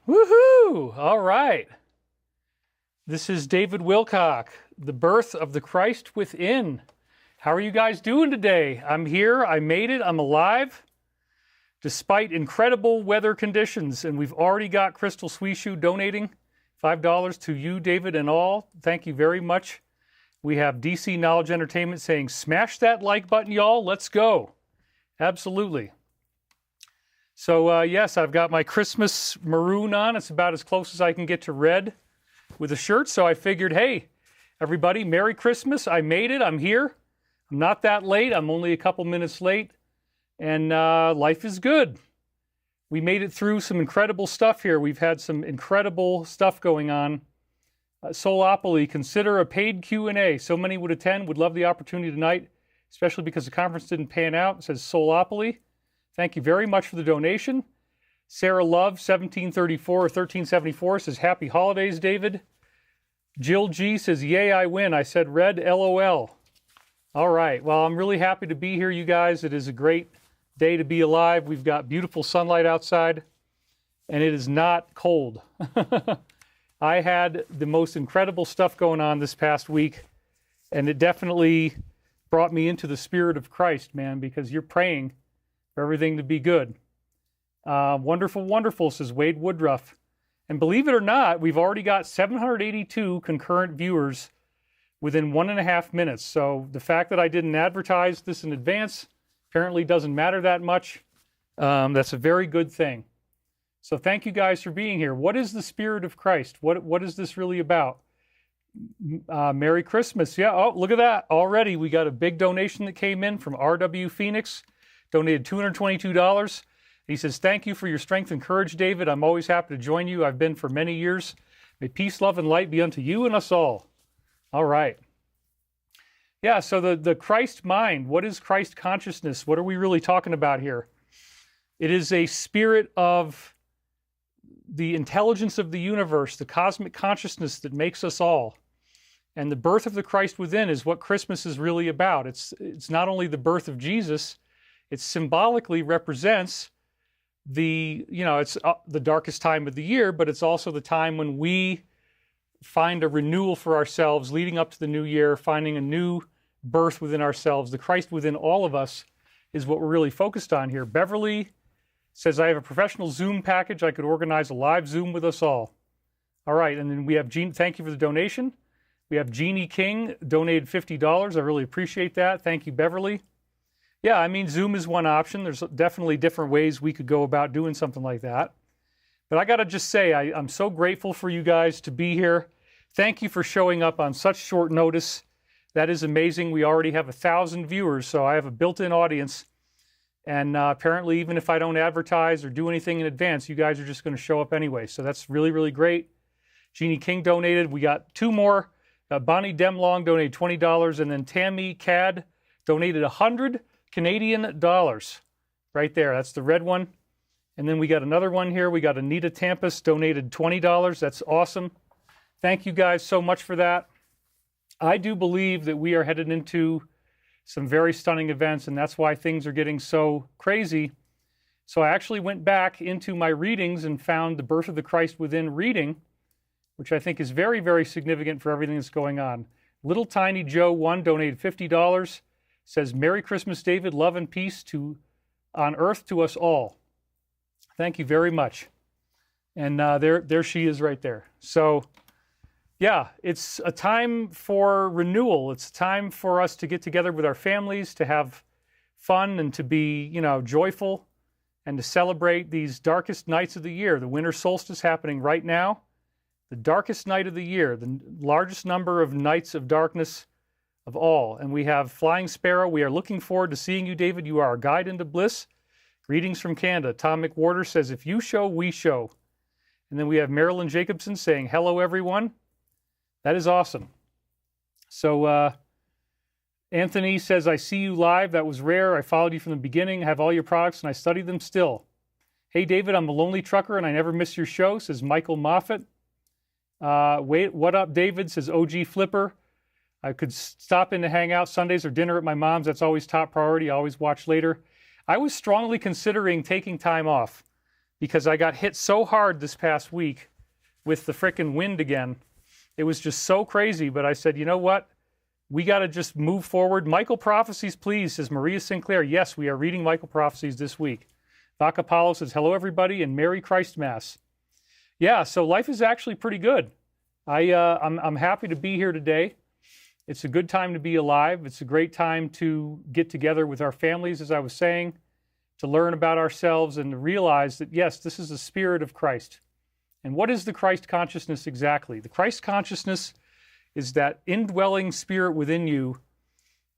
Woohoo! All right. This is David Wilcock, the birth of the Christ within. How are you guys doing today? I'm here. I made it. I'm alive. Despite incredible weather conditions, and we've already got Crystal Sweeshoe donating $5 to you, David, and all. Thank you very much. We have DC Knowledge Entertainment saying, smash that like button, y'all. Let's go. Absolutely. So, yes, I've got my Christmas maroon on. It's about as close as I can get to red with a shirt. So I figured, hey, everybody, Merry Christmas. I made it. I'm here. I'm not that late. I'm only a couple minutes late. And life is good. We made it through some incredible stuff here. We've had some incredible stuff going on. Soulopoly, consider a paid Q&A. So many would attend, would love the opportunity tonight, especially because the conference didn't pan out. It says Soulopoly. Thank you very much for the donation. Sarah Love, 1734 or 1374, says, Happy Holidays, David. Jill G says, Yay, I win. I said red, LOL. All right. Well, I'm really happy to be here, you guys. It is a great day to be alive. We've got beautiful sunlight outside, and it is not cold. I had the most incredible stuff going on this past week, and it definitely brought me into the spirit of Christ, man, because you're praying for everything to be good. Wonderful, wonderful, says Wade Woodruff. And believe it or not, we've already got 782 concurrent viewers within 1.5 minutes. So the fact that I didn't advertise this in advance apparently doesn't matter that much. That's a very good thing. So thank you guys for being here. What is the spirit of Christ? What is this really about? Merry Christmas. Yeah, oh, look at that. Already we got a big donation that came in from RW Phoenix. Donated $222. He says, thank you for your strength and courage, David. I'm always happy to join you. I've been for many years. May peace, love, and light be unto you and us all. All right. Yeah, so the Christ mind, what is Christ consciousness? What are we really talking about here? It is a spirit of the intelligence of the universe, the cosmic consciousness that makes us all. And the birth of the Christ within is what Christmas is really about. It's not only the birth of Jesus, it symbolically represents it's the darkest time of the year, but it's also the time when we find a renewal for ourselves leading up to the new year, finding a new birth within ourselves. The Christ within all of us is what we're really focused on here. Beverly says, I have a professional Zoom package. I could organize a live Zoom with us all. All right, and then we have Jean. Thank you for the donation. We have Jeannie King donated $50. I really appreciate that. Thank you, Beverly. Yeah, I mean, Zoom is one option. There's definitely different ways we could go about doing something like that. But I got to just say, I'm so grateful for you guys to be here. Thank you for showing up on such short notice. That is amazing. We already have 1,000 viewers, so I have a built-in audience. And apparently, even if I don't advertise or do anything in advance, you guys are just going to show up anyway. So that's really, really great. Jeannie King donated. We got 2 more. Bonnie Demlong donated $20. And then Tammy Cad donated 100 Canadian dollars. Right there. That's the red one. And then we got another one here. We got Anita Tampus donated $20. That's awesome. Thank you guys so much for that. I do believe that we are headed into some very stunning events, and that's why things are getting so crazy. So I actually went back into my readings and found the Birth of the Christ Within reading, which I think is very, very significant for everything that's going on. Little Tiny Joe 1 donated $50, says, Merry Christmas, David, love and peace on earth to us all. Thank you very much. And there she is right there. So yeah, it's a time for renewal. It's a time for us to get together with our families, to have fun and to be, joyful and to celebrate these darkest nights of the year. The winter solstice happening right now, the darkest night of the year, the largest number of nights of darkness of all. And we have Flying Sparrow. We are looking forward to seeing you, David. You are our guide into bliss. Greetings from Canada. Tom McWhorter says, if you show, we show. And then we have Marilyn Jacobson saying, hello, everyone. That is awesome. So Anthony says, I see you live. That was rare. I followed you from the beginning. I have all your products, and I study them still. Hey, David, I'm a lonely trucker, and I never miss your show, says Michael Moffat. What up, David, says OG Flipper. I could stop in to hang out Sundays or dinner at my mom's. That's always top priority. I always watch later. I was strongly considering taking time off because I got hit so hard this past week with the frickin' wind again. It was just so crazy, but I said, you know what? We got to just move forward. Michael Prophecies, please, says Maria Sinclair. Yes, we are reading Michael Prophecies this week. Vaca Paulo says, hello, everybody, and Merry Christmas. Yeah, so life is actually pretty good. I'm happy to be here today. It's a good time to be alive. It's a great time to get together with our families, as I was saying, to learn about ourselves and to realize that, yes, this is the spirit of Christ. And what is the Christ consciousness exactly? The Christ consciousness is that indwelling spirit within you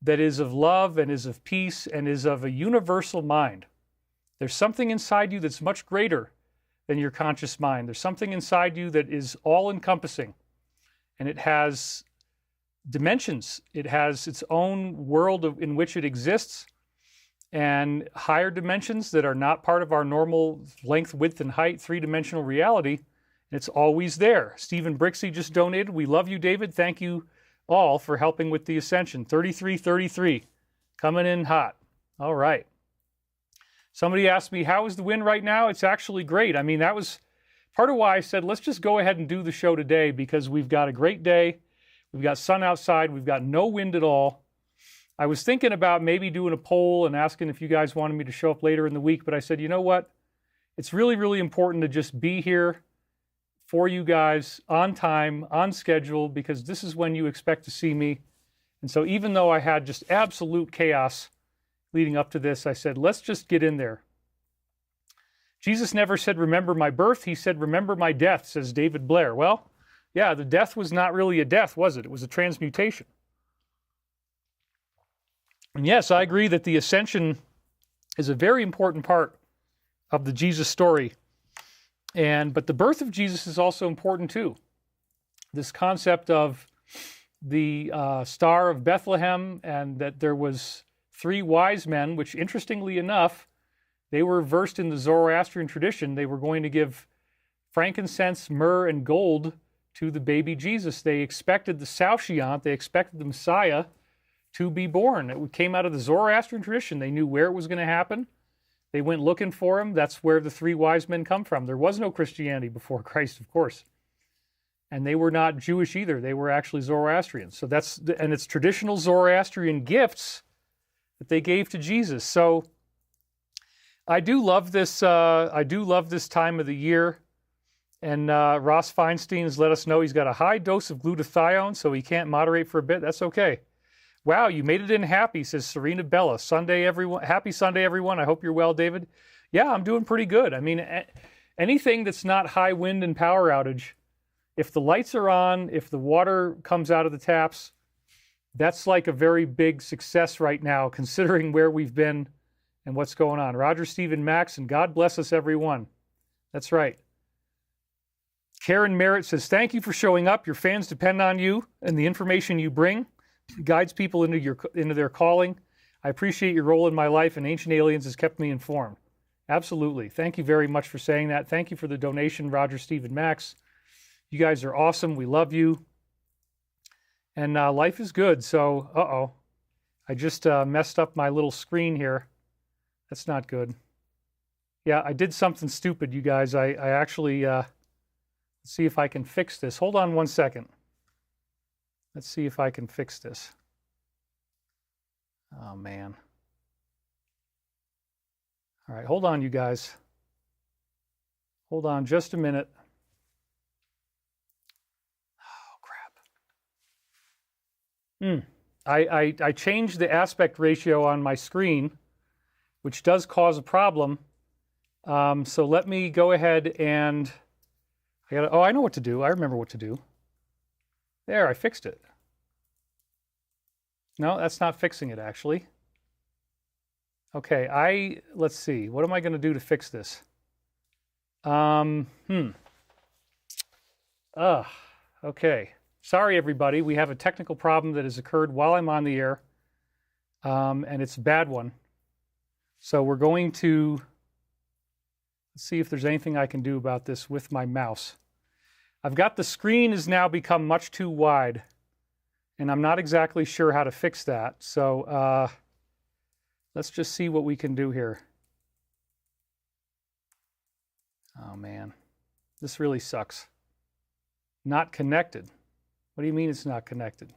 that is of love and is of peace and is of a universal mind. There's something inside you that's much greater than your conscious mind. There's something inside you that is all-encompassing, and it has dimensions. It has its own world in which it exists, and higher dimensions that are not part of our normal length, width, and height, three-dimensional reality. It's always there. Stephen Brixey just donated. We love you, David. Thank you all for helping with the ascension. 3333, coming in hot. All right. Somebody asked me, how is the wind right now? It's actually great. I mean, that was part of why I said, let's just go ahead and do the show today, because we've got a great day. We've got sun outside. We've got no wind at all. I was thinking about maybe doing a poll and asking if you guys wanted me to show up later in the week, but I said, you know what? It's really, really important to just be here for you guys on time, on schedule, because this is when you expect to see me. And so even though I had just absolute chaos leading up to this, I said, let's just get in there. Jesus never said, remember my birth. He said, remember my death, says David Blair. Well, yeah, the death was not really a death, was it? It was a transmutation. And yes, I agree that the ascension is a very important part of the Jesus story. But the birth of Jesus is also important too. This concept of the Star of Bethlehem, and that there was 3 wise men, which interestingly enough, they were versed in the Zoroastrian tradition. They were going to give frankincense, myrrh, and gold to the baby Jesus. They expected the Saoshyant, they expected the Messiah to be born. It came out of the Zoroastrian tradition. They knew where it was going to happen. They went looking for him. That's where the 3 wise men come from. There was no Christianity before Christ, of course. And they were not Jewish either. They were actually Zoroastrian. So and it's traditional Zoroastrian gifts that they gave to Jesus. So I do love this. I do love this time of the year. And Ross Feinstein has let us know he's got a high dose of glutathione, so he can't moderate for a bit. That's okay. Wow, you made it in happy, says Serena Bella. Sunday, everyone. Happy Sunday, everyone. I hope you're well, David. Yeah, I'm doing pretty good. I mean, anything that's not high wind and power outage, if the lights are on, if the water comes out of the taps, that's like a very big success right now, considering where we've been and what's going on. Roger, Stephen, Max, and God bless us, everyone. That's right. Karen Merritt says, thank you for showing up. Your fans depend on you and the information you bring. Guides people into their calling. I appreciate your role in my life, and Ancient Aliens has kept me informed. Absolutely. Thank you very much for saying that. Thank you for the donation, Roger, Steve, and Max. You guys are awesome. We love you. And life is good. So, I just messed up my little screen here. That's not good. Yeah, I did something stupid, you guys. I actually, let's see if I can fix this. Hold on one second. Let's see if I can fix this. Oh, man. All right, hold on, you guys. Hold on just a minute. Oh, crap. I changed the aspect ratio on my screen, which does cause a problem. So let me go ahead and... I know what to do. I remember what to do. There, I fixed it. No, that's not fixing it, actually. Okay, let's see. What am I going to do to fix this? Okay. Sorry, everybody. We have a technical problem that has occurred while I'm on the air, and it's a bad one. So we're going to see if there's anything I can do about this with my mouse. I've got the screen has now become much too wide, and I'm not exactly sure how to fix that. So let's just see what we can do here. Oh man, this really sucks. Not connected. What do you mean it's not connected?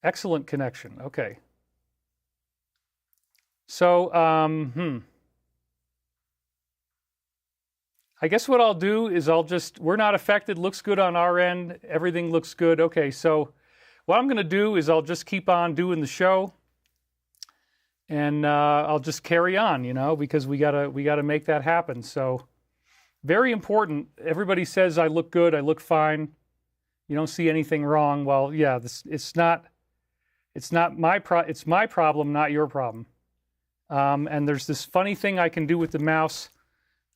Excellent connection. Okay. So, I guess what I'll do is we're not affected, looks good on our end, everything looks good. Okay, so what I'm going to do is I'll just keep on doing the show, and I'll just carry on, because we gotta make that happen. So, very important. Everybody says I look good, I look fine. You don't see anything wrong. Well, yeah, it's my problem, not your problem. And there's this funny thing I can do with the mouse.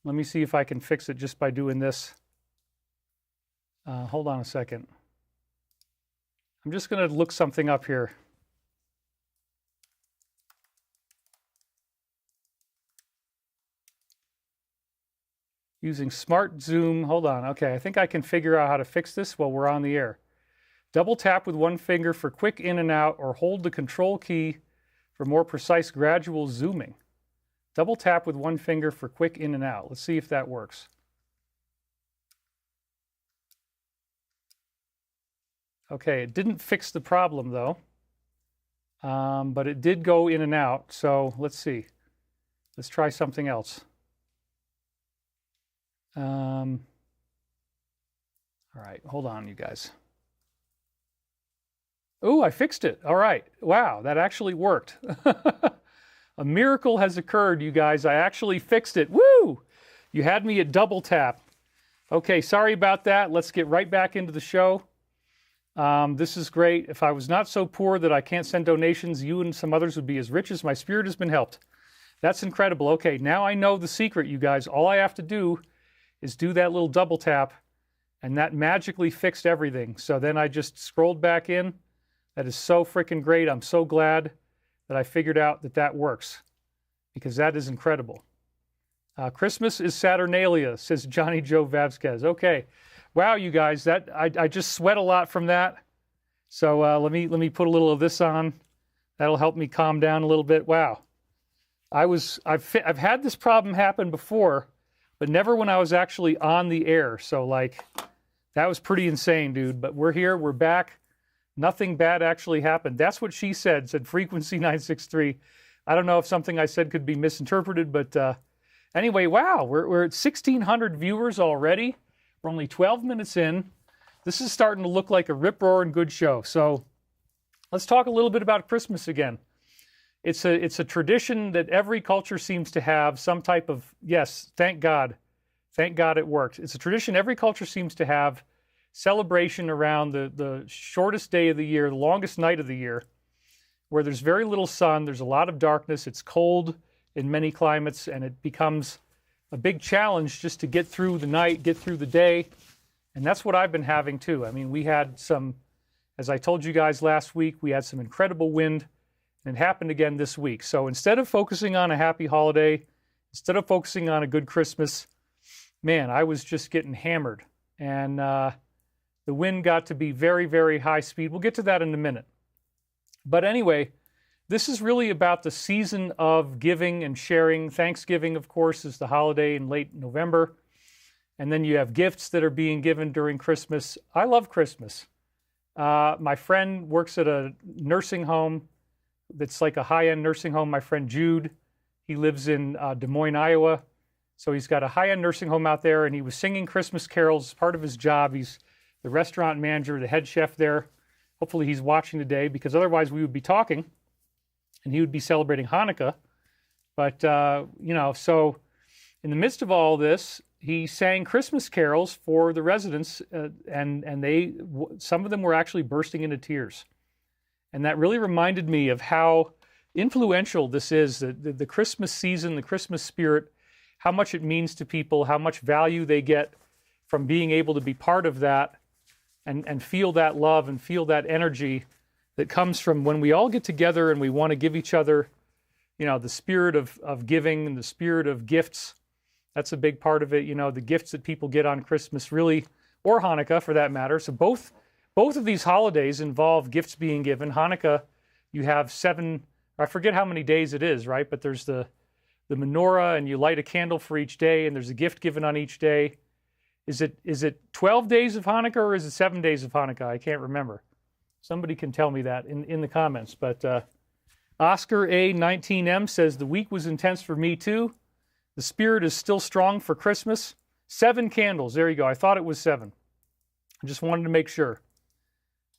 Let me see if I can fix it just by doing this. Hold on a second. I'm just going to look something up here. Using Smart Zoom. Hold on. Okay, I think I can figure out how to fix this while we're on the air. Double tap with one finger for quick in and out, or hold the control key for more precise gradual zooming. Double tap with one finger for quick in and out. Let's see if that works. Okay, it didn't fix the problem though, but it did go in and out. So let's see. Let's try something else. All right, hold on, you guys. Oh, I fixed it. All right. Wow, that actually worked. A miracle has occurred, you guys. I actually fixed it. Woo! You had me at double tap. Okay, sorry about that. Let's get right back into the show. This is great. If I was not so poor that I can't send donations, you and some others would be as rich as my spirit has been helped. That's incredible. Okay, now I know the secret, you guys. All I have to do is do that little double tap, and that magically fixed everything. So then I just scrolled back in. That is so freaking great. I'm so glad that I figured out that works, because that is incredible. Christmas is Saturnalia, says Johnny Joe Vasquez. Okay. Wow, you guys, that I just sweat a lot from that. So let me put a little of this on. That'll help me calm down a little bit. Wow. I've had this problem happen before, but never when I was actually on the air. So that was pretty insane, dude. But we're here, we're back. Nothing bad actually happened. That's what she said Frequency 963. I don't know if something I said could be misinterpreted, but anyway, wow, we're at 1,600 viewers already. We're only 12 minutes in. This is starting to look like a rip-roaring good show. So let's talk a little bit about Christmas again. It's a tradition that every culture seems to have some type of, yes, thank God. Thank God it worked. It's a tradition every culture seems to have. Celebration around the shortest day of the year, the longest night of the year, where there's very little sun, there's a lot of darkness, it's cold in many climates, and it becomes a big challenge just to get through the night, get through the day. And that's what I've been having too. I mean, we had some, as I told you guys last week, we had some incredible wind, and it happened again this week. So instead of focusing on a happy holiday, instead of focusing on a good Christmas, man, I was just getting hammered. And the wind got to be very, very high speed. We'll get to that in a minute. But anyway, this is really about the season of giving and sharing. Thanksgiving, of course, is the holiday in late November. And then you have gifts that are being given during Christmas. I love Christmas. My friend works at a nursing home that's like a high-end nursing home. My friend Jude, he lives in Des Moines, Iowa. So he's got a high-end nursing home out there, and he was singing Christmas carols as part of his job. He's the restaurant manager, the head chef there. Hopefully he's watching today, because otherwise we would be talking and he would be celebrating Hanukkah. But, so in the midst of all this, he sang Christmas carols for the residents, and some of them were actually bursting into tears. And that really reminded me of how influential this is, the Christmas season, the Christmas spirit, how much it means to people, how much value they get from being able to be part of that. And feel that love and feel that energy that comes from when we all get together and we want to give each other, the spirit of giving and the spirit of gifts. That's a big part of it. The gifts that people get on Christmas really, or Hanukkah for that matter. So both of these holidays involve gifts being given. Hanukkah, you have I forget how many days it is, right? But there's the menorah, and you light a candle for each day, and there's a gift given on each day. Is it 12 days of Hanukkah, or is it 7 days of Hanukkah? I can't remember. Somebody can tell me that in the comments. But Oscar A. 19M says, the week was intense for me too. The spirit is still strong for Christmas. 7 candles. There you go. I thought it was 7. I just wanted to make sure.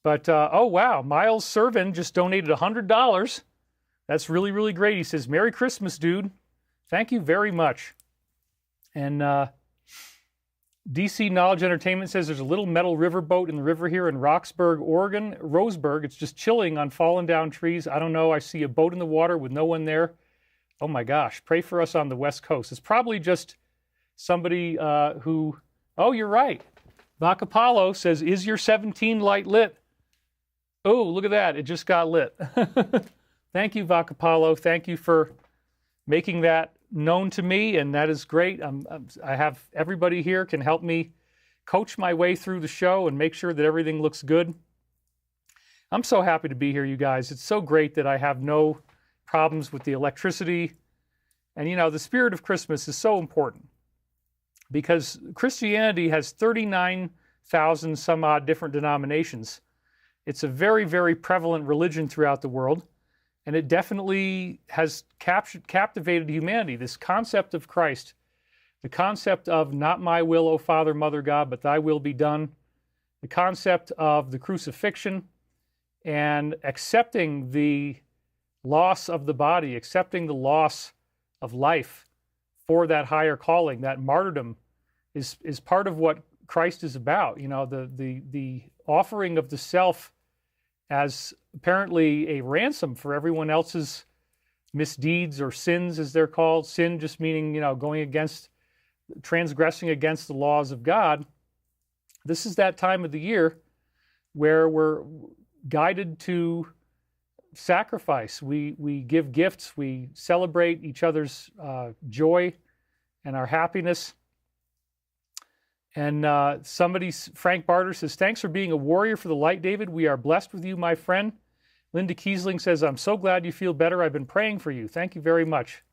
But, oh, wow. Miles Servin just donated $100. That's really, really great. He says, Merry Christmas, dude. Thank you very much. And DC Knowledge Entertainment says there's a little metal riverboat in the river here in Roxburgh, Oregon. Roseburg. It's just chilling on fallen down trees. I don't know. I see a boat in the water with no one there. Oh, my gosh. Pray for us on the West Coast. It's probably just somebody who... Oh, you're right. Vacapalo says, is your 17 light lit? Oh, look at that. It just got lit. Thank you, Vacapalo. Thank you for making that known to me, and that is great. I have everybody here can help me coach my way through the show and make sure that everything looks good. I'm so happy to be here, you guys. It's so great that I have no problems with the electricity. And, you know, the spirit of Christmas is so important because Christianity has 39,000 some odd different denominations. It's a very, very prevalent religion throughout the world. And it definitely has captivated humanity. This concept of Christ, the concept of not my will, O Father, Mother God, but thy will be done, the concept of the crucifixion, and accepting the loss of the body, accepting the loss of life for that higher calling, that martyrdom is part of what Christ is about. You know, the offering of the self as apparently a ransom for everyone else's misdeeds or sins, as they're called. Sin just meaning, you know, transgressing against the laws of God. This is that time of the year where we're guided to sacrifice. We give gifts. We celebrate each other's joy and our happiness. And Frank Barter says, thanks for being a warrior for the light, David. We are blessed with you, my friend. Linda Kiesling says, I'm so glad you feel better. I've been praying for you. Thank you very much.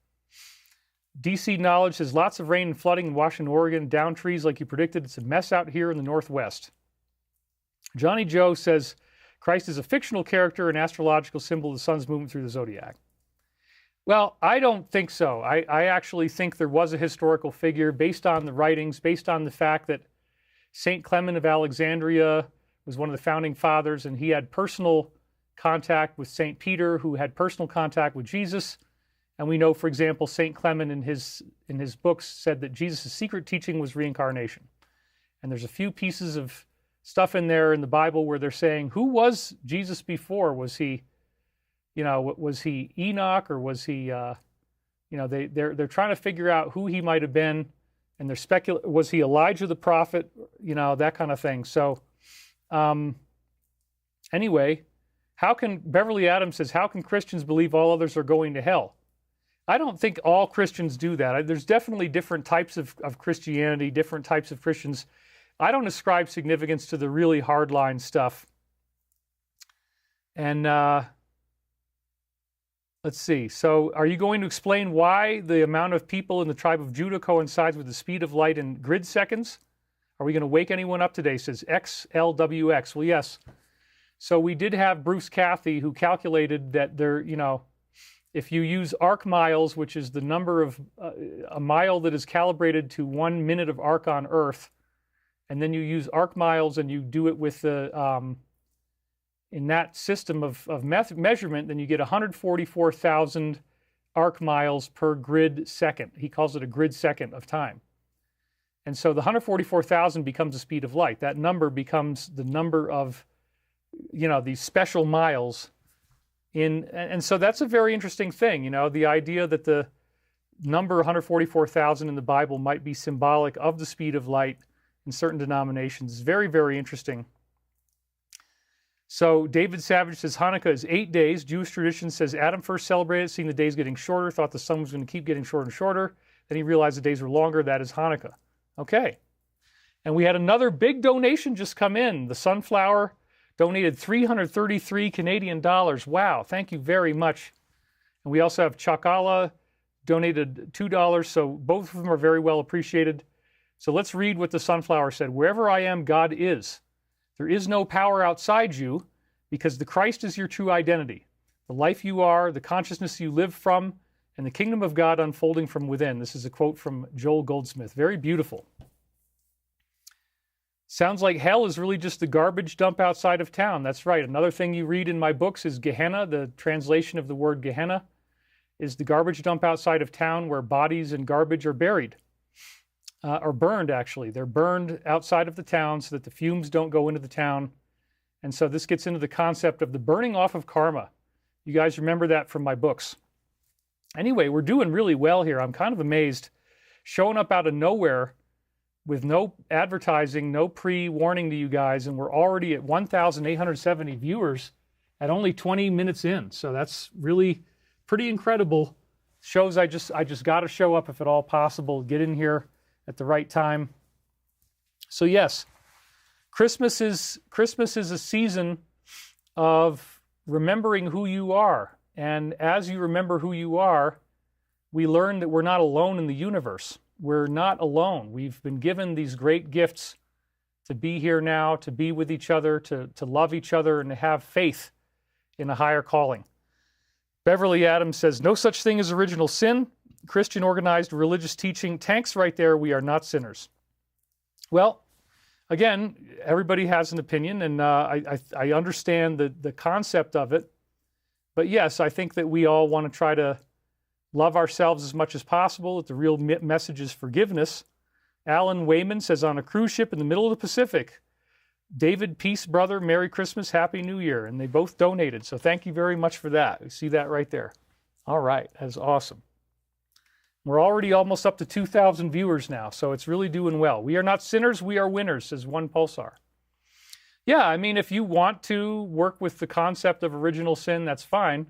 DC Knowledge says, lots of rain and flooding in Washington, Oregon. Down trees like you predicted. It's a mess out here in the Northwest. Johnny Joe says, Christ is a fictional character, an astrological symbol of the sun's movement through the zodiac. Well, I don't think so. I actually think there was a historical figure based on the writings, based on the fact that St. Clement of Alexandria was one of the founding fathers, and he had personal contact with St. Peter, who had personal contact with Jesus. And we know, for example, St. Clement in his books said that Jesus' secret teaching was reincarnation. And there's a few pieces of stuff in there in the Bible where they're saying, who was Jesus before? Was he... You know, was he Enoch, or was he, you know, they're trying to figure out who he might have been, and they're was he Elijah the prophet, you know, that kind of thing. So anyway, Beverly Adams says, how can Christians believe all others are going to hell? I don't think all Christians do that. There's definitely different types of Christianity, different types of Christians. I don't ascribe significance to the really hardline stuff. And let's see. So are you going to explain why the amount of people in the tribe of Judah coincides with the speed of light in grid seconds? Are we going to wake anyone up today? Says XLWX. Well, yes. So we did have Bruce Cathy, who calculated that there, you know, if you use arc miles, which is the number of a mile that is calibrated to 1 minute of arc on Earth, and then you use arc miles and you do it with the in that system of measurement, then you get 144,000 arc miles per grid second. He calls it a grid second of time. And so the 144,000 becomes the speed of light. That number becomes the number of, you know, these special miles and so that's a very interesting thing, you know, the idea that the number 144,000 in the Bible might be symbolic of the speed of light in certain denominations is very, very interesting. So David Savage says Hanukkah is 8 days. Jewish tradition says Adam first celebrated, seeing the days getting shorter, thought the sun was going to keep getting shorter and shorter. Then he realized the days were longer. That is Hanukkah. Okay. And we had another big donation just come in. The Sunflower donated 333 Canadian dollars. Wow. Thank you very much. And we also have Chakala donated $2, so both of them are very well appreciated. So let's read what the sunflower said. Wherever I am, God is. There is no power outside you because the Christ is your true identity. The life you are, the consciousness you live from, and the kingdom of God unfolding from within. This is a quote from Joel Goldsmith. Very beautiful. Sounds like hell is really just the garbage dump outside of town. That's right. Another thing you read in my books is Gehenna. The translation of the word Gehenna is the garbage dump outside of town where bodies and garbage are buried. Or burned, actually. They're burned outside of the town so that the fumes don't go into the town. And so this gets into the concept of the burning off of karma. You guys remember that from my books. Anyway, we're doing really well here. I'm kind of amazed. Showing up out of nowhere with no advertising, no pre-warning to you guys, and we're already at 1,870 viewers at only 20 minutes in. So that's really pretty incredible. Shows I just got to show up if at all possible, get in here at the right time. So yes, Christmas is a season of remembering who you are. And as you remember who you are, we learn that we're not alone in the universe. We're not alone. We've been given these great gifts to be here now, to be with each other, to love each other, and to have faith in a higher calling. Beverly Adams says, no such thing as original sin. Christian organized religious teaching tanks right there. We are not sinners. Well, again, everybody has an opinion, and I understand the concept of it. But yes, I think that we all want to try to love ourselves as much as possible. That the real message is forgiveness. Alan Wayman says, on a cruise ship in the middle of the Pacific, David, peace, brother, Merry Christmas, Happy New Year. And they both donated. So thank you very much for that. You see that right there. All right. That's awesome. We're already almost up to 2,000 viewers now. So it's really doing well. We are not sinners. We are winners, says one Pulsar. Yeah, I mean, if you want to work with the concept of original sin, that's fine.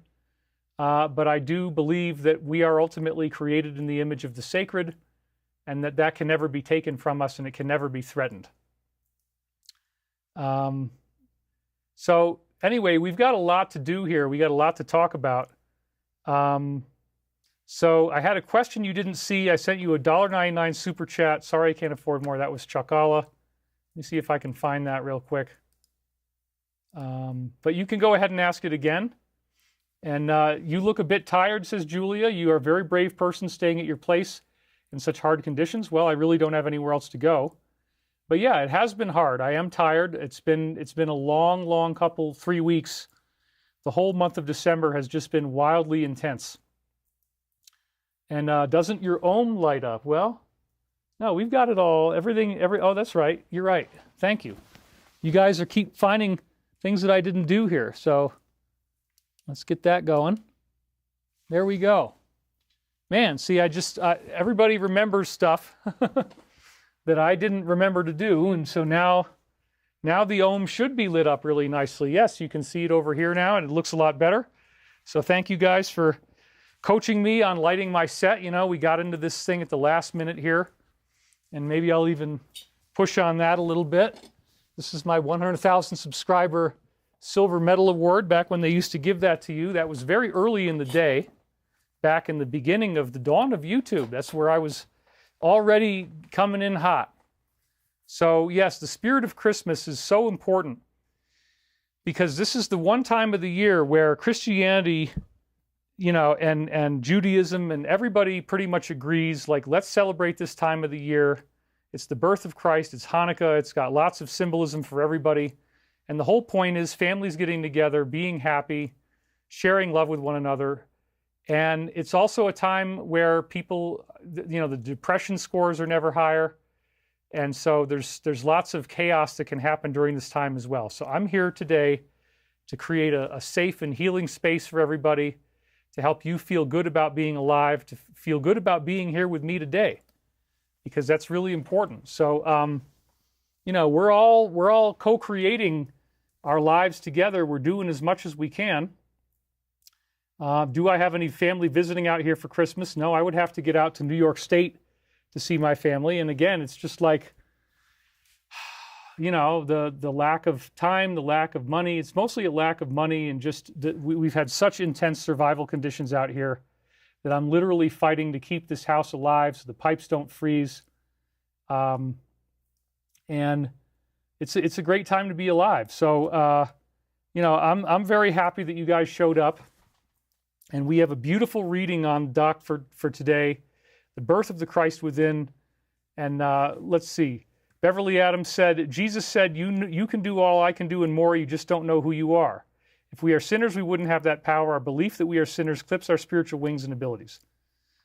But I do believe that we are ultimately created in the image of the sacred, and that can never be taken from us, and it can never be threatened. So anyway, we've got a lot to do here. We got a lot to talk about. So I had a question you didn't see. I sent you a $1.99 super chat. Sorry, I can't afford more. That was Chakala. Let me see if I can find that real quick. But you can go ahead and ask it again. And you look a bit tired, says Julia. You are a very brave person staying at your place in such hard conditions. Well, I really don't have anywhere else to go. But yeah, it has been hard. I am tired. It's been a long 3 weeks. The whole month of December has just been wildly intense. And doesn't your ohm light up? Well, no, we've got it all. Oh, that's right. You're right. Thank you. You guys keep finding things that I didn't do here. So let's get that going. There we go. Man, see, everybody remembers stuff that I didn't remember to do. And so now the ohm should be lit up really nicely. Yes, you can see it over here now, and it looks a lot better. So thank you guys for coaching me on lighting my set. You know, we got into this thing at the last minute here, and maybe I'll even push on that a little bit. This is my 100,000 subscriber silver medal award, back when they used to give that to you. That was very early in the day, back in the beginning of the dawn of YouTube. That's where I was already coming in hot. So yes, the spirit of Christmas is so important, because this is the one time of the year where Christianity, you know, and Judaism and everybody pretty much agrees, like, let's celebrate this time of the year. It's the birth of Christ. It's Hanukkah. It's got lots of symbolism for everybody. And the whole point is families getting together, being happy, sharing love with one another. And it's also a time where people, you know, the depression scores are never higher. And so there's lots of chaos that can happen during this time as well. So I'm here today to create a safe and healing space for everybody, to help you feel good about being alive, to feel good about being here with me today, because that's really important. So, you know, we're all co-creating our lives together. We're doing as much as we can. Do I have any family visiting out here for Christmas? No, I would have to get out to New York State to see my family. And again, it's just like, the lack of time, the lack of money. It's mostly a lack of money, and just we've had such intense survival conditions out here that I'm literally fighting to keep this house alive so the pipes don't freeze. And it's a great time to be alive. So, I'm very happy that you guys showed up. And we have a beautiful reading on doc for today, The Birth of the Christ Within. And let's see. Beverly Adams said, Jesus said, you can do all I can do and more, you just don't know who you are. If we are sinners, we wouldn't have that power. Our belief that we are sinners clips our spiritual wings and abilities.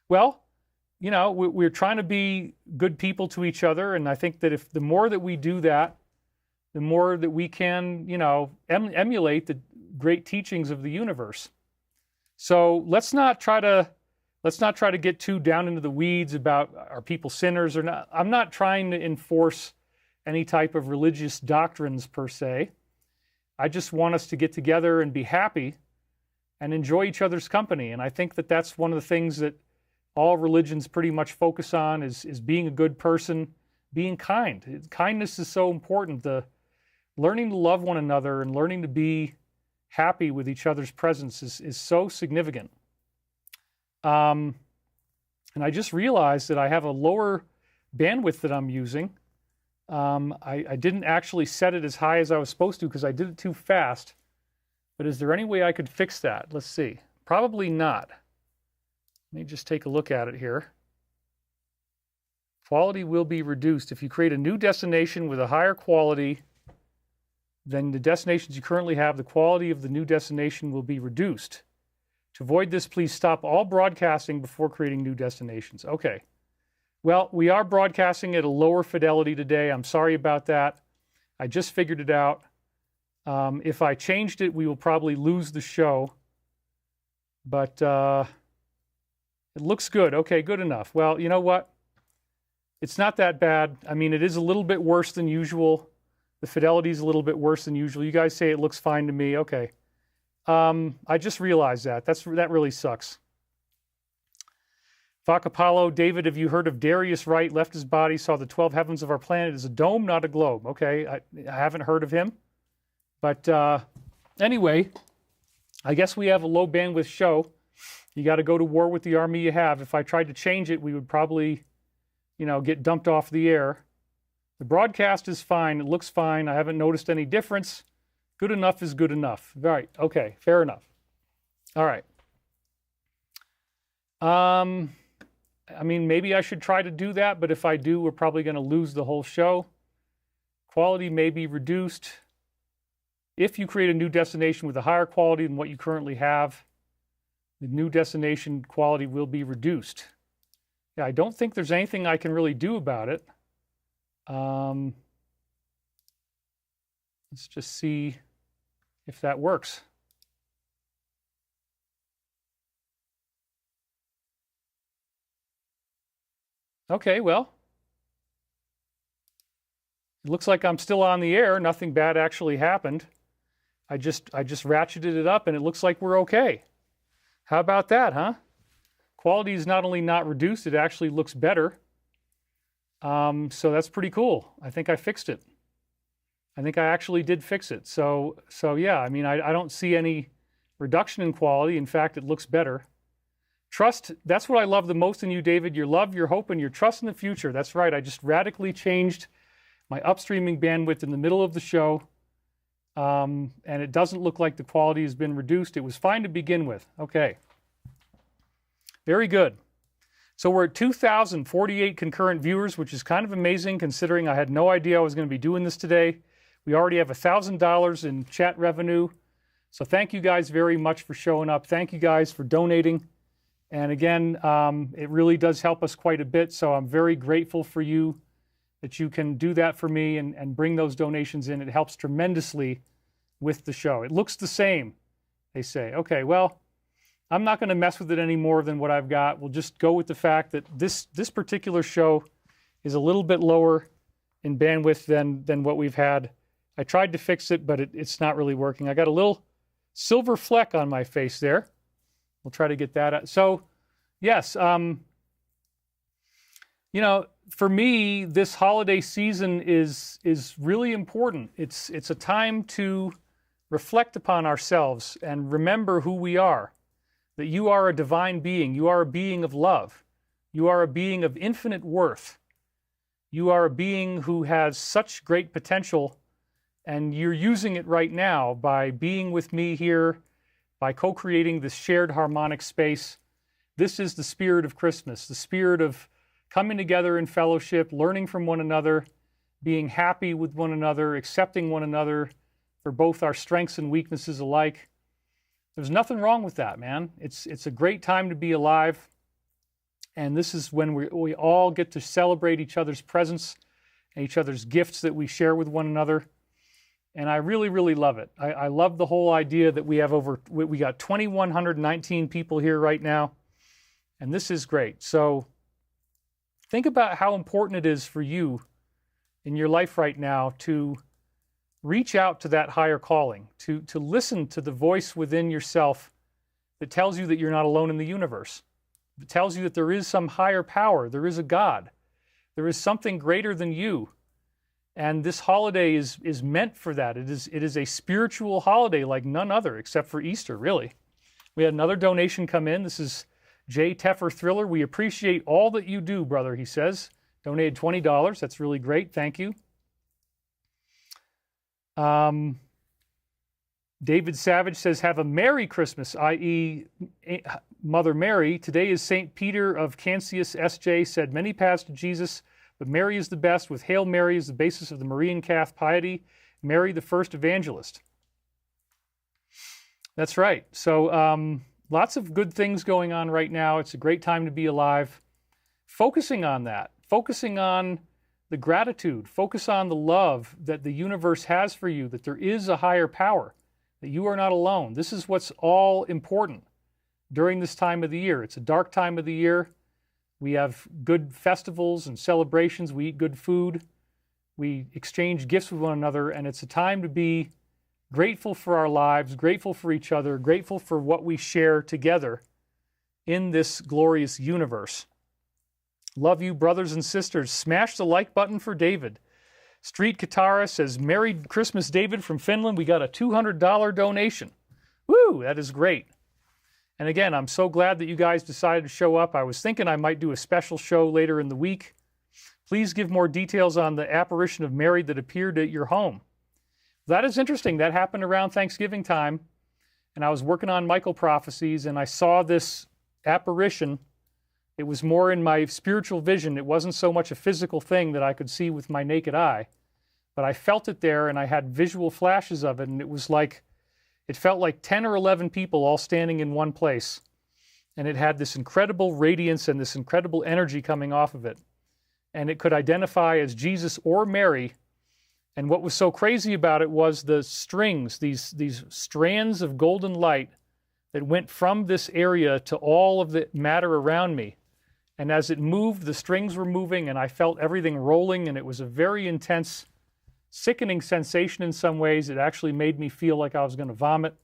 Well, we're trying to be good people to each other, and I think that if the more that we do that, the more that we can, emulate the great teachings of the universe. So let's not try to get too down into the weeds about are people sinners or not. I'm not trying to enforce any type of religious doctrines per se. I just want us to get together and be happy and enjoy each other's company. And I think that that's one of the things that all religions pretty much focus on is being a good person, being kind. Kindness is so important. The learning to love one another and learning to be happy with each other's presence is so significant. And I just realized that I have a lower bandwidth that I'm using. I didn't actually set it as high as I was supposed to because I did it too fast. But is there any way I could fix that? Let's see. Probably not. Let me just take a look at it here. Quality will be reduced. If you create a new destination with a higher quality than the destinations you currently have, the quality of the new destination will be reduced. To avoid this, please stop all broadcasting before creating new destinations. Okay. Well, we are broadcasting at a lower fidelity today. I'm sorry about that. I just figured it out. If I changed it, we will probably lose the show. But it looks good. Okay, good enough. Well, you know what? It's not that bad. I mean, it is a little bit worse than usual. The fidelity is a little bit worse than usual. You guys say it looks fine to me. Okay. I just realized that. That really sucks. Vakapalo, David, have you heard of Darius Wright? Left his body, saw the 12 heavens of our planet as a dome, not a globe. Okay, I haven't heard of him. But anyway, I guess we have a low bandwidth show. You got to go to war with the army you have. If I tried to change it, we would probably, get dumped off the air. The broadcast is fine. It looks fine. I haven't noticed any difference. Good enough is good enough. Right. Okay. Fair enough. All right. I mean, maybe I should try to do that, but if I do, we're probably going to lose the whole show. Quality may be reduced. If you create a new destination with a higher quality than what you currently have, the new destination quality will be reduced. Yeah, I don't think there's anything I can really do about it. Let's just see if that works. Okay, well, it looks like I'm still on the air. Nothing bad actually happened. I just ratcheted it up and it looks like we're okay. How about that, huh? Quality is not only not reduced, it actually looks better. So that's pretty cool. I think I fixed it. I think I actually did fix it. So yeah, I mean, I don't see any reduction in quality. In fact, it looks better. Trust, that's what I love the most in you, David. Your love, your hope, and your trust in the future. That's right. I just radically changed my upstreaming bandwidth in the middle of the show. And it doesn't look like the quality has been reduced. It was fine to begin with. Okay. Very good. So we're at 2,048 concurrent viewers, which is kind of amazing considering I had no idea I was going to be doing this today. We already have $1,000 in chat revenue. So thank you guys very much for showing up. Thank you guys for donating. And again, it really does help us quite a bit. So I'm very grateful for you that you can do that for me and bring those donations in. It helps tremendously with the show. It looks the same, they say. Okay, well, I'm not going to mess with it any more than what I've got. We'll just go with the fact that this particular show is a little bit lower in bandwidth than what we've had. I tried to fix it, but it's not really working. I got a little silver fleck on my face there. We'll try to get that out. So, yes, For me, this holiday season is really important. It's a time to reflect upon ourselves and remember who we are, that you are a divine being. You are a being of love. You are a being of infinite worth. You are a being who has such great potential, and you're using it right now by being with me here, by co-creating this shared harmonic space. This is the spirit of Christmas, the spirit of coming together in fellowship, learning from one another, being happy with one another, accepting one another for both our strengths and weaknesses alike. There's nothing wrong with that, man. It's a great time to be alive. And this is when we all get to celebrate each other's presence and each other's gifts that we share with one another. And I really, really love it. I love the whole idea that we got 2,119 people here right now. And this is great. So think about how important it is for you in your life right now to reach out to that higher calling, to listen to the voice within yourself that tells you that you're not alone in the universe. It tells you that there is some higher power, there is a God, there is something greater than you. And this holiday is meant for that. It is a spiritual holiday like none other, except for Easter, really. We had another donation come in. This is Jay Teffer Thriller. We appreciate all that you do, brother, he says. Donated $20. That's really great. Thank you. David Savage says, have a Merry Christmas, i.e. Mother Mary. Today is St. Peter of Cancius S.J. said, many passed to Jesus, but Mary is the best, with Hail Mary is the basis of the Marian calf piety. Mary, the first evangelist. That's right. So lots of good things going on right now. It's a great time to be alive. Focusing on that, focusing on the gratitude, focus on the love that the universe has for you, that there is a higher power, that you are not alone. This is what's all important during this time of the year. It's a dark time of the year. We have good festivals and celebrations. We eat good food. We exchange gifts with one another, and it's a time to be grateful for our lives, grateful for each other, grateful for what we share together in this glorious universe. Love you, brothers and sisters. Smash the like button for David. Street Katara says, Merry Christmas, David from Finland. We got a $200 donation. Woo, that is great. And again, I'm so glad that you guys decided to show up. I was thinking I might do a special show later in the week. Please give more details on the apparition of Mary that appeared at your home. That is interesting. That happened around Thanksgiving time. And I was working on Michael prophecies, and I saw this apparition. It was more in my spiritual vision. It wasn't so much a physical thing that I could see with my naked eye. But I felt it there, and I had visual flashes of it, and it felt like 10 or 11 people all standing in one place. And it had this incredible radiance and this incredible energy coming off of it. And it could identify as Jesus or Mary. And what was so crazy about it was the strings, these strands of golden light that went from this area to all of the matter around me. And as it moved, the strings were moving, and I felt everything rolling, and it was a very intense, sickening sensation in some ways. It actually made me feel like I was going to vomit,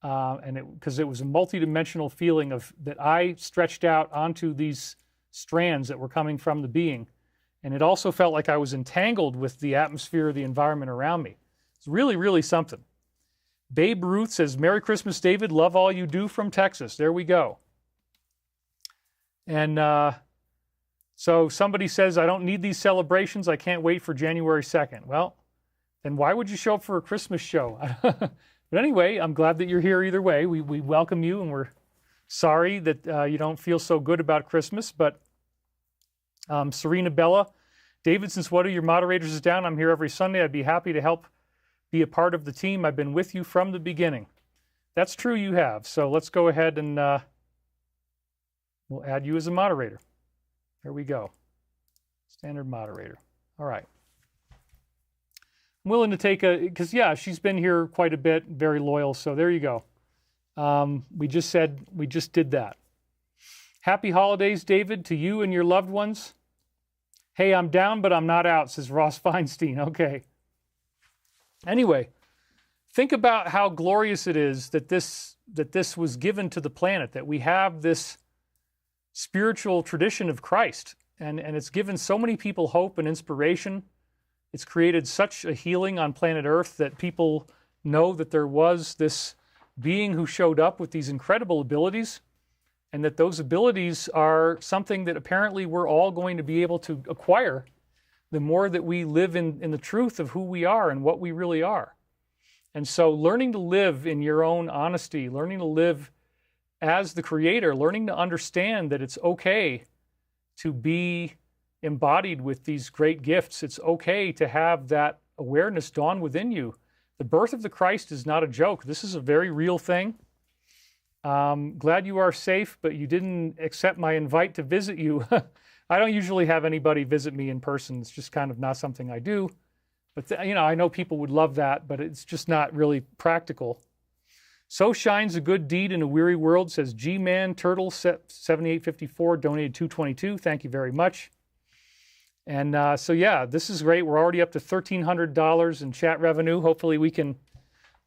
because it was a multidimensional feeling that I stretched out onto these strands that were coming from the being. And it also felt like I was entangled with the atmosphere of the environment around me. It's really, really something. Babe Ruth says, Merry Christmas, David. Love all you do from Texas. There we go. And so somebody says, I don't need these celebrations. I can't wait for January 2nd. Well, then why would you show up for a Christmas show? But anyway, I'm glad that you're here either way. We welcome you, and we're sorry that you don't feel so good about Christmas. But Serena Bella, David, since one of your moderators is down, I'm here every Sunday. I'd be happy to help be a part of the team. I've been with you from the beginning. That's true, you have. So let's go ahead and we'll add you as a moderator. There we go. Standard moderator. All right. I'm willing to take because yeah, she's been here quite a bit, very loyal. So there you go. We just did that. Happy holidays, David, to you and your loved ones. Hey, I'm down, but I'm not out, says Ross Feinstein. Okay. Anyway, think about how glorious it is that this was given to the planet, that we have this spiritual tradition of Christ. and it's given so many people hope and inspiration. It's created such a healing on planet Earth that people know that there was this being who showed up with these incredible abilities, and that those abilities are something that apparently we're all going to be able to acquire the more that we live in the truth of who we are and what we really are. And so learning to live in your own honesty, learning to live as the creator, learning to understand that it's okay to be embodied with these great gifts. It's okay to have that awareness dawn within you. The birth of the Christ is not a joke. This is a very real thing. Glad you are safe, but you didn't accept my invite to visit you. I don't usually have anybody visit me in person. It's just kind of not something I do. But I know people would love that, but it's just not really practical. So shines a good deed in a weary world, says G-Man Turtle 7854, donated $222. Thank you very much. And so yeah, this is great. We're already up to $1,300 in chat revenue. Hopefully we can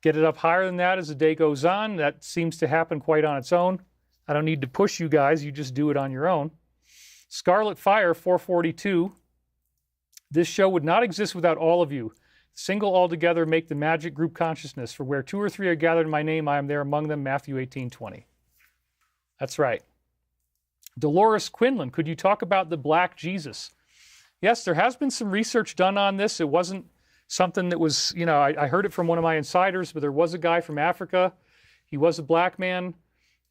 get it up higher than that as the day goes on. That seems to happen quite on its own. I don't need to push you guys. You just do it on your own. Scarlet Fire 442. This show would not exist without all of you. Single altogether make the magic group consciousness. For where 2 or 3 are gathered in my name, I am there among them. Matthew 18:20. That's right. Dolores Quinlan, could you talk about the Black Jesus? Yes, there has been some research done on this. It wasn't something that was, I heard it from one of my insiders, but there was a guy from Africa. He was a black man,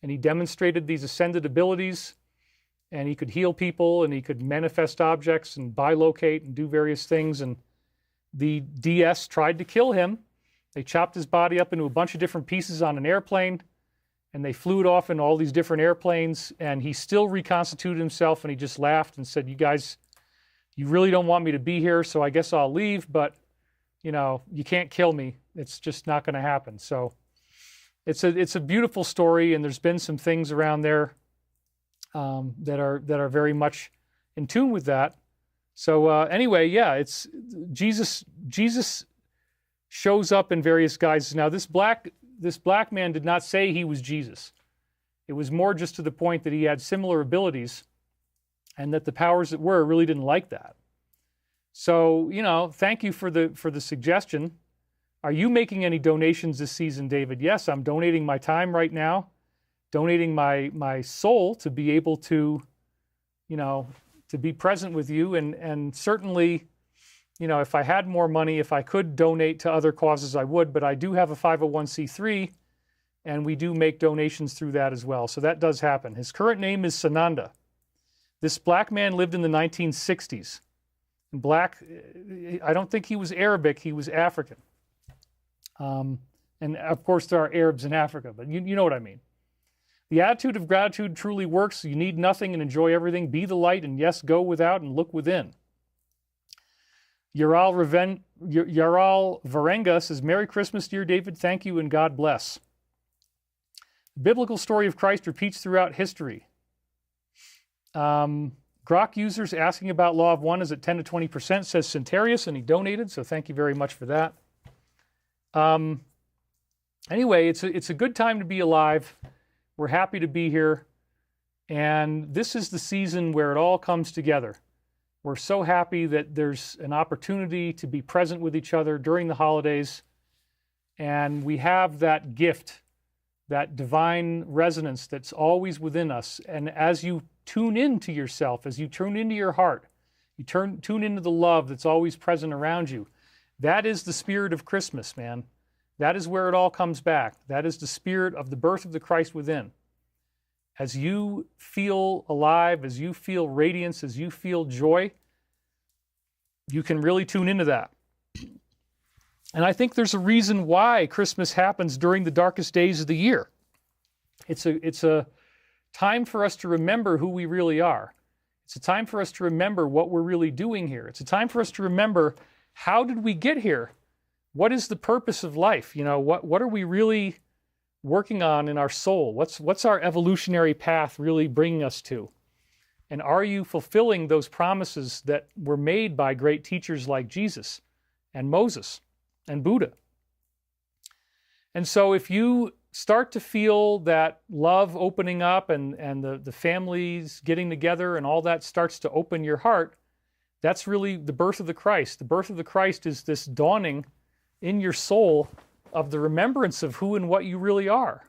and he demonstrated these ascended abilities, and he could heal people, and he could manifest objects and bilocate and do various things. And the DS tried to kill him. They chopped his body up into a bunch of different pieces on an airplane, and they flew it off in all these different airplanes, and he still reconstituted himself, and he just laughed and said, you guys, you really don't want me to be here, so I guess I'll leave, but, you can't kill me. It's just not going to happen. So it's a beautiful story, and there's been some things around there that are very much in tune with that. So anyway, yeah, it's Jesus shows up in various guises. Now this black man did not say he was Jesus. It was more just to the point that he had similar abilities, and that the powers that were really didn't like that. So, thank you for the suggestion. Are you making any donations this season, David? Yes, I'm donating my time right now, donating my soul to be able to, to be present with you. And certainly, if I had more money, if I could donate to other causes, I would. But I do have a 501c3, and we do make donations through that as well. So that does happen. His current name is Sananda. This black man lived in the 1960s. I don't think he was Arabic, he was African. And of course there are Arabs in Africa, but you know what I mean. The attitude of gratitude truly works. You need nothing and enjoy everything. Be the light, and yes, go without and look within. Yaral Varenga says, Merry Christmas, dear David. Thank you and God bless. The biblical story of Christ repeats throughout history. Grok users asking about Law of One is at 10 to 20%, says Centarius, and he donated, so thank you very much for that. Anyway, it's a good time to be alive. We're happy to be here, and this is the season where it all comes together. We're so happy that there's an opportunity to be present with each other during the holidays, and we have that gift, that divine resonance that's always within us. And as you tune into yourself, as you tune into your heart, you tune into the love that's always present around you. That is the spirit of Christmas, man. That is where it all comes back. That is the spirit of the birth of the Christ within. As you feel alive, as you feel radiance, as you feel joy, you can really tune into that. And I think there's a reason why Christmas happens during the darkest days of the year. It's a time for us to remember who we really are. It's a time for us to remember what we're really doing here. It's a time for us to remember, how did we get here? What is the purpose of life? What are we really working on in our soul? What's our evolutionary path really bringing us to? And are you fulfilling those promises that were made by great teachers like Jesus and Moses and Buddha? And so if you start to feel that love opening up and the families getting together and all that starts to open your heart, that's really the birth of the Christ. The birth of the Christ is this dawning in your soul of the remembrance of who and what you really are.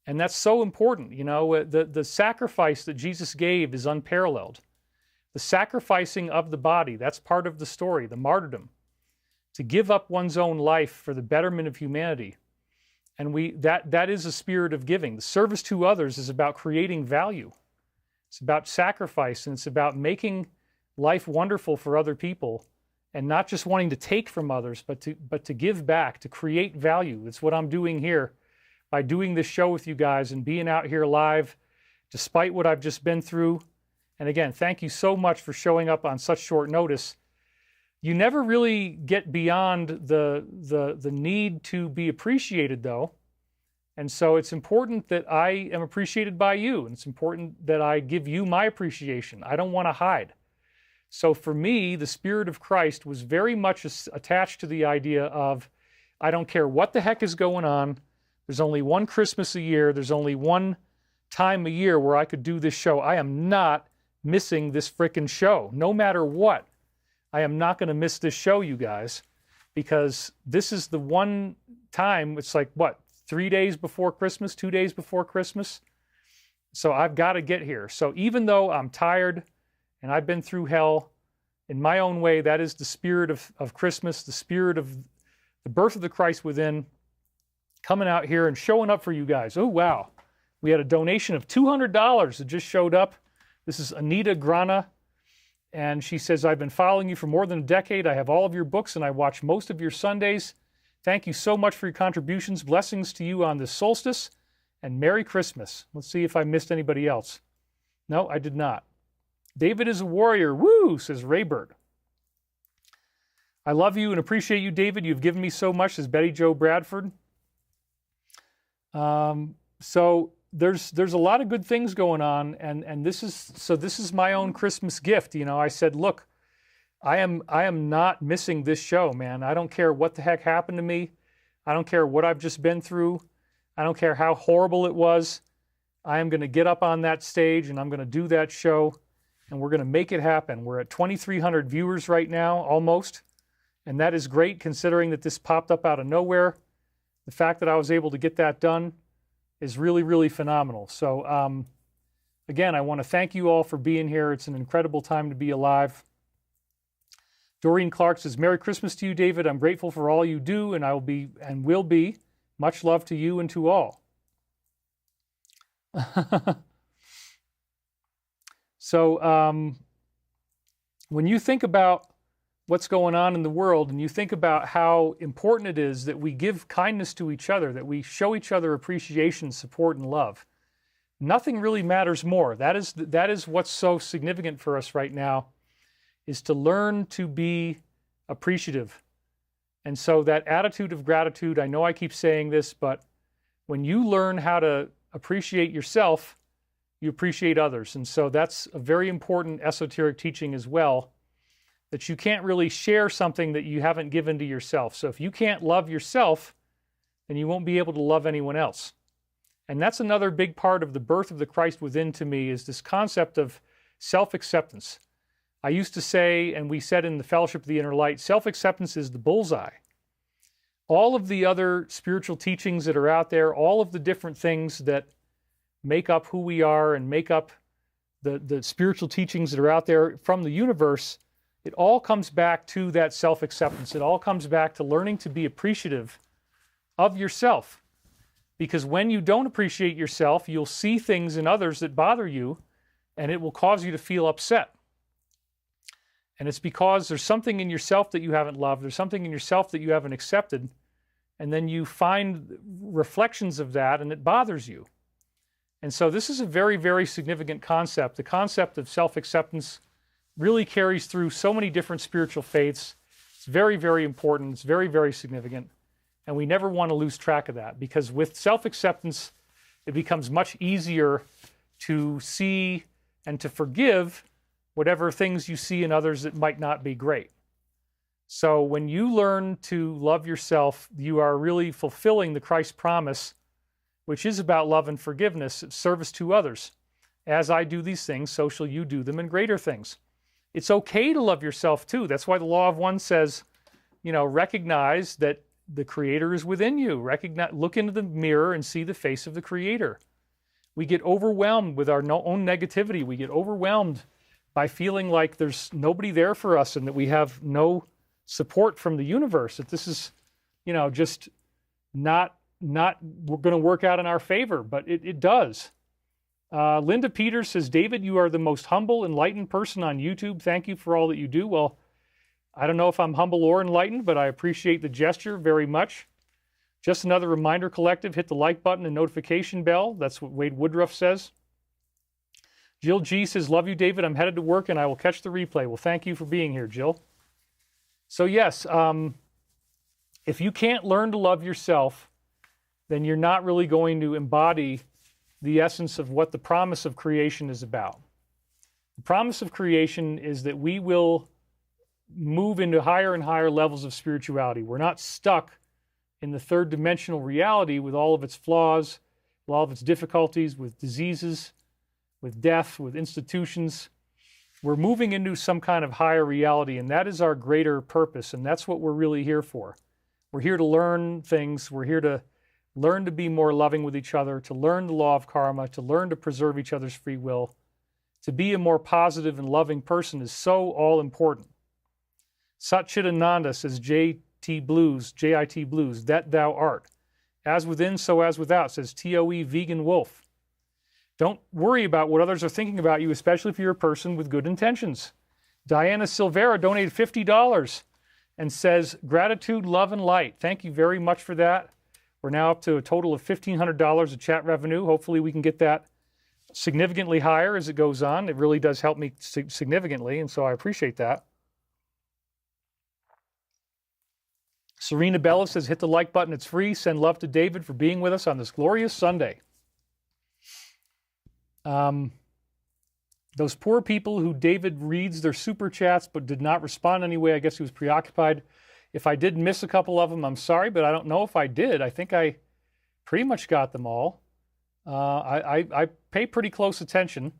And that's so important. You know, the sacrifice that Jesus gave is unparalleled. The sacrificing of the body, that's part of the story, the martyrdom, to give up one's own life for the betterment of humanity. And that is a spirit of giving. The service to others is about creating value. It's about sacrifice, and it's about making life wonderful for other people, and not just wanting to take from others, but to give back, to create value. It's what I'm doing here by doing this show with you guys and being out here live, despite what I've just been through. And again, thank you so much for showing up on such short notice. You never really get beyond the need to be appreciated, though. And so it's important that I am appreciated by you, and it's important that I give you my appreciation. I don't want to hide. So for me, the Spirit of Christ was very much attached to the idea of, I don't care what the heck is going on. There's only one Christmas a year. There's only one time a year where I could do this show. I am not missing this frickin' show, no matter what. I am not going to miss this show, you guys, because this is the one time, it's like, what, 3 days before Christmas, 2 days before Christmas? So I've got to get here. So even though I'm tired and I've been through hell, in my own way, that is the spirit of Christmas, the spirit of the birth of the Christ within, coming out here and showing up for you guys. Oh, wow. We had a donation of $200 that just showed up. This is Anita Grana. And she says, I've been following you for more than a decade. I have all of your books and I watch most of your Sundays. Thank you so much for your contributions. Blessings to you on this solstice and Merry Christmas. Let's see if I missed anybody else. No, I did not. David is a warrior. Woo, says Raybird. I love you and appreciate you, David. You've given me so much, says Betty Jo Bradford. So there's a lot of good things going on, and this is my own Christmas gift. You know, I said, look, I am not missing this show, man. I don't care what the heck happened to me. I don't care what I've just been through. I don't care how horrible it was. I am going to get up on that stage and I'm going to do that show, and we're going to make it happen. We're at 2,300 viewers right now, almost, and that is great considering that this popped up out of nowhere. The fact that I was able to get that done is really, really phenomenal. So again, I want to thank you all for being here. It's an incredible time to be alive. Doreen Clark says, Merry Christmas to you, David. I'm grateful for all you do, and I will be. Much love to you and to all. So when you think about what's going on in the world, and you think about how important it is that we give kindness to each other, that we show each other appreciation, support, and love, nothing really matters more. That is what's so significant for us right now, is to learn to be appreciative. And so that attitude of gratitude, I know I keep saying this, but when you learn how to appreciate yourself, you appreciate others. And so that's a very important esoteric teaching as well, that you can't really share something that you haven't given to yourself. So if you can't love yourself, then you won't be able to love anyone else. And that's another big part of the birth of the Christ within to me, is this concept of self-acceptance. I used to say, and we said in the Fellowship of the Inner Light, self-acceptance is the bullseye. All of the other spiritual teachings that are out there, all of the different things that make up who we are and make up the spiritual teachings that are out there from the universe, it all comes back to that self-acceptance. It all comes back to learning to be appreciative of yourself. Because when you don't appreciate yourself, you'll see things in others that bother you, and it will cause you to feel upset. And it's because there's something in yourself that you haven't loved, there's something in yourself that you haven't accepted, and then you find reflections of that, and it bothers you. And so this is a very, very significant concept. The concept of self-acceptance really carries through so many different spiritual faiths. It's very, very important. It's very, very significant. And we never want to lose track of that, because with self-acceptance, it becomes much easier to see and to forgive whatever things you see in others that might not be great. So when you learn to love yourself, you are really fulfilling the Christ promise which is about love and forgiveness, service to others. As I do these things, so shall you do them, and greater things. It's okay to love yourself too. That's why the law of one says, recognize that the Creator is within you. Look into the mirror and see the face of the Creator. We get overwhelmed with our own negativity. We get overwhelmed by feeling like there's nobody there for us and that we have no support from the universe, that this is, just not going to work out in our favor, but it does. Linda Peters says, David, you are the most humble, enlightened person on YouTube. Thank you for all that you do. Well, I don't know if I'm humble or enlightened, but I appreciate the gesture very much. Just another reminder, collective, hit the like button and notification bell. That's what Wade Woodruff says. Jill G says, love you, David. I'm headed to work and I will catch the replay. Well, thank you for being here, Jill. So yes, if you can't learn to love yourself, then you're not really going to embody the essence of what the promise of creation is about. The promise of creation is that we will move into higher and higher levels of spirituality. We're not stuck in the third dimensional reality with all of its flaws, with all of its difficulties, with diseases, with death, with institutions. We're moving into some kind of higher reality, and that is our greater purpose, and that's what we're really here for. We're here to learn things. We're here to learn to be more loving with each other, to learn the law of karma, to learn to preserve each other's free will. To be a more positive and loving person is so all important. Satchidananda says, J.I.T. Blues, that thou art. As within, so as without, says TOE Vegan Wolf. Don't worry about what others are thinking about you, especially if you're a person with good intentions. Diana Silvera donated $50 and says, gratitude, love, and light. Thank you very much for that. We're now up to a total of $1,500 of chat revenue. Hopefully we can get that significantly higher as it goes on. It really does help me significantly, and so I appreciate that. Serena Bella says, hit the like button. It's free. Send love to David for being with us on this glorious Sunday. Those poor people who David reads their super chats but did not respond anyway, I guess he was preoccupied. If I did miss a couple of them, I'm sorry, but I don't know if I did. I think I pretty much got them all. I pay pretty close attention.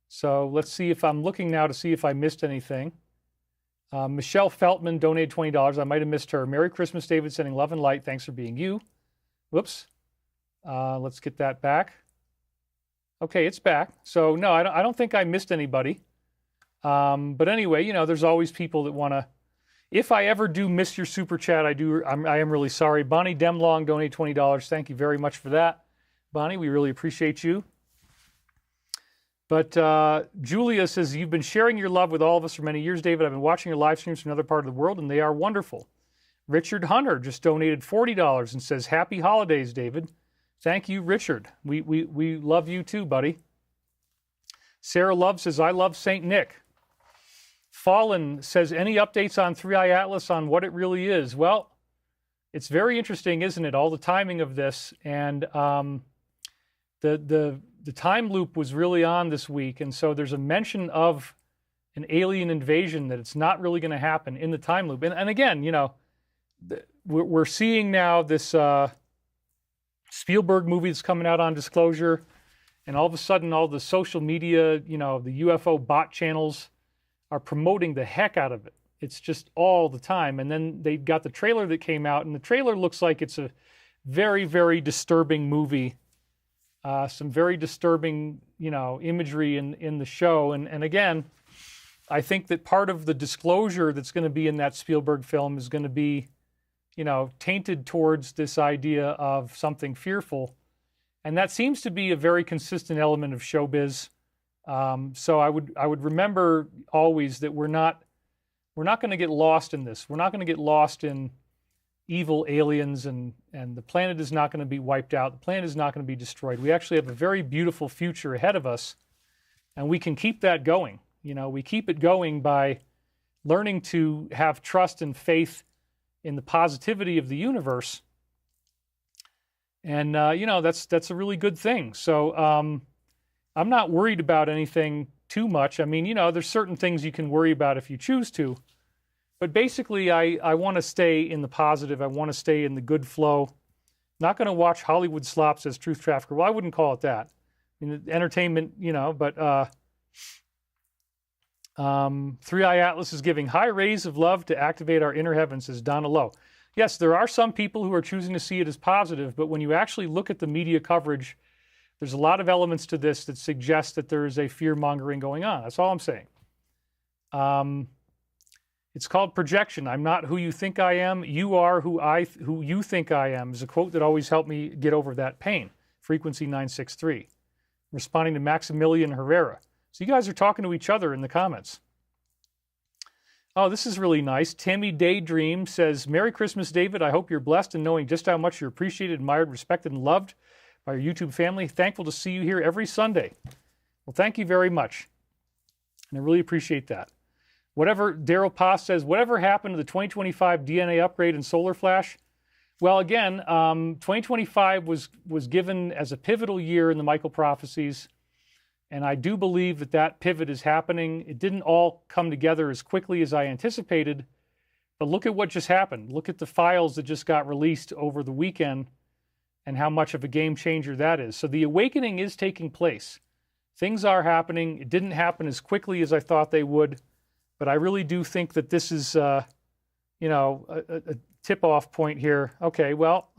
So let's see if I'm looking now to see if I missed anything. Michelle Feltman donated $20. I might have missed her. Merry Christmas, David, sending love and light. Thanks for being you. Whoops. Let's get that back. Okay, it's back. So no, I don't think I missed anybody. But anyway, there's always people that want to. If I ever do miss your super chat, I am really sorry. Bonnie Demlong donated $20. Thank you very much for that, Bonnie. We really appreciate you. But Julia says, you've been sharing your love with all of us for many years, David. I've been watching your live streams from another part of the world, and they are wonderful. Richard Hunter just donated $40 and says, happy holidays, David. Thank you, Richard. We love you too, buddy. Sarah Love says, I love St. Nick. Fallen says, any updates on 3i Atlas on what it really is? Well, it's very interesting, isn't it? All the timing of this. And the time loop was really on this week. And so there's a mention of an alien invasion that it's not really going to happen in the time loop. And again, we're seeing now this Spielberg movie that's coming out on Disclosure. And all of a sudden, all the social media, the UFO bot channels are promoting the heck out of it. It's just all the time. And then they got the trailer that came out, and the trailer looks like it's a very, very disturbing movie. Some very disturbing, imagery in the show. And again, I think that part of the disclosure that's going to be in that Spielberg film is going to be, tainted towards this idea of something fearful. And that seems to be a very consistent element of showbiz. So I would remember always that we're not going to get lost in this. We're not going to get lost in evil aliens, and the planet is not going to be wiped out. The planet is not going to be destroyed. We actually have a very beautiful future ahead of us, and we can keep that going. We keep it going by learning to have trust and faith in the positivity of the universe. And, that's a really good thing. So I'm not worried about anything too much. I mean, there's certain things you can worry about if you choose to. But basically, I want to stay in the positive. I want to stay in the good flow. Not going to watch Hollywood slop, says Truth Trafficker. Well, I wouldn't call it that. I mean, entertainment, but Three Eye Atlas is giving high rays of love to activate our inner heaven, says Donna Lowe. Yes, there are some people who are choosing to see it as positive, but when you actually look at the media coverage, there's a lot of elements to this that suggest that there is a fear-mongering going on. That's all I'm saying. It's called projection. I'm not who you think I am. You are who you think I am, is a quote that always helped me get over that pain. Frequency 963. Responding to Maximilian Herrera. So you guys are talking to each other in the comments. Oh, this is really nice. Tammy Daydream says, Merry Christmas, David. I hope you're blessed in knowing just how much you're appreciated, admired, respected, and loved by your YouTube family. Thankful to see you here every Sunday. Well, thank you very much. And I really appreciate that. Whatever, Daryl Pass says, whatever happened to the 2025 DNA upgrade and solar flash? Well, again, 2025 was given as a pivotal year in the Michael prophecies. And I do believe that that pivot is happening. It didn't all come together as quickly as I anticipated, but look at what just happened. Look at the files that just got released over the weekend and how much of a game changer that is. So the awakening is taking place. Things are happening. It didn't happen as quickly as I thought they would, but I really do think that this is, a tip-off point here. Okay, well,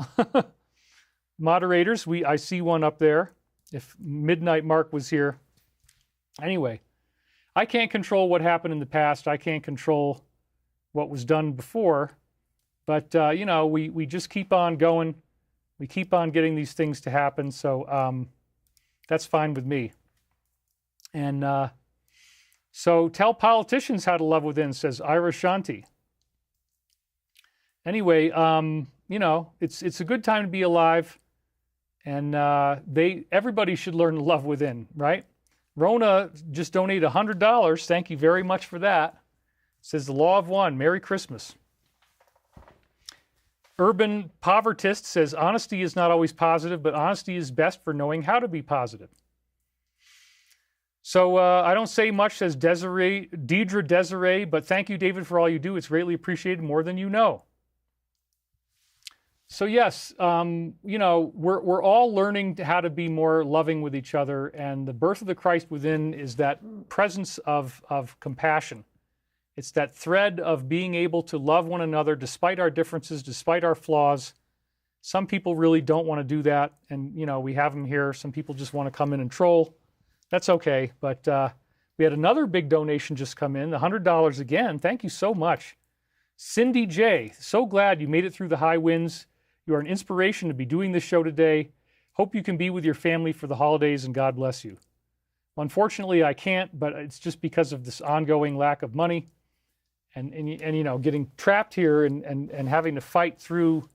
moderators, I see one up there. If Midnight Mark was here. Anyway, I can't control what happened in the past. I can't control what was done before. But, we just keep on going. We keep on getting these things to happen. So that's fine with me. And so tell politicians how to love within, says Ira Shanti. Anyway, it's a good time to be alive. And everybody should learn to love within, right? Rona just donated $100. Thank you very much for that. Says the law of one. Merry Christmas. Urban Povertist says honesty is not always positive, but honesty is best for knowing how to be positive. So I don't say much, says Deidre Desiree, but thank you, David, for all you do. It's greatly appreciated, more than you know. So yes, we're all learning how to be more loving with each other, and the birth of the Christ within is that presence of compassion. It's that thread of being able to love one another despite our differences, despite our flaws. Some people really don't want to do that, and we have them here. Some people just want to come in and troll. That's okay, but we had another big donation just come in, $100 again. Thank you so much. Cindy J, so glad you made it through the high winds. You are an inspiration to be doing this show today. Hope you can be with your family for the holidays, and God bless you. Well, unfortunately, I can't, but it's just because of this ongoing lack of money and getting trapped here and having to fight through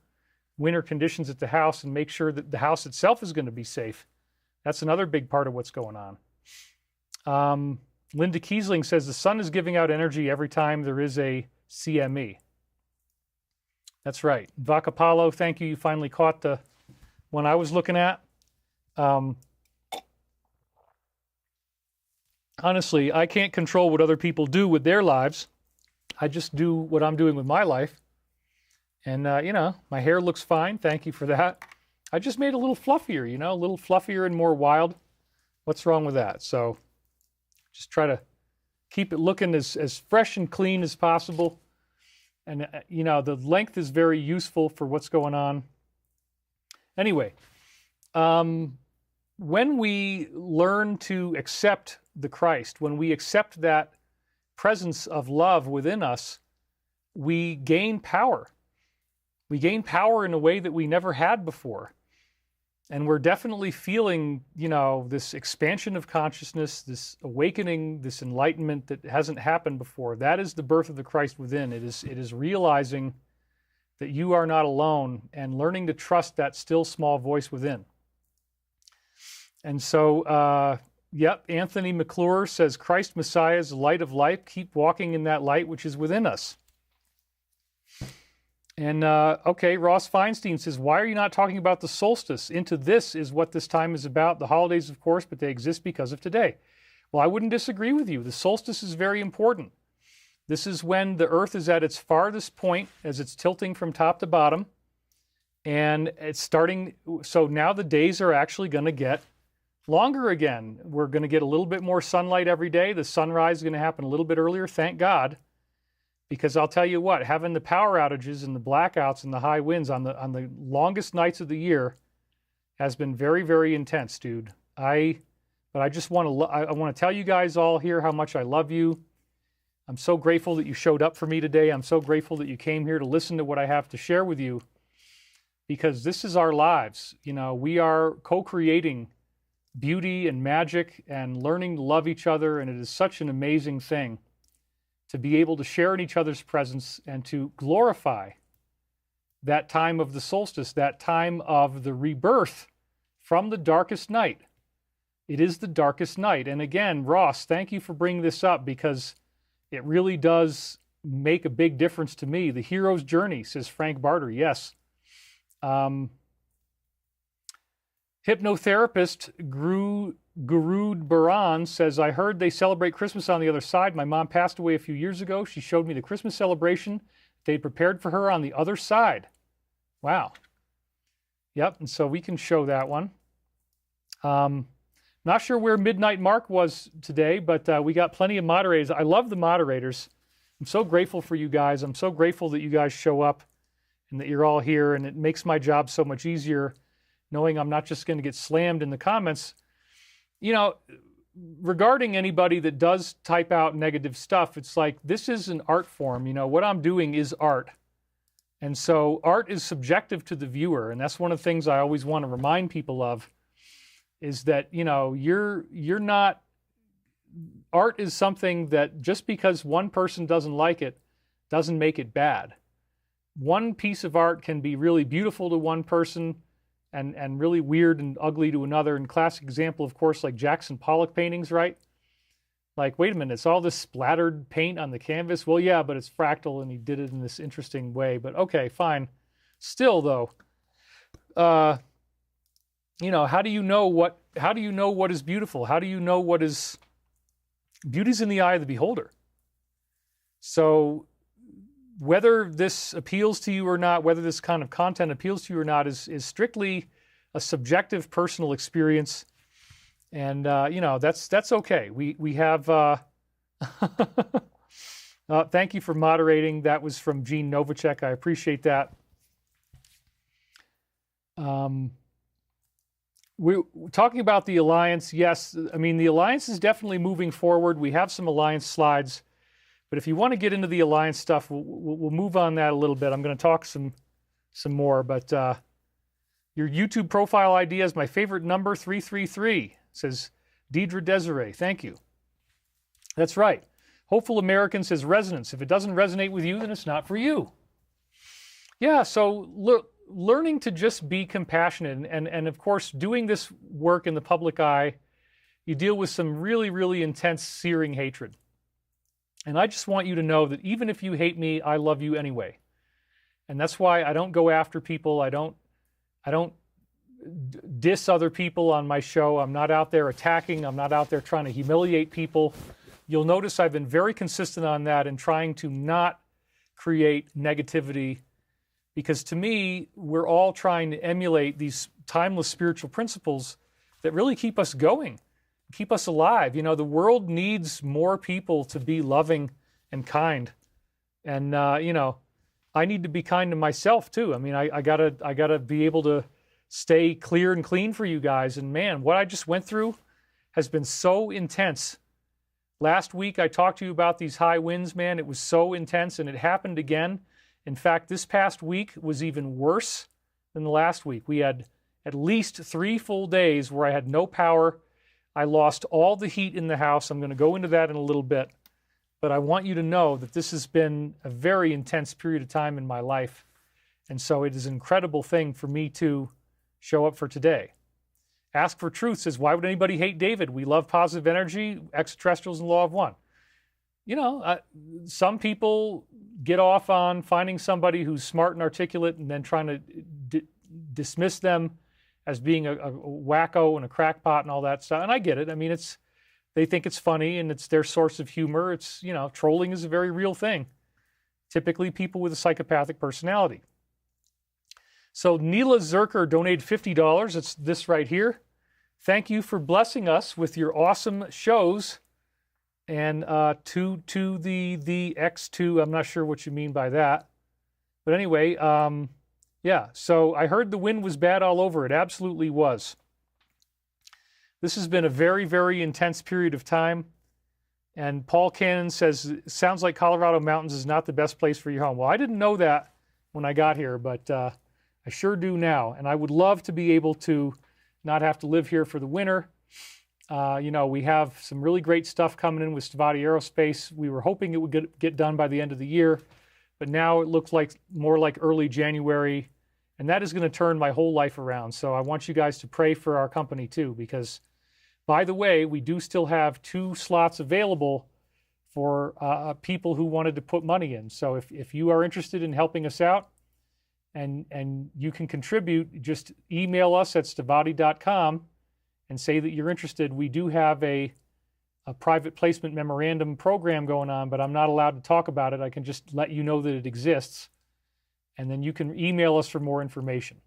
winter conditions at the house and make sure that the house itself is going to be safe. That's another big part of what's going on. Linda Kiesling says the sun is giving out energy every time there is a CME. That's right. Vacapalo, thank you. You finally caught the one I was looking at. Honestly, I can't control what other people do with their lives. I just do what I'm doing with my life. And, my hair looks fine. Thank you for that. I just made it a little fluffier, a little fluffier and more wild. What's wrong with that? So just try to keep it looking as fresh and clean as possible. And, the length is very useful for what's going on. Anyway, when we learn to accept the Christ, when we accept that presence of love within us, we gain power. We gain power in a way that we never had before. And we're definitely feeling, this expansion of consciousness, this awakening, this enlightenment that hasn't happened before. That is the birth of the Christ within. It is realizing that you are not alone and learning to trust that still small voice within. And so, Anthony McClure says, Christ Messiah is the light of life. Keep walking in that light which is within us. And, Ross Feinstein says, why are you not talking about the solstice? Into this is what this time is about. The holidays, of course, but they exist because of today. Well, I wouldn't disagree with you. The solstice is very important. This is when the Earth is at its farthest point as it's tilting from top to bottom. And it's starting, so now the days are actually going to get longer again. We're going to get a little bit more sunlight every day. The sunrise is going to happen a little bit earlier, thank God. Because I'll tell you what, having the power outages and the blackouts and the high winds on the longest nights of the year has been very, very intense, dude. But I just want to I want to tell you guys all here how much I love you. I'm so grateful that you showed up for me today. I'm so grateful that you came here to listen to what I have to share with you, because this is our lives. You know, we are co-creating beauty and magic and learning to love each other, and it is such an amazing thing to be able to share in each other's presence and to glorify that time of the solstice, that time of the rebirth from the darkest night. It is the darkest night. And again, Ross, thank you for bringing this up, because it really does make a big difference to me. The hero's journey, says Frank Barter. Yes. Hypnotherapist Gurud Baran says, I heard they celebrate Christmas on the other side. My mom passed away a few years ago. She showed me the Christmas celebration they'd prepared for her on the other side. Wow. Yep, and so we can show that one. Not sure where Midnight Mark was today, but we got plenty of moderators. I love the moderators. I'm so grateful for you guys. I'm so grateful that you guys show up and that you're all here, and it makes my job so much easier knowing I'm not just going to get slammed in the comments. You know, regarding anybody that does type out negative stuff, it's like, this is an art form. You know, what I'm doing is art. And so art is subjective to the viewer. And that's one of the things I always want to remind people of, is that, you know, you're not, art is something that just because one person doesn't like it, doesn't make it bad. One piece of art can be really beautiful to one person and really weird and ugly to another. And classic example, of course, like Jackson Pollock paintings, right? Like, wait a minute, it's all this splattered paint on the canvas. Well, yeah, but it's fractal and he did it in this interesting way. But okay, fine. Still though, you know, how do you know what is beautiful? How do you know what is, beauty's in the eye of the beholder. So whether this appeals to you or not, whether this kind of content appeals to you or not, is strictly a subjective personal experience. And, you know, that's okay. We have, thank you for moderating. That was from Gene Novacek. I appreciate that. We're talking about the Alliance. Yes, I mean, the Alliance is definitely moving forward. We have some Alliance slides. But if you want to get into the Alliance stuff, we'll move on that a little bit. I'm going to talk some more. But your YouTube profile ID is my favorite number, 333, says Deidre Desiree. Thank you. That's right. Hopeful American says resonance. If it doesn't resonate with you, then it's not for you. Yeah, so learning to just be compassionate. And of course, doing this work in the public eye, you deal with some really, really intense, searing hatred. And I just want you to know that even if you hate me, I love you anyway. And that's why I don't go after people. I don't diss other people on my show. I'm not out there attacking. I'm not out there trying to humiliate people. You'll notice I've been very consistent on that and trying to not create negativity, because to me, we're all trying to emulate these timeless spiritual principles that really keep us going. Keep us alive. You know, the world needs more people to be loving and kind. And, you know, I need to be kind to myself too. I mean, I gotta be able to stay clear and clean for you guys. And man, what I just went through has been so intense. Last week, I talked to you about these high winds, man. It was so intense, and it happened again. In fact, this past week was even worse than the last week. We had at least 3 full days where I had no power. I lost all the heat in the house. I'm going to go into that in a little bit. But I want you to know that this has been a very intense period of time in my life. And so it is an incredible thing for me to show up for today. Ask for Truth says, why would anybody hate David? We love positive energy, extraterrestrials, and law of one. You know, some people get off on finding somebody who's smart and articulate and then trying to dismiss them as being a wacko and a crackpot and all that stuff. And I get it. I mean, they think it's funny and it's their source of humor. It's, you know, trolling is a very real thing. Typically people with a psychopathic personality. So Neela Zerker donated $50. It's this right here. Thank you for blessing us with your awesome shows. And to the X2, I'm not sure what you mean by that. But anyway, yeah, so I heard the wind was bad all over. It absolutely was. This has been a very, very intense period of time. And Paul Cannon says, sounds like Colorado Mountains is not the best place for your home. Well, I didn't know that when I got here, but I sure do now. And I would love to be able to not have to live here for the winter. You know, we have some really great stuff coming in with Stavati Aerospace. We were hoping it would get done by the end of the year, but now it looks like more like early January, and that is going to turn my whole life around. So I want you guys to pray for our company too, because, by the way, we do still have 2 slots available for people who wanted to put money in. So if you are interested in helping us out and you can contribute, just email us at stavati.com and say that you're interested. We do have a private placement memorandum program going on, but I'm not allowed to talk about it. I can just let you know that it exists, and then you can email us for more information.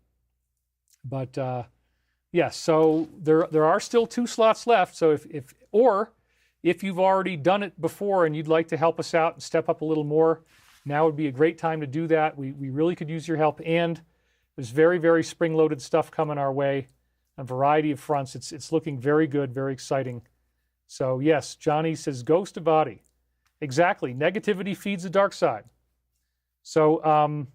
But yes, so there are still 2 slots left. So if you've already done it before and you'd like to help us out and step up a little more, now would be a great time to do that. We really could use your help, and there's very, very spring-loaded stuff coming our way. A variety of fronts. It's looking very good, very exciting. So yes, Johnny says, go Stavati. Exactly. Negativity feeds the dark side. So, all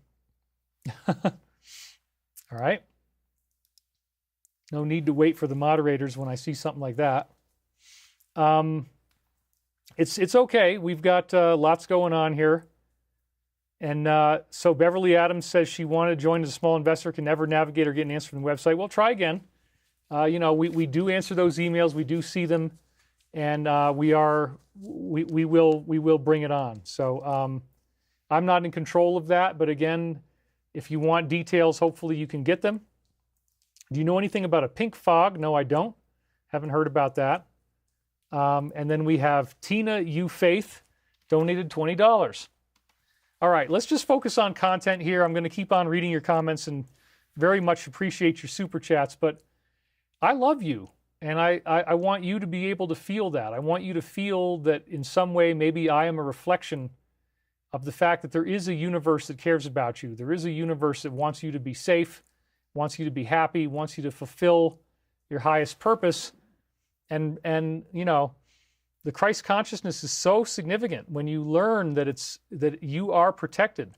right. No need to wait for the moderators when I see something like that. It's okay. We've got lots going on here. And so Beverly Adams says she wanted to join as a small investor, can never navigate or get an answer from the website. Well, try again. You know, we do answer those emails. We do see them, and we will bring it on. So I'm not in control of that, but again, if you want details, hopefully you can get them. Do you know anything about a pink fog? No, I don't. Haven't heard about that. And then we have Tina U Faith donated $20. All right, let's just focus on content here. I'm going to keep on reading your comments and very much appreciate your super chats, but I love you, and I want you to be able to feel that. I want you to feel that in some way maybe I am a reflection of the fact that there is a universe that cares about you. There is a universe that wants you to be safe, wants you to be happy, wants you to fulfill your highest purpose. And you know, the Christ consciousness is so significant when you learn that you are protected,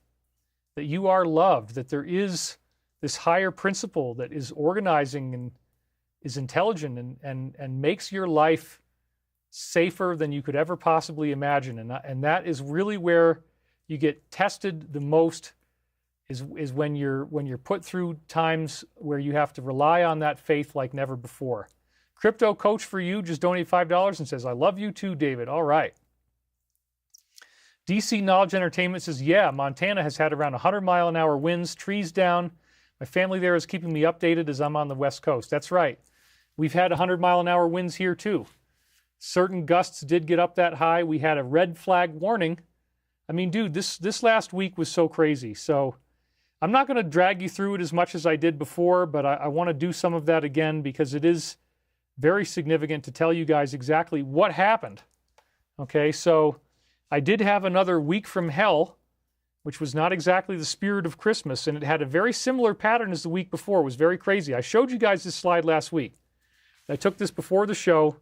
that you are loved, that there is this higher principle that is organizing and is intelligent and makes your life safer than you could ever possibly imagine. And that is really where you get tested the most, is when you're put through times where you have to rely on that faith like never before. Crypto Coach for You just donated $5 and says, I love you too, David. All right. DC Knowledge Entertainment says, yeah, Montana has had around 100-mile-an-hour winds, trees down. My family there is keeping me updated as I'm on the West Coast. That's right. We've had 100-mile-an-hour winds here too. Certain gusts did get up that high. We had a red flag warning. I mean, dude, this last week was so crazy. So I'm not going to drag you through it as much as I did before, but I want to do some of that again because it is very significant to tell you guys exactly what happened. Okay, so I did have another week from hell, which was not exactly the spirit of Christmas, and it had a very similar pattern as the week before. It was very crazy. I showed you guys this slide last week. I took this before the show,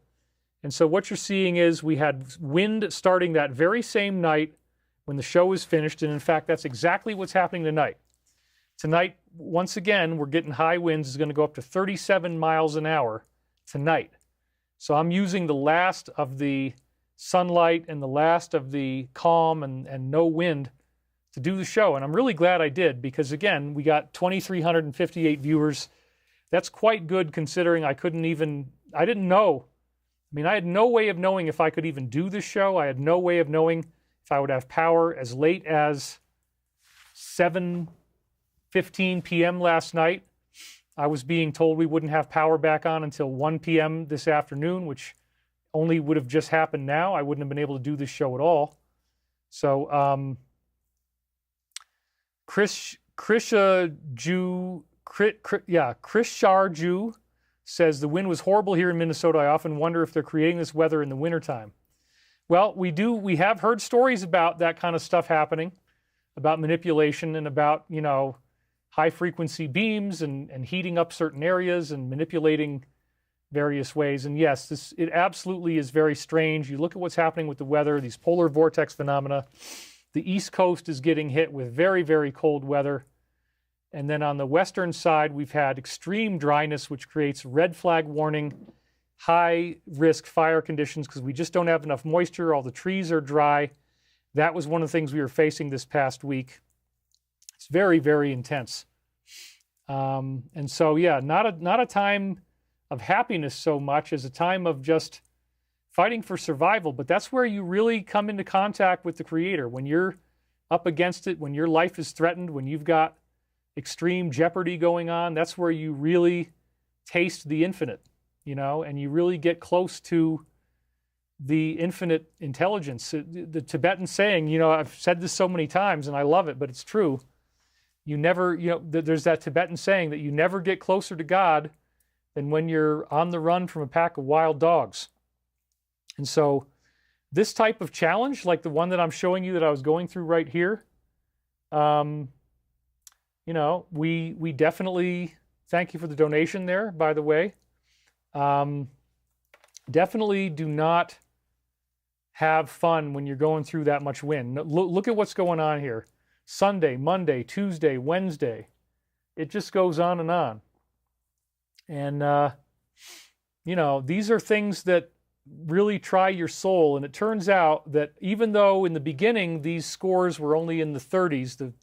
and so what you're seeing is we had wind starting that very same night when the show was finished, and in fact, that's exactly what's happening tonight. Tonight, once again, we're getting high winds. It's going to go up to 37 miles an hour tonight. So I'm using the last of the sunlight and the last of the calm and no wind to do the show. And I'm really glad I did because, again, we got 2,358 viewers. That's quite good considering I didn't know. I mean, I had no way of knowing if I could even do this show. I had no way of knowing if I would have power as late as 7:15 p.m. last night. I was being told we wouldn't have power back on until 1 p.m. this afternoon, which only would have just happened now. I wouldn't have been able to do this show at all. So, Chris Chris Sharju says the wind was horrible here in Minnesota. I often wonder if they're creating this weather in the wintertime. Well, we have heard stories about that kind of stuff happening, about manipulation and about, high frequency beams and heating up certain areas and manipulating various ways. And yes, it absolutely is very strange. You look at what's happening with the weather, these polar vortex phenomena. The East Coast is getting hit with very, very cold weather. And then on the western side, we've had extreme dryness, which creates red flag warning, high risk fire conditions because we just don't have enough moisture. All the trees are dry. That was one of the things we were facing this past week. It's very, very intense. And so, yeah, not a time of happiness so much as a time of just fighting for survival. But that's where you really come into contact with the Creator. When you're up against it, when your life is threatened, when you've got extreme jeopardy going on, that's where you really taste the infinite, and you really get close to the infinite intelligence. The Tibetan saying, I've said this so many times and I love it, but it's true. You never, there's that Tibetan saying that you never get closer to God than when you're on the run from a pack of wild dogs. And so this type of challenge, like the one that I'm showing you that I was going through right here, we definitely, thank you for the donation there, by the way. Definitely do not have fun when you're going through that much wind. Look at what's going on here. Sunday, Monday, Tuesday, Wednesday. It just goes on and on. And, these are things that really try your soul. And it turns out that even though in the beginning these scores were only in the 30s, the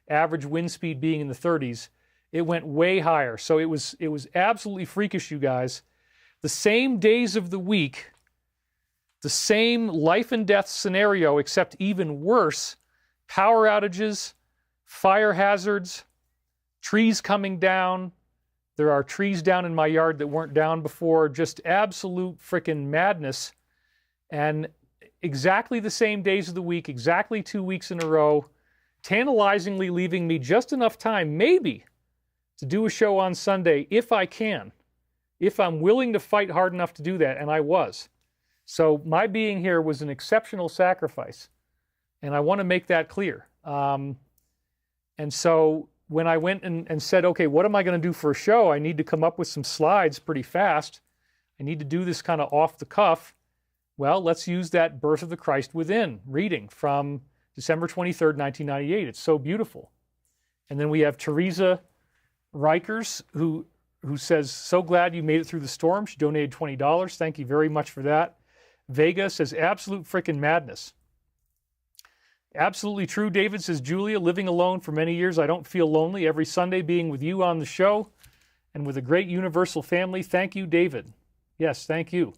average wind speed being in the 30s, it went way higher. So it was absolutely freakish, you guys. The same days of the week, the same life and death scenario, except even worse, power outages, fire hazards, trees coming down. There are trees down in my yard that weren't down before, just absolute freaking madness. And exactly the same days of the week, exactly 2 weeks in a row, tantalizingly leaving me just enough time, maybe, to do a show on Sunday if I can, if I'm willing to fight hard enough to do that, and I was. So my being here was an exceptional sacrifice, and I want to make that clear. And so when I went and said, okay, what am I going to do for a show? I need to come up with some slides pretty fast. I need to do this kind of off the cuff. Well, let's use that Birth of the Christ Within reading from December 23rd, 1998. It's so beautiful. And then we have Teresa Rikers, who says, so glad you made it through the storm. She donated $20. Thank you very much for that. Vega says, absolute freaking madness. Absolutely true. David says, Julia, living alone for many years, I don't feel lonely. Every Sunday being with you on the show and with a great universal family. Thank you, David. Yes, thank you.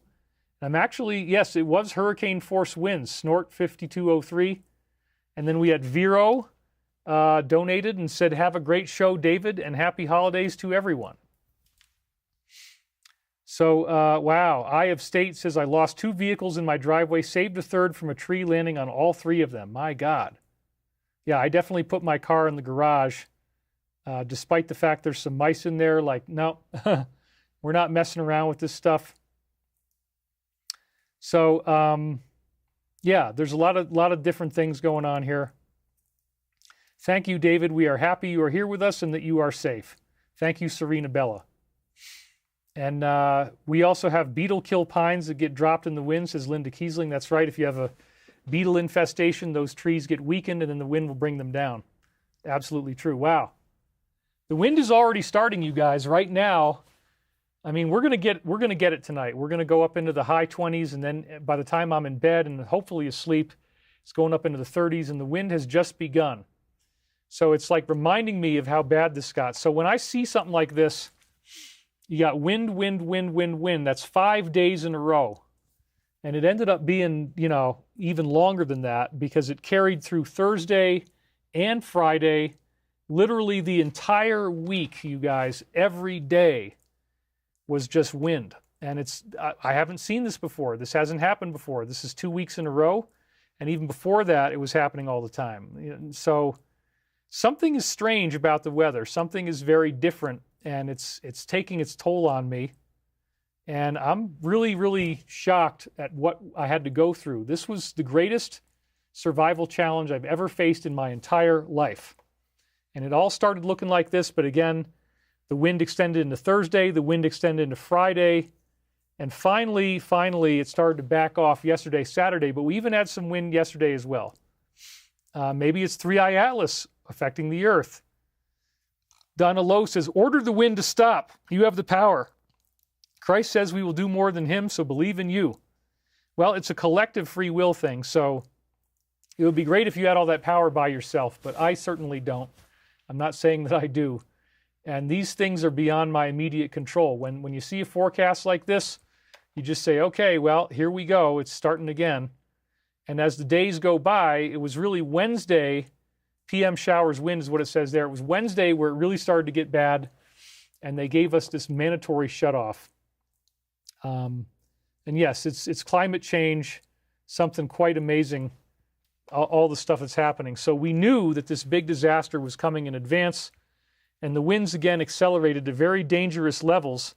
I'm actually, yes, it was hurricane force winds, Snort 5203. And then we had Vero donated and said, have a great show, David, and happy holidays to everyone. So, wow, Eye of State says, I lost 2 vehicles in my driveway, saved a third from a tree landing on all 3 of them. My God. Yeah, I definitely put my car in the garage, despite the fact there's some mice in there. Like, no, we're not messing around with this stuff. So, yeah, there's a lot of different things going on here. Thank you, David. We are happy you are here with us and that you are safe. Thank you, Serena Bella. And we also have beetle kill pines that get dropped in the wind, says Linda Kiesling. That's right. If you have a beetle infestation, those trees get weakened and then the wind will bring them down. Absolutely true. Wow. The wind is already starting, you guys, right now. I mean, we're gonna get it tonight. We're gonna go up into the high 20s, and then by the time I'm in bed and hopefully asleep, it's going up into the 30s, and the wind has just begun. So it's like reminding me of how bad this got. So when I see something like this, you got wind, wind, wind, wind, wind. That's 5 days in a row. And it ended up being, even longer than that because it carried through Thursday and Friday, literally the entire week, you guys, every day was just wind. And I haven't seen this before. This hasn't happened before. This is 2 weeks in a row. And even before that, it was happening all the time. So something is strange about the weather. Something is very different, and it's taking its toll on me. And I'm really, really shocked at what I had to go through. This was the greatest survival challenge I've ever faced in my entire life. And it all started looking like this, but again, the wind extended into Thursday, the wind extended into Friday, and finally, it started to back off yesterday, Saturday, but we even had some wind yesterday as well. Maybe it's 3i Atlas affecting the earth. Donna Lowe says, order the wind to stop. You have the power. Christ says we will do more than him, so believe in you. Well, it's a collective free will thing, so it would be great if you had all that power by yourself, but I certainly don't. I'm not saying that I do. And these things are beyond my immediate control. When you see a forecast like this, you just say, okay, well, here we go. It's starting again. And as the days go by, it was really Wednesday, PM showers, wind is what it says there. It was Wednesday where it really started to get bad, and they gave us this mandatory shutoff. And yes, it's climate change, something quite amazing, all the stuff that's happening. So we knew that this big disaster was coming in advance, and the winds again accelerated to very dangerous levels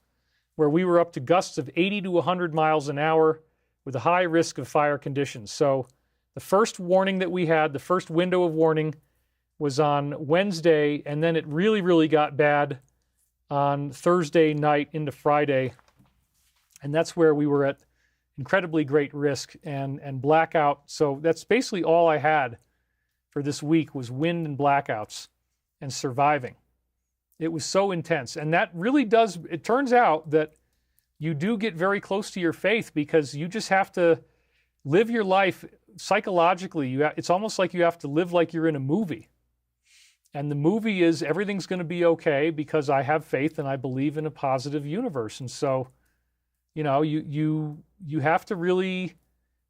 where we were up to gusts of 80 to 100 miles an hour with a high risk of fire conditions. So the first warning that we had, the first window of warning, was on Wednesday, and then it really, really got bad on Thursday night into Friday. And that's where we were at incredibly great risk and blackout. So that's basically all I had for this week was wind and blackouts and surviving. It was so intense. And that really does, it turns out that you do get very close to your faith because you just have to live your life psychologically. It's almost like you have to live like you're in a movie. And the movie is everything's going to be okay because I have faith and I believe in a positive universe. And so, you know, you have to really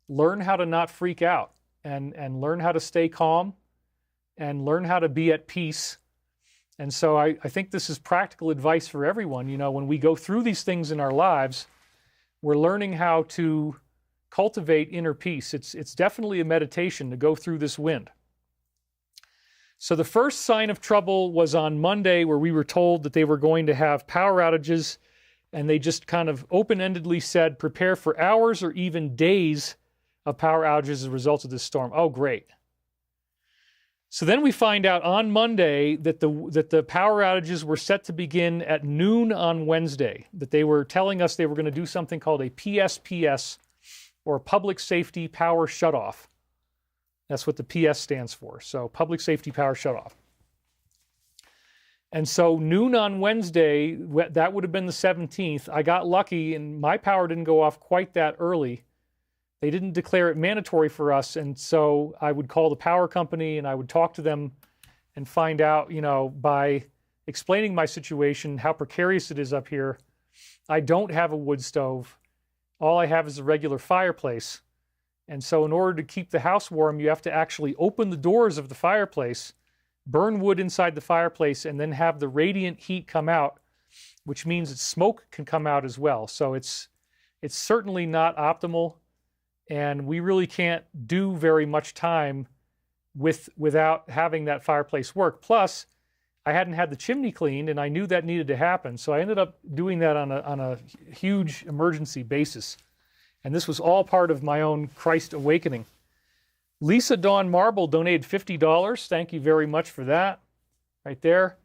learn how to not freak out and learn how to stay calm and learn how to be at peace. And so I think this is practical advice for everyone. You know, when we go through these things in our lives, we're learning how to cultivate inner peace. It's definitely a meditation to go through this wind. So the first sign of trouble was on Monday, where we were told that they were going to have power outages, and they just kind of open-endedly said, prepare for hours or even days of power outages as a result of this storm. Oh, great. So then we find out on Monday that the power outages were set to begin at noon on Wednesday, that they were telling us they were going to do something called a PSPS, or Public Safety Power Shutoff. That's what the PS stands for. So Public Safety Power Shutoff. And so noon on Wednesday, that would have been the 17th. I got lucky and my power didn't go off quite that early. They didn't declare it mandatory for us. And so I would call the power company and I would talk to them and find out, you know, by explaining my situation, how precarious it is up here. I don't have a wood stove. All I have is a regular fireplace. And so in order to keep the house warm, you have to actually open the doors of the fireplace, burn wood inside the fireplace, and then have the radiant heat come out, which means that smoke can come out as well. So it's certainly not optimal, and we really can't do very much time without having that fireplace work. Plus, I hadn't had the chimney cleaned, and I knew that needed to happen. So I ended up doing that on a huge emergency basis. And this was all part of my own Christ awakening. Lisa Dawn Marble donated $50. Thank you very much for that. Right there.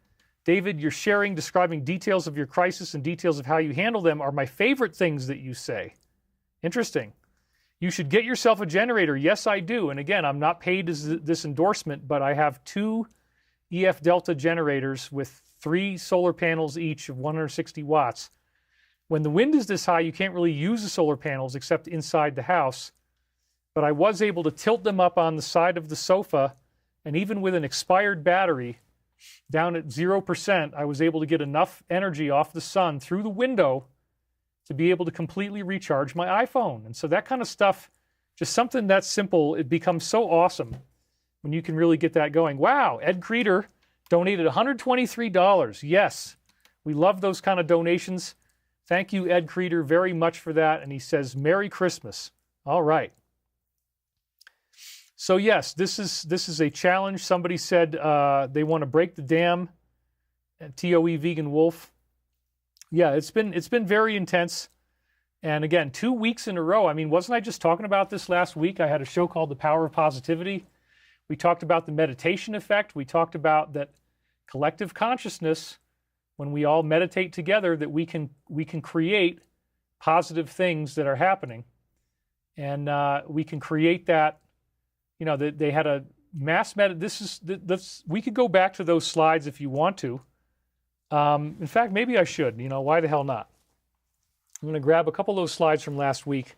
David, your sharing, describing details of your crisis and details of how you handle them are my favorite things that you say. Interesting. You should get yourself a generator. Yes, I do. And again, I'm not paid as this endorsement, but I have 2 EF Delta generators with 3 solar panels each of 160 watts. When the wind is this high, you can't really use the solar panels except inside the house. But I was able to tilt them up on the side of the sofa, and even with an expired battery down at 0%, I was able to get enough energy off the sun through the window to be able to completely recharge my iPhone. And so that kind of stuff, just something that simple, it becomes so awesome when you can really get that going. Wow, Ed Creeder donated $123. Yes, we love those kind of donations. Thank you, Ed Creeder, very much for that. And he says, Merry Christmas. All right. So yes, this is a challenge. Somebody said they want to break the dam. TOE Vegan Wolf. Yeah, it's been very intense. And again, 2 weeks in a row. I mean, wasn't I just talking about this last week? I had a show called The Power of Positivity. We talked about the meditation effect. We talked about that collective consciousness, when we all meditate together, that we can create positive things that are happening. And we can create that, that they had a mass we could go back to those slides if you want to. In fact, maybe I should. Why the hell not? I'm going to grab a couple of those slides from last week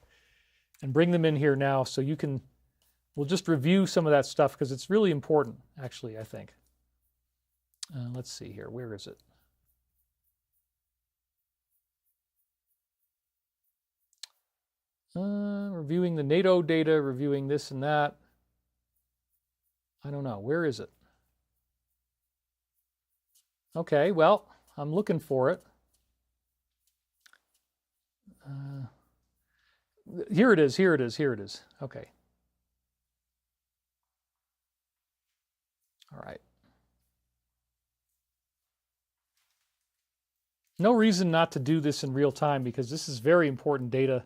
and bring them in here now so we'll just review some of that stuff because it's really important, actually, I think. Let's see here. Where is it? Reviewing the NATO data, reviewing this and that. I don't know. Where is it? Okay, well, I'm looking for it. Here it is. Okay. All right. No reason not to do this in real time because this is very important data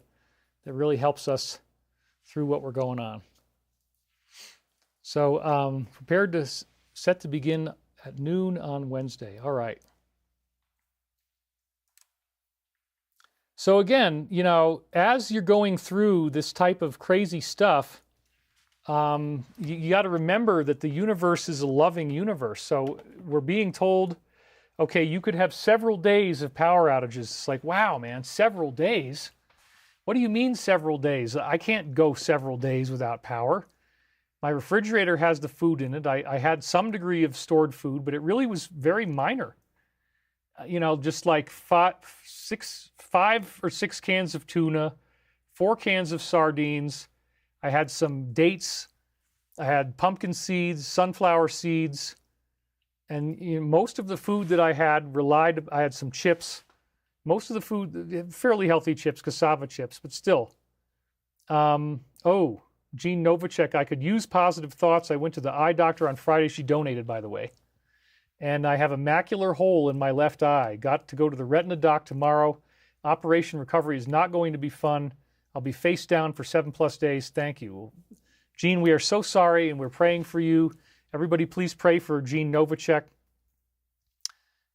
that really helps us through what we're going on. So prepared to set to begin at noon on Wednesday. All right. So again, as you're going through this type of crazy stuff, you got to remember that the universe is a loving universe. So we're being told, okay, you could have several days of power outages. It's like, wow, man, several days? What do you mean several days? I can't go several days without power. My refrigerator has the food in it. I had some degree of stored food, but it really was very minor. Just like 5 or 6 cans of tuna, 4 cans of sardines. I had some dates. I had pumpkin seeds, sunflower seeds. And most of the food that I had I had some chips. Most of the food, fairly healthy chips, cassava chips, but still. Jean Novacek, I could use positive thoughts. I went to the eye doctor on Friday. She donated, by the way. And I have a macular hole in my left eye. Got to go to the retina doc tomorrow. Operation recovery is not going to be fun. I'll be face down for 7+ days. Thank you. Jean, we are so sorry, and we're praying for you. Everybody, please pray for Jean Novacek.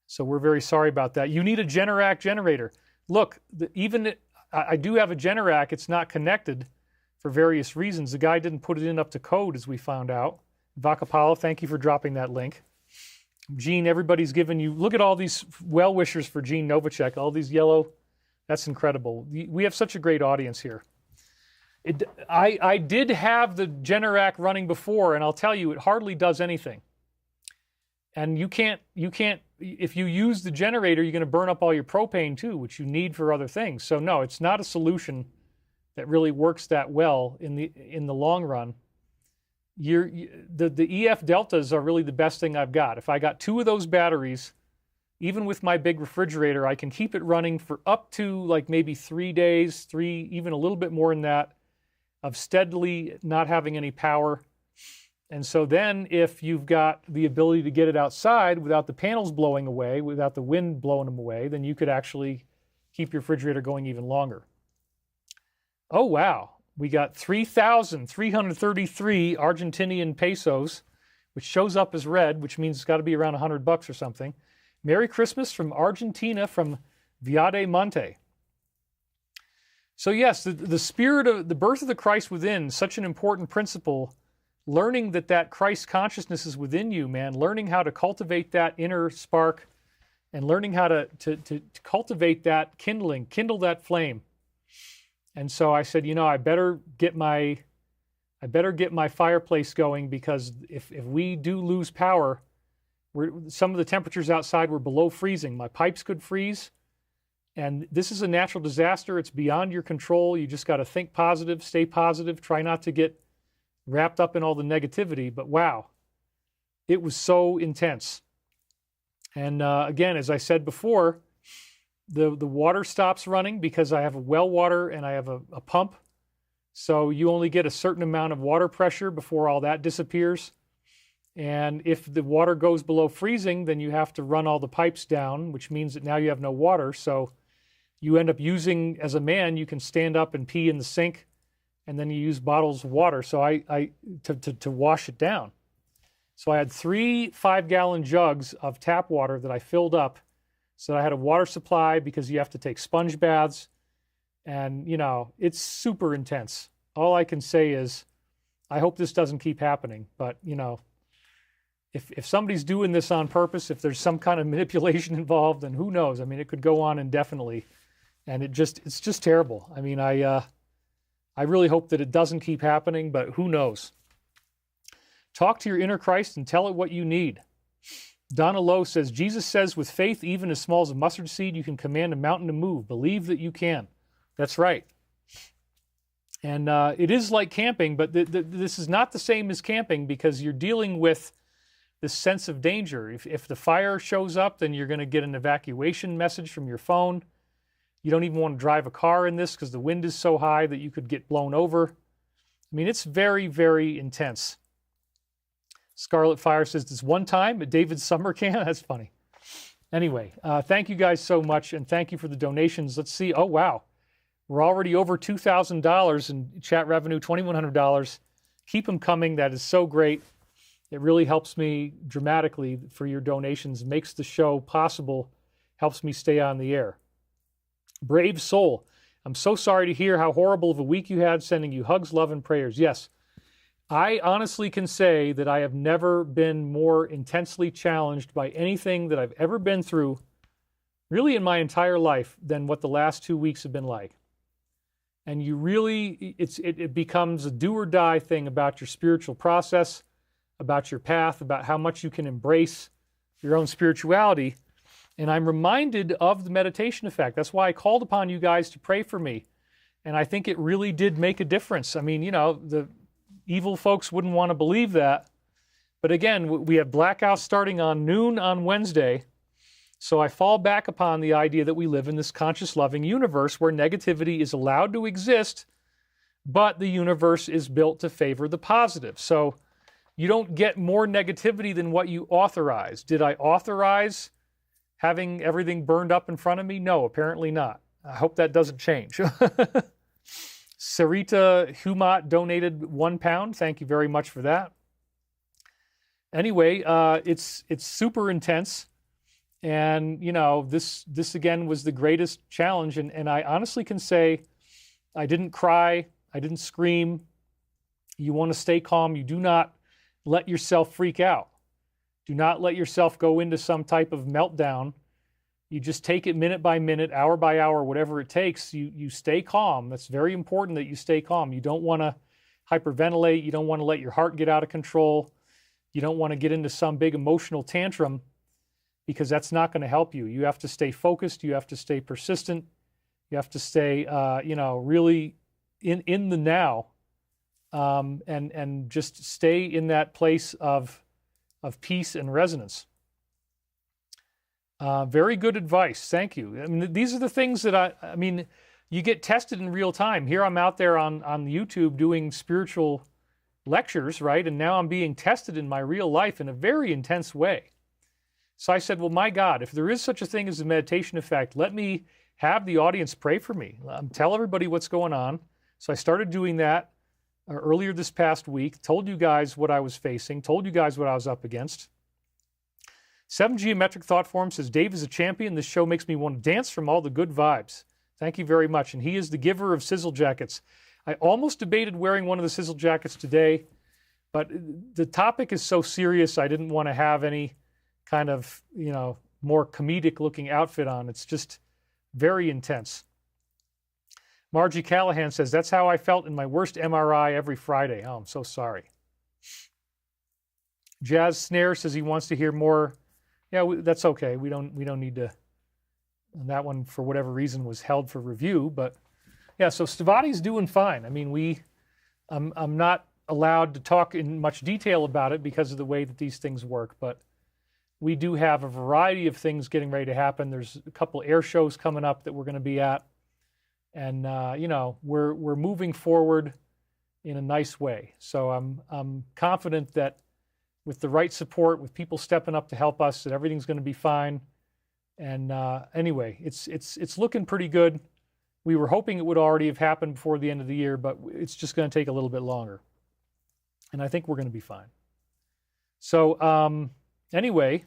So we're very sorry about that. You need a Generac generator. Look, I do have a Generac. It's not connected for various reasons. The guy didn't put it in up to code, as we found out. Vakapala, thank you for dropping that link. Jean, everybody's given you, look at all these well-wishers for Jean Novacek, all these yellow. That's incredible. We have such a great audience here. I did have the Generac running before, and I'll tell you, it hardly does anything. And you can't, if you use the generator, you're going to burn up all your propane too, which you need for other things. So no, it's not a solution that really works that well in the long run. The EF deltas are really the best thing I've got. If I got 2 of those batteries, even with my big refrigerator, I can keep it running for up to like maybe 3 days, even a little bit more than that, of steadily not having any power. And so then if you've got the ability to get it outside without the panels blowing away, without the wind blowing them away, then you could actually keep your refrigerator going even longer. Oh, wow. We got 3,333 Argentinian pesos, which shows up as red, which means it's got to be around $100 or something. Merry Christmas from Argentina, from Viade Monte. So yes, the spirit of the birth of the Christ within, such an important principle. Learning that Christ consciousness is within you, man. Learning how to cultivate that inner spark, and learning how to cultivate that kindle that flame. And so I said, I better get my fireplace going, because if we do lose power, some of the temperatures outside were below freezing. My pipes could freeze, and this is a natural disaster. It's beyond your control. You just got to think positive, stay positive, try not to get wrapped up in all the negativity. But wow, it was so intense. And again, as I said before, the water stops running because I have a well water and I have a pump. So you only get a certain amount of water pressure before all that disappears. And if the water goes below freezing, then you have to run all the pipes down, which means that now you have no water. So you end up using, as a man, you can stand up and pee in the sink, and then you use bottles of water to wash it down. So I had 3 5-gallon jugs of tap water that I filled up. So I had a water supply because you have to take sponge baths. And, it's super intense. All I can say is, I hope this doesn't keep happening. But, if somebody's doing this on purpose, if there's some kind of manipulation involved, then who knows? I mean, it could go on indefinitely. And it's just terrible. I mean, I really hope that it doesn't keep happening, but who knows? Talk to your inner Christ and tell it what you need. Donna Lowe says, Jesus says, with faith, even as small as a mustard seed, you can command a mountain to move. Believe that you can. That's right. And it is like camping, but this is not the same as camping because you're dealing with this sense of danger. If the fire shows up, then you're going to get an evacuation message from your phone. You don't even want to drive a car in this because the wind is so high that you could get blown over. I mean, it's very, very intense. Scarlet Fire says, this one time at David's summer camp? That's funny. Anyway, thank you guys so much, and thank you for the donations. Let's see. Oh, wow. We're already over $2,000 in chat revenue, $2,100. Keep them coming. That is so great. It really helps me dramatically for your donations, makes the show possible, helps me stay on the air. Brave Soul, I'm so sorry to hear how horrible of a week you had, sending you hugs, love, and prayers. Yes, I honestly can say that I have never been more intensely challenged by anything that I've ever been through, really in my entire life, than what the last 2 weeks have been like. And you really, it becomes a do or die thing about your spiritual process, about your path, about how much you can embrace your own spirituality. And I'm reminded of the meditation effect. That's why I called upon you guys to pray for me. And I think it really did make a difference. I mean, the evil folks wouldn't want to believe that. But again, we have blackouts starting on noon on Wednesday. So I fall back upon the idea that we live in this conscious, loving universe where negativity is allowed to exist, but the universe is built to favor the positive. So you don't get more negativity than what you authorize. Did I authorize having everything burned up in front of me? No, apparently not. I hope that doesn't change. Sarita Humat donated £1. Thank you very much for that. Anyway, it's super intense. And, this again was the greatest challenge. And I honestly can say I didn't cry. I didn't scream. You want to stay calm. You do not let yourself freak out. Do not let yourself go into some type of meltdown. You just take it minute by minute, hour by hour, whatever it takes. You stay calm. That's very important that you stay calm. You don't want to hyperventilate. You don't want to let your heart get out of control. You don't want to get into some big emotional tantrum because that's not going to help you. You have to stay focused. You have to stay persistent. You have to stay, really in the now, and just stay in that place of peace and resonance. Very good advice. Thank you. I mean, these are the things that you get tested in real time. Here I'm out there on YouTube doing spiritual lectures, right? And now I'm being tested in my real life in a very intense way. So I said, well, my God, if there is such a thing as a meditation effect, let me have the audience pray for me. Tell everybody what's going on. So I started doing that earlier this past week, told you guys what I was facing, told you guys what I was up against. 7 Geometric Thought Form says, Dave is a champion. This show makes me want to dance from all the good vibes. Thank you very much. And he is the giver of sizzle jackets. I almost debated wearing one of the sizzle jackets today, but the topic is so serious, I didn't want to have any kind of, more comedic looking outfit on. It's just very intense. Margie Callahan says, that's how I felt in my worst MRI every Friday. Oh, I'm so sorry. Jazz Snare says he wants to hear more. Yeah, that's okay. We don't need to. That one, for whatever reason, was held for review. But yeah, so Stavati's doing fine. I mean, I'm not allowed to talk in much detail about it because of the way that these things work. But we do have a variety of things getting ready to happen. There's a couple air shows coming up that we're going to be at. And, we're moving forward in a nice way. So I'm confident that with the right support, with people stepping up to help us, that everything's going to be fine. And anyway, it's looking pretty good. We were hoping it would already have happened before the end of the year, but it's just going to take a little bit longer. And I think we're going to be fine. So anyway,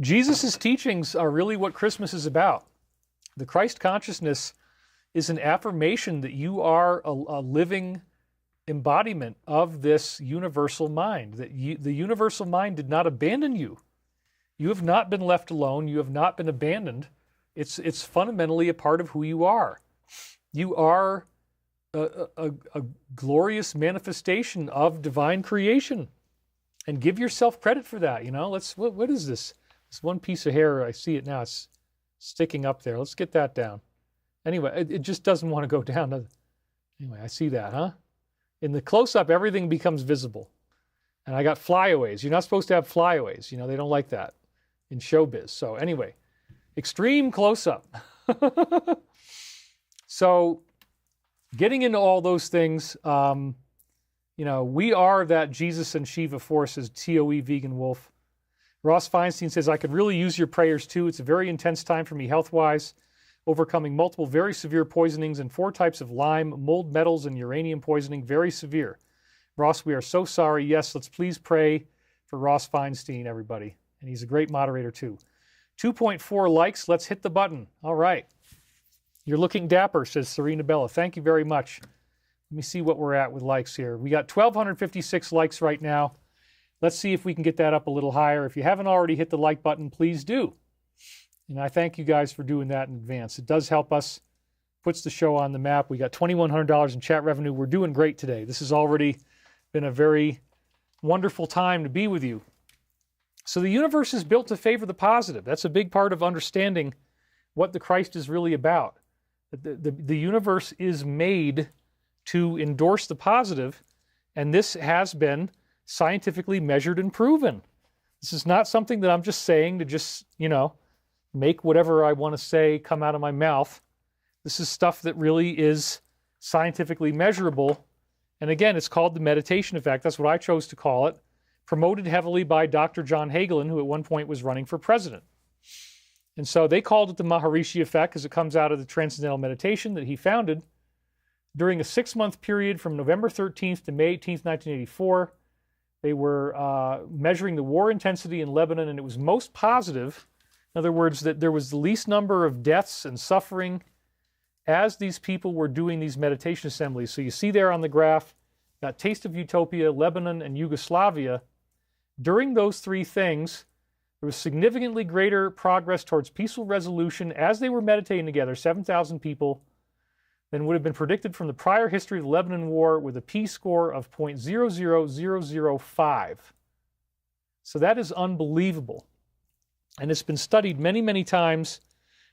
Jesus' teachings are really what Christmas is about. The Christ consciousness is an affirmation that you are a living embodiment of this universal mind, that the universal mind did not abandon you. You have not been left alone. You have not been abandoned. It's fundamentally a part of who you are. You are a glorious manifestation of divine creation, and give yourself credit for that. What is this? This one piece of hair, I see it now. It's sticking up there. Let's get that down. Anyway, it just doesn't want to go down. Anyway, I see that, huh? In the close-up, everything becomes visible. And I got flyaways. You're not supposed to have flyaways. They don't like that in showbiz. So anyway, extreme close-up. So getting into all those things, we are that Jesus and Shiva force, as TOE Vegan Wolf. Ross Feinstein says, I could really use your prayers too. It's a very intense time for me health-wise, overcoming multiple very severe poisonings and 4 types of Lyme, mold metals, and uranium poisoning, very severe. Ross, we are so sorry. Yes, let's please pray for Ross Feinstein, everybody. And he's a great moderator too. 2.4 likes. Let's hit the button. All right. You're looking dapper, says Serena Bella. Thank you very much. Let me see what we're at with likes here. We got 1,256 likes right now. Let's see if we can get that up a little higher. If you haven't already hit the like button, please do. And I thank you guys for doing that in advance. It does help us, puts the show on the map. We got $2,100 in chat revenue. We're doing great today. This has already been a very wonderful time to be with you. So the universe is built to favor the positive. That's a big part of understanding what the Christ is really about. The universe is made to endorse the positive, and this has been scientifically measured and proven. This is not something that I'm just saying to just, make whatever I want to say come out of my mouth. This is stuff that really is scientifically measurable. And again, it's called the meditation effect. That's what I chose to call it. Promoted heavily by Dr. John Hagelin, who at one point was running for president. And so they called it the Maharishi effect because it comes out of the transcendental meditation that he founded during a 6-month period from November 13th to May 18th, 1984. They were measuring the war intensity in Lebanon, and it was most positive. In other words, that there was the least number of deaths and suffering as these people were doing these meditation assemblies. So you see there on the graph, got Taste of Utopia, Lebanon, and Yugoslavia. During those 3 things, there was significantly greater progress towards peaceful resolution as they were meditating together, 7,000 people, than would have been predicted from the prior history of the Lebanon War, with a P score of 0.00005. So that is unbelievable. And it's been studied many, many times.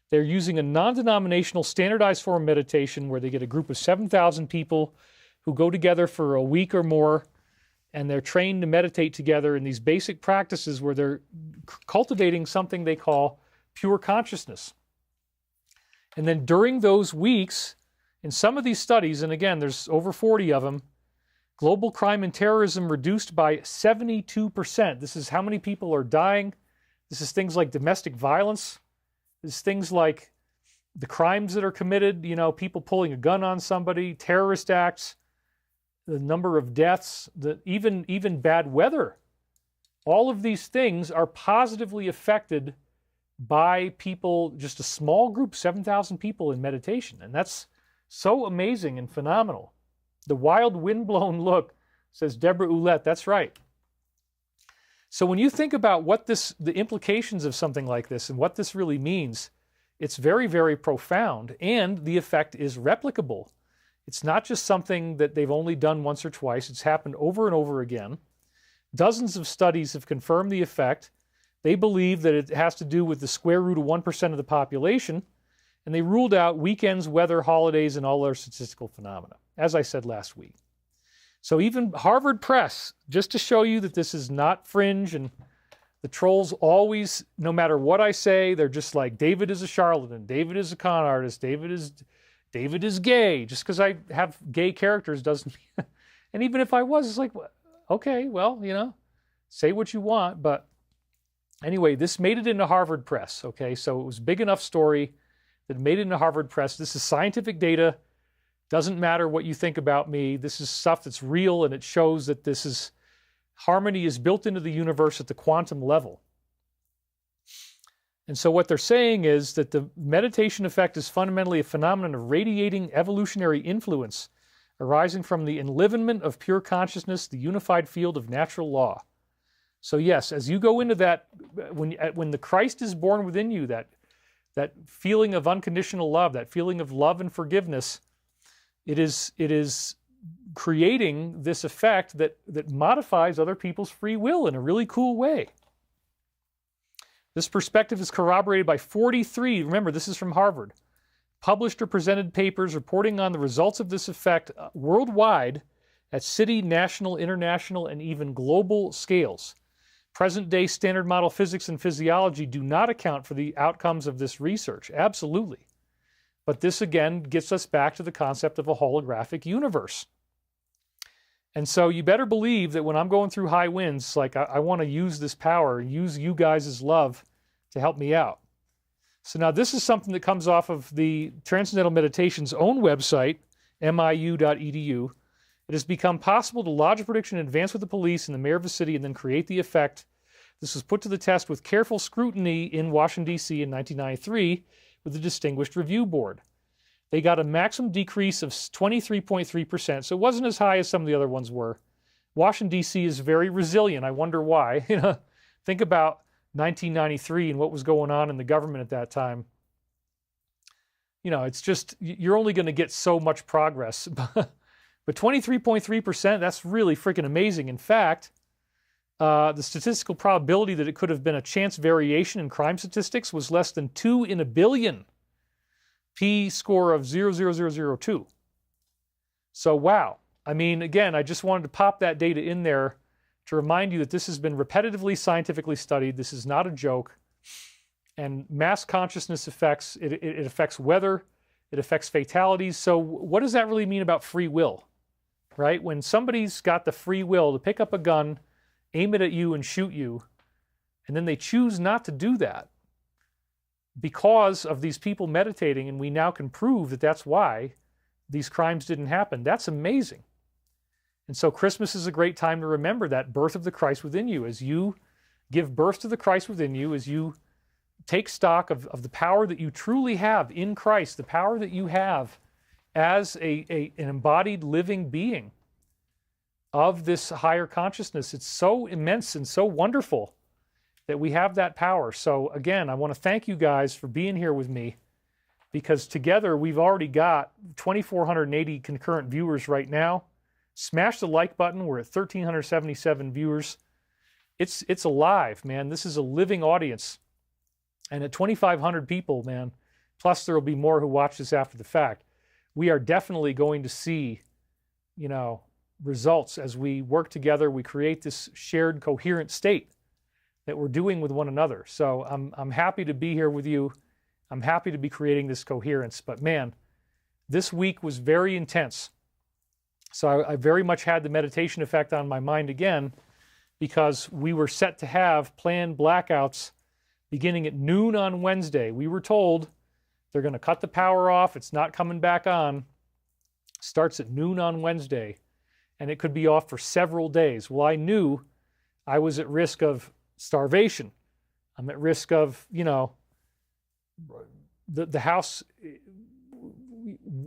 They're using a non-denominational standardized form of meditation where they get a group of 7,000 people who go together for a week or more, and they're trained to meditate together in these basic practices where they're cultivating something they call pure consciousness. And then during those weeks, in some of these studies, and again, there's over 40 of them, global crime and terrorism reduced by 72%. This is how many people are dying. This is things like domestic violence. This is things like the crimes that are committed, people pulling a gun on somebody, terrorist acts, the number of deaths, even bad weather. All of these things are positively affected by people, just a small group, 7,000 people in meditation. And that's so amazing and phenomenal. The wild windblown look, says Deborah Ouellette. That's right. So when you think about the implications of something like this and what this really means, it's very, very profound, and the effect is replicable. It's not just something that they've only done once or twice. It's happened over and over again. Dozens of studies have confirmed the effect. They believe that it has to do with the square root of 1% of the population, and they ruled out weekends, weather, holidays, and all other statistical phenomena, as I said last week. So even Harvard Press, just to show you that this is not fringe and The trolls always, no matter what I say, they're just like, David is a charlatan, David is a con artist, David is gay. Just because I have gay characters doesn't mean, and even if I was, it's like, okay, well, say what you want. But anyway, this made it into Harvard Press, okay? So it was a big enough story that it made it into Harvard Press. This is scientific data. Doesn't matter what you think about me. This is stuff that's real, and it shows that harmony is built into the universe at the quantum level. And so what they're saying is that the meditation effect is fundamentally a phenomenon of radiating evolutionary influence arising from the enlivenment of pure consciousness, the unified field of natural law. So yes, as you go into that, when the Christ is born within you, that feeling of unconditional love, that feeling of love and forgiveness, it is creating this effect that modifies other people's free will in a really cool way. This perspective is corroborated by 43, remember this is from Harvard, published or presented papers reporting on the results of this effect worldwide at city, national, international, and even global scales. Present-day standard model physics and physiology do not account for the outcomes of this research. Absolutely. But this again gets us back to the concept of a holographic universe. And so you better believe that when I'm going through high winds, like I want to use this power, use you guys' love to help me out. So now this is something that comes off of the Transcendental Meditation's own website, miu.edu. It has become possible to lodge a prediction in advance with the police and the mayor of a city and then create the effect. This was put to the test with careful scrutiny in Washington, D.C. in 1993 with the Distinguished Review Board. They got a maximum decrease of 23.3%, so it wasn't as high as some of the other ones were. Washington, D.C. is very resilient. I wonder why. Think about 1993 and what was going on in the government at that time. It's just, you're only going to get so much progress. But 23.3%, that's really freaking amazing. In fact, the statistical probability that it could have been a chance variation in crime statistics was less than 2 in a billion. P-score of 0.0002. So wow. I mean, again, I just wanted to pop that data in there to remind you that this has been repetitively scientifically studied. This is not a joke. And mass consciousness affects, it affects weather, it affects fatalities. So what does that really mean about free will? Right? When somebody's got the free will to pick up a gun, aim it at you and shoot you, and then they choose not to do that because of these people meditating, and we now can prove that that's why these crimes didn't happen. That's amazing. And so Christmas is a great time to remember that birth of the Christ within you. As you give birth to the Christ within you, as you take stock of the power that you truly have in Christ, the power that you have as an embodied living being of this higher consciousness. It's so immense and so wonderful that we have that power. So again, I want to thank you guys for being here with me, because together we've already got 2,480 concurrent viewers right now. Smash the like button. We're at 1,377 viewers. It's alive, man. This is a living audience. And at 2,500 people, man, plus there will be more who watch this after the fact, we are definitely going to see, results as we work together. We create this shared coherent state that we're doing with one another. So I'm happy to be here with you. I'm happy to be creating this coherence. But man, this week was very intense. So I very much had the meditation effect on my mind again, because we were set to have planned blackouts beginning at noon on Wednesday. We were told they're going to cut the power off. It's not coming back on. Starts at noon on Wednesday, and it could be off for several days. Well, I knew I was at risk of starvation. I'm at risk of, the house.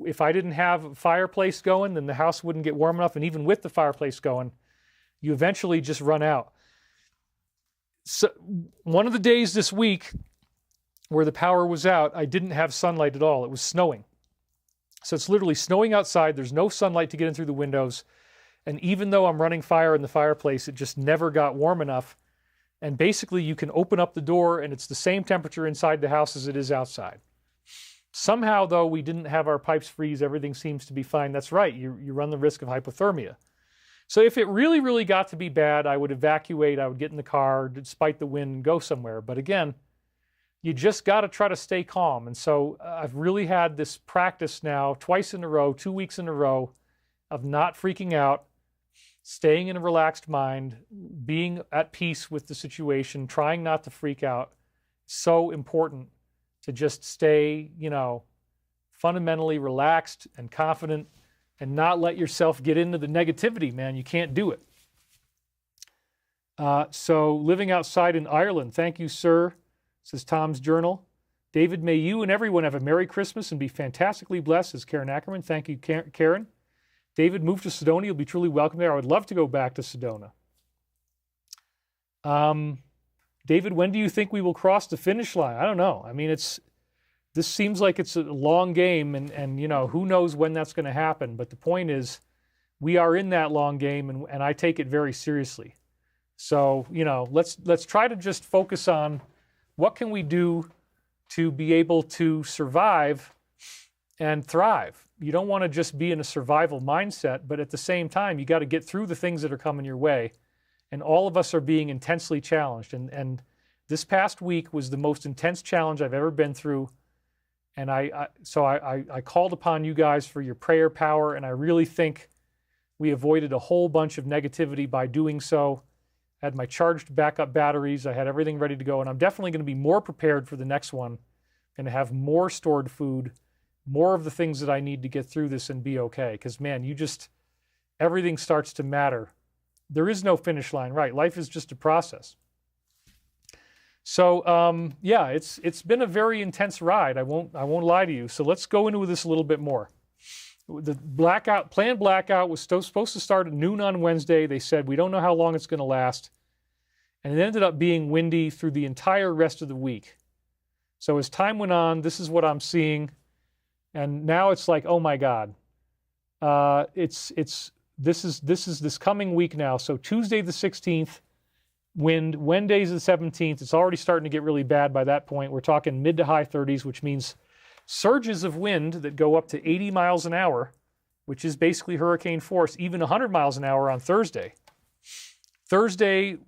If I didn't have a fireplace going, then the house wouldn't get warm enough. And even with the fireplace going, you eventually just run out. So one of the days this week where the power was out, I didn't have sunlight at all. It was snowing. So it's literally snowing outside. There's no sunlight to get in through the windows. And even though I'm running fire in the fireplace, it just never got warm enough. And basically you can open up the door and it's the same temperature inside the house as it is outside. Somehow, though, we didn't have our pipes freeze. Everything seems to be fine. That's right. You run the risk of hypothermia. So if it really, really got to be bad, I would evacuate. I would get in the car despite the wind and go somewhere. But again, you just got to try to stay calm. And so I've really had this practice now twice in a row, 2 weeks in a row, of not freaking out, staying in a relaxed mind, being at peace with the situation, trying not to freak out. So important to just stay, fundamentally relaxed and confident and not let yourself get into the negativity, man. You can't do it. So living outside in Ireland, thank you, sir, says Tom's Journal. David, may you and everyone have a Merry Christmas and be fantastically blessed, says Karen Ackerman. Thank you, Karen. David, move to Sedona. You'll be truly welcome there. I would love to go back to Sedona. David, when do you think we will cross the finish line? I don't know. I mean, this seems like it's a long game, and who knows when that's going to happen. But the point is, we are in that long game, and I take it very seriously. So, let's try to just focus on what can we do to be able to survive and thrive. You don't want to just be in a survival mindset, but at the same time, you got to get through the things that are coming your way. And all of us are being intensely challenged. And this past week was the most intense challenge I've ever been through. And I called upon you guys for your prayer power, and I really think we avoided a whole bunch of negativity by doing so. I had my charged backup batteries. I had everything ready to go, and I'm definitely going to be more prepared for the next one. Going to have more stored food, more of the things that I need to get through this and be okay. Because, man, everything starts to matter. There is no finish line, right? Life is just a process. So, it's been a very intense ride. I won't lie to you. So let's go into this a little bit more. The planned blackout was supposed to start at noon on Wednesday. They said, we don't know how long it's going to last. And it ended up being windy through the entire rest of the week. So as time went on, this is what I'm seeing. And now it's like, oh my God. This is this coming week now. So Tuesday the 16th, wind, Wednesday the 17th. It's already starting to get really bad by that point. We're talking mid to high 30s, which means surges of wind that go up to 80 miles an hour, which is basically hurricane force, even 100 miles an hour on Thursday. Thursday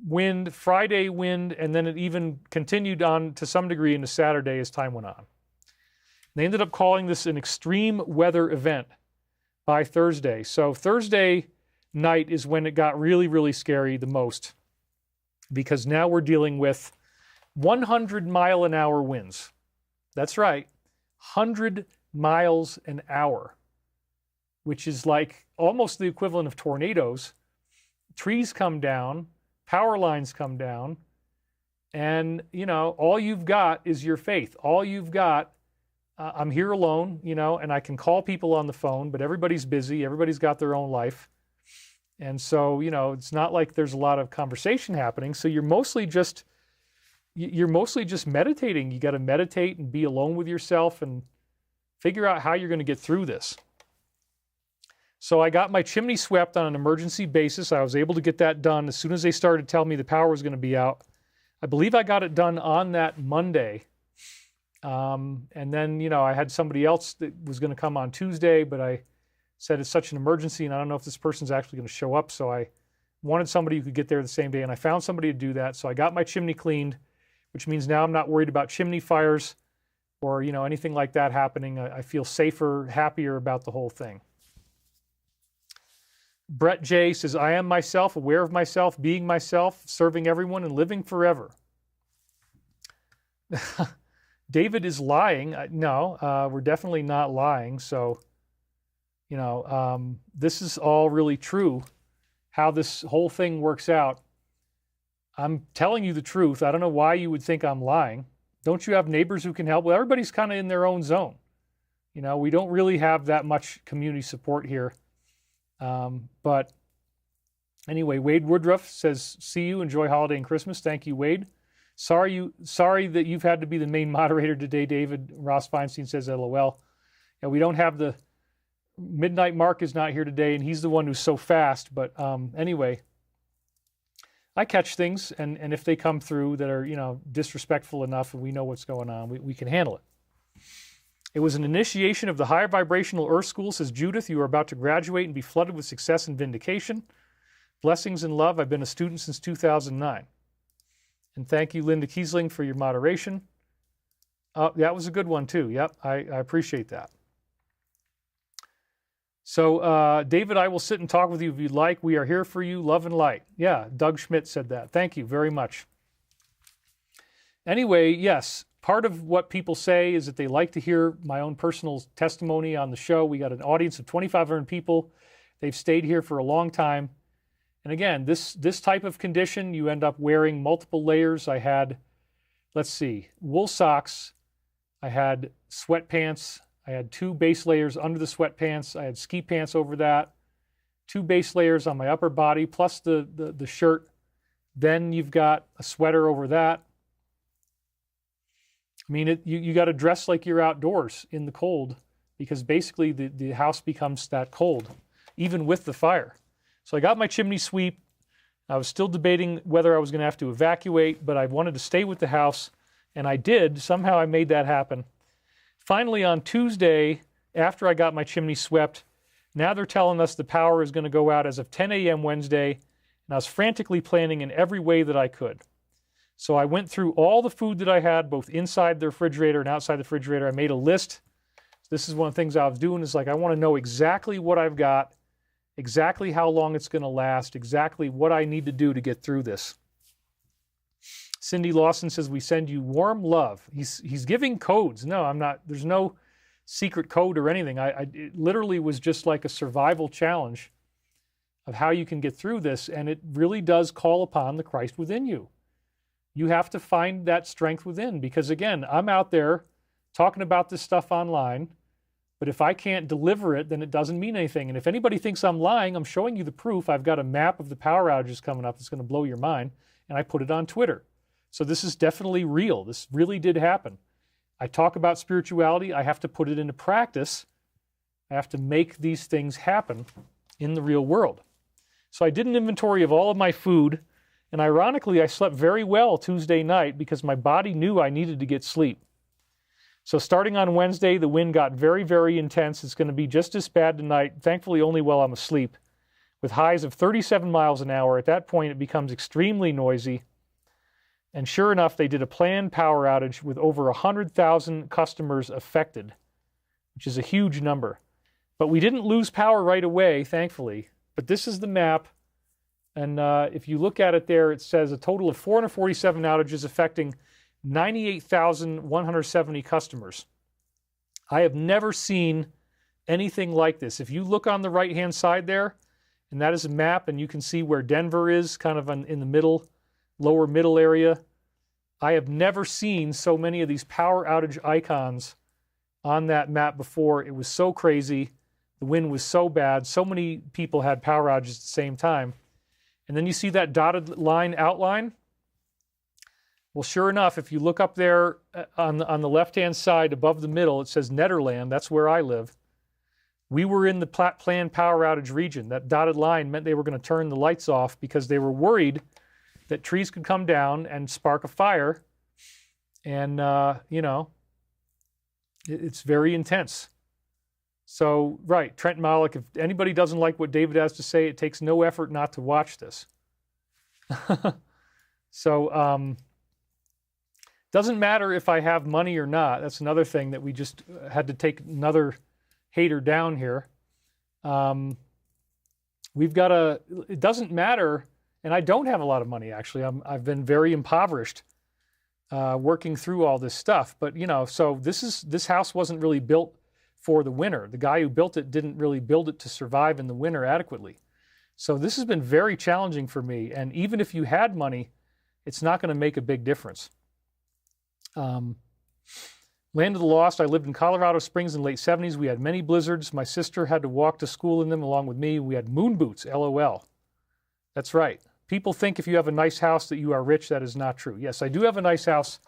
wind, Friday wind, and then it even continued on to some degree into Saturday as time went on. They ended up calling this an extreme weather event by Thursday. So Thursday night is when it got really, really scary the most, because now we're dealing with 100 mile an hour winds. That's right, 100 miles an hour, which is like almost the equivalent of tornadoes. Trees come down, power lines come down, and, all you've got is your faith. All you've got, I'm here alone, and I can call people on the phone, but everybody's busy. Everybody's got their own life. And so, it's not like there's a lot of conversation happening. So you're mostly just meditating. You got to meditate and be alone with yourself and figure out how you're going to get through this. So I got my chimney swept on an emergency basis. I was able to get that done as soon as they started telling me the power was going to be out. I believe I got it done on that Monday. And then, I had somebody else that was going to come on Tuesday, but I said it's such an emergency and I don't know if this person's actually going to show up. So I wanted somebody who could get there the same day, and I found somebody to do that. So I got my chimney cleaned, which means now I'm not worried about chimney fires or, anything like that happening. I feel safer, happier about the whole thing. Brett J. says, I am myself, aware of myself, being myself, serving everyone, and living forever. David is lying. No, we're definitely not lying. So, this is all really true, how this whole thing works out. I'm telling you the truth. I don't know why you would think I'm lying. Don't you have neighbors who can help? Well, everybody's kind of in their own zone. We don't really have that much community support here. But anyway, Wade Woodruff says, see you, enjoy holiday and Christmas. Thank you, Wade. Sorry that you've had to be the main moderator today, David. Ross Feinstein says, LOL. Yeah, we don't have the Midnight Mark is not here today, and he's the one who's so fast. But anyway, I catch things, and if they come through that are, disrespectful enough and we know what's going on, we can handle it. It was an initiation of the higher vibrational Earth School, says Judith. You are about to graduate and be flooded with success and vindication. Blessings and love. I've been a student since 2009. And thank you, Linda Kiesling, for your moderation. That was a good one, too. Yep, I appreciate that. So, David, I will sit and talk with you if you'd like. We are here for you, love and light. Yeah, Doug Schmidt said that. Thank you very much. Anyway, yes, part of what people say is that they like to hear my own personal testimony on the show. We got an audience of 2,500 people. They've stayed here for a long time. And again, this type of condition, you end up wearing multiple layers. I had, let's see, wool socks. I had sweatpants. I had 2 base layers under the sweatpants. I had ski pants over that. 2 base layers on my upper body, plus the shirt. Then you've got a sweater over that. I mean, you got to dress like you're outdoors in the cold, because basically the house becomes that cold, even with the fire. So I got my chimney sweep. I was still debating whether I was going to have to evacuate, but I wanted to stay with the house, and I did. Somehow I made that happen. Finally, on Tuesday, after I got my chimney swept, now they're telling us the power is going to go out as of 10 a.m. Wednesday, and I was frantically planning in every way that I could. So I went through all the food that I had, both inside the refrigerator and outside the refrigerator. I made a list. This is one of the things I was doing, is like, I want to know exactly what I've got, exactly how long it's going to last, exactly what I need to do to get through this. Cindy Lawson says, we send you warm love. He's giving codes. No, I'm not. There's no secret code or anything. It literally was just like a survival challenge of how you can get through this, and it really does call upon the Christ within you. You have to find that strength within, because again, I'm out there talking about this stuff online, but if I can't deliver it, then it doesn't mean anything. And if anybody thinks I'm lying, I'm showing you the proof. I've got a map of the power outages coming up that's going to blow your mind, and I put it on Twitter. So this is definitely real. This really did happen. I talk about spirituality. I have to put it into practice. I have to make these things happen in the real world. So I did an inventory of all of my food, and ironically, I slept very well Tuesday night because my body knew I needed to get sleep. So starting on Wednesday, the wind got very, very intense. It's going to be just as bad tonight, thankfully only while I'm asleep, with highs of 37 miles an hour. At that point, it becomes extremely noisy. And sure enough, they did a planned power outage with over 100,000 customers affected, which is a huge number. But we didn't lose power right away, thankfully. But this is the map. And if you look at it there, it says a total of 447 outages affecting 98,170 customers. I have never seen anything like this. If you look on the right-hand side there, and that is a map, and you can see where Denver is, kind of in the middle, lower middle area. I have never seen so many of these power outage icons on that map before. It was so crazy. The wind was so bad. So many people had power outages at the same time. And then you see that dotted line outline. Well, sure enough, if you look up there on the left-hand side above the middle, it says Nederland. That's where I live. We were in the planned power outage region. That dotted line meant they were going to turn the lights off because they were worried that trees could come down and spark a fire. And, it's very intense. So, right, Trent Malik, if anybody doesn't like what David has to say, it takes no effort not to watch this. So, doesn't matter if I have money or not. That's another thing that we just had to take another hater down here. It doesn't matter, and I don't have a lot of money, actually. I've been very impoverished working through all this stuff. But, so this house wasn't really built for the winter. The guy who built it didn't really build it to survive in the winter adequately. So this has been very challenging for me. And even if you had money, it's not going to make a big difference. Land of the Lost, I lived in Colorado Springs in the late 70s. We had many blizzards. My sister had to walk to school in them along with me. We had moon boots, LOL. That's right. People think if you have a nice house that you are rich. That is not true. Yes, I do have a nice house.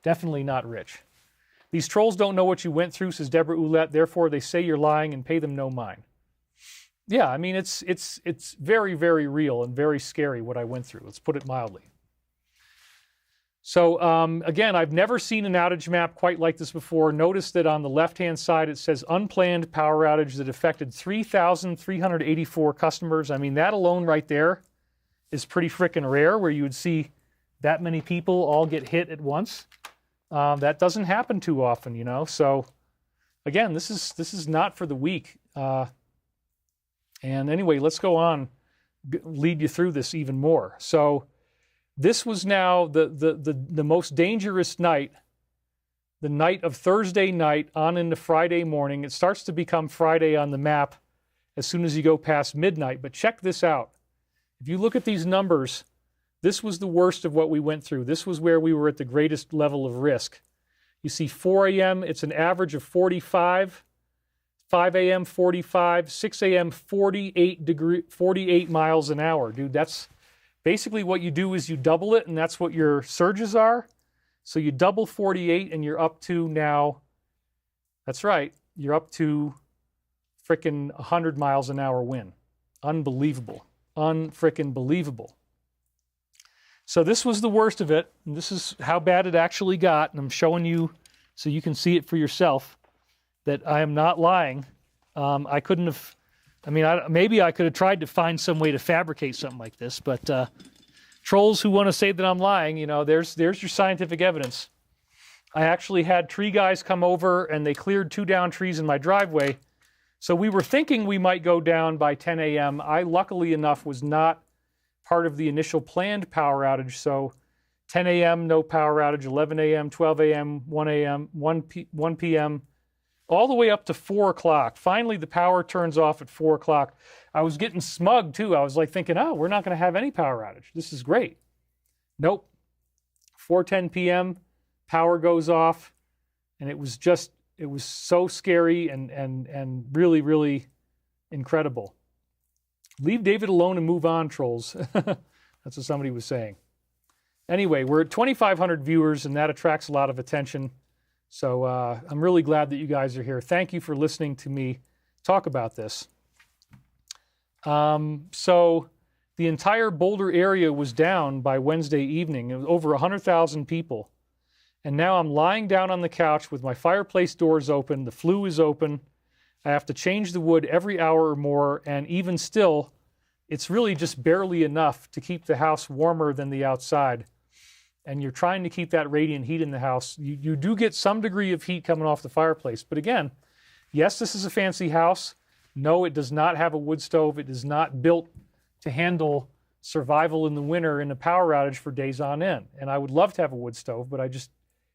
Definitely not rich. These trolls don't know what you went through, says Deborah Ouellette. Therefore, they say you're lying and pay them no mind. Yeah, I mean, it's very, very real and very scary what I went through. Let's put it mildly. So again, I've never seen an outage map quite like this before. Notice that on the left-hand side, it says unplanned power outage that affected 3,384 customers. I mean, that alone right there is pretty freaking rare, where you would see that many people all get hit at once. That doesn't happen too often, you know. So again, this is not for the weak. And anyway, let's go on, lead you through this even more. So this was now the most dangerous night, the night of Thursday night on into Friday morning. It starts to become Friday on the map as soon as you go past midnight. But check this out. If you look at these numbers, this was the worst of what we went through. This was where we were at the greatest level of risk. You see 4 a.m., it's an average of 45, 5 a.m., 45, 6 a.m., 48 miles an hour. Dude, that's basically what you do is you double it, and that's what your surges are. So you double 48, and you're up to now, that's right, you're up to frickin' 100 miles an hour wind. Unbelievable. Unfrickin' believable. So this was the worst of it, and this is how bad it actually got, and I'm showing you so you can see it for yourself that I am not lying. I couldn't have, I mean, maybe I could have tried to find some way to fabricate something like this, but trolls who want to say that I'm lying, you know, there's your scientific evidence. I actually had tree guys come over, and they cleared 2 down trees in my driveway. So we were thinking we might go down by 10 a.m. I, luckily enough, was not part of the initial planned power outage. So 10 a.m., no power outage, 11 a.m., 12 a.m., 1 a.m., 1 p.m., all the way up to 4 o'clock. Finally, the power turns off at 4 o'clock. I was getting smug, too. I was like thinking, oh, we're not going to have any power outage. This is great. Nope. 4:10 p.m., power goes off, and it was so scary and really, really incredible. Leave David alone and move on, trolls. That's what somebody was saying. Anyway, we're at 2,500 viewers, and that attracts a lot of attention. So I'm really glad that you guys are here. Thank you for listening to me talk about this. So the entire Boulder area was down by Wednesday evening. It was over 100,000 people. And now I'm lying down on the couch with my fireplace doors open. The flue is open. I have to change the wood every hour or more. And even still, it's really just barely enough to keep the house warmer than the outside. And you're trying to keep that radiant heat in the house. You do get some degree of heat coming off the fireplace. But again, yes, this is a fancy house. No, it does not have a wood stove. It is not built to handle survival in the winter in a power outage for days on end. And I would love to have a wood stove, but I just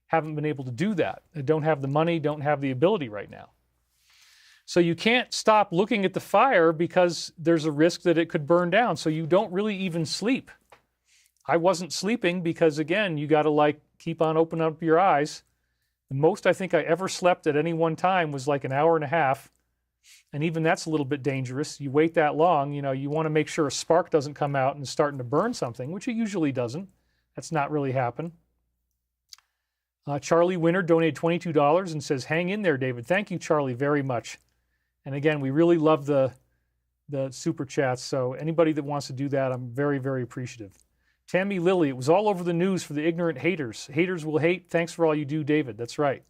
haven't been able to do that. I don't have the money, don't have the ability right now. So you can't stop looking at the fire because there's a risk that it could burn down. So you don't really even sleep. I wasn't sleeping because, again, you got to keep on opening up your eyes. The most I think I ever slept at any one time was like an hour and a half. And even that's a little bit dangerous. You wait that long, you know, you want to make sure a spark doesn't come out and starting to burn something, which it usually doesn't. That's not really happen. Charlie Winter donated $22 and says, hang in there, David. Thank you, Charlie, very much. And again, we really love the super chats. So anybody that wants to do that, I'm very, very appreciative. Tammy Lilly, it was all over the news for the ignorant haters. Haters will hate. Thanks for all you do, David. That's right.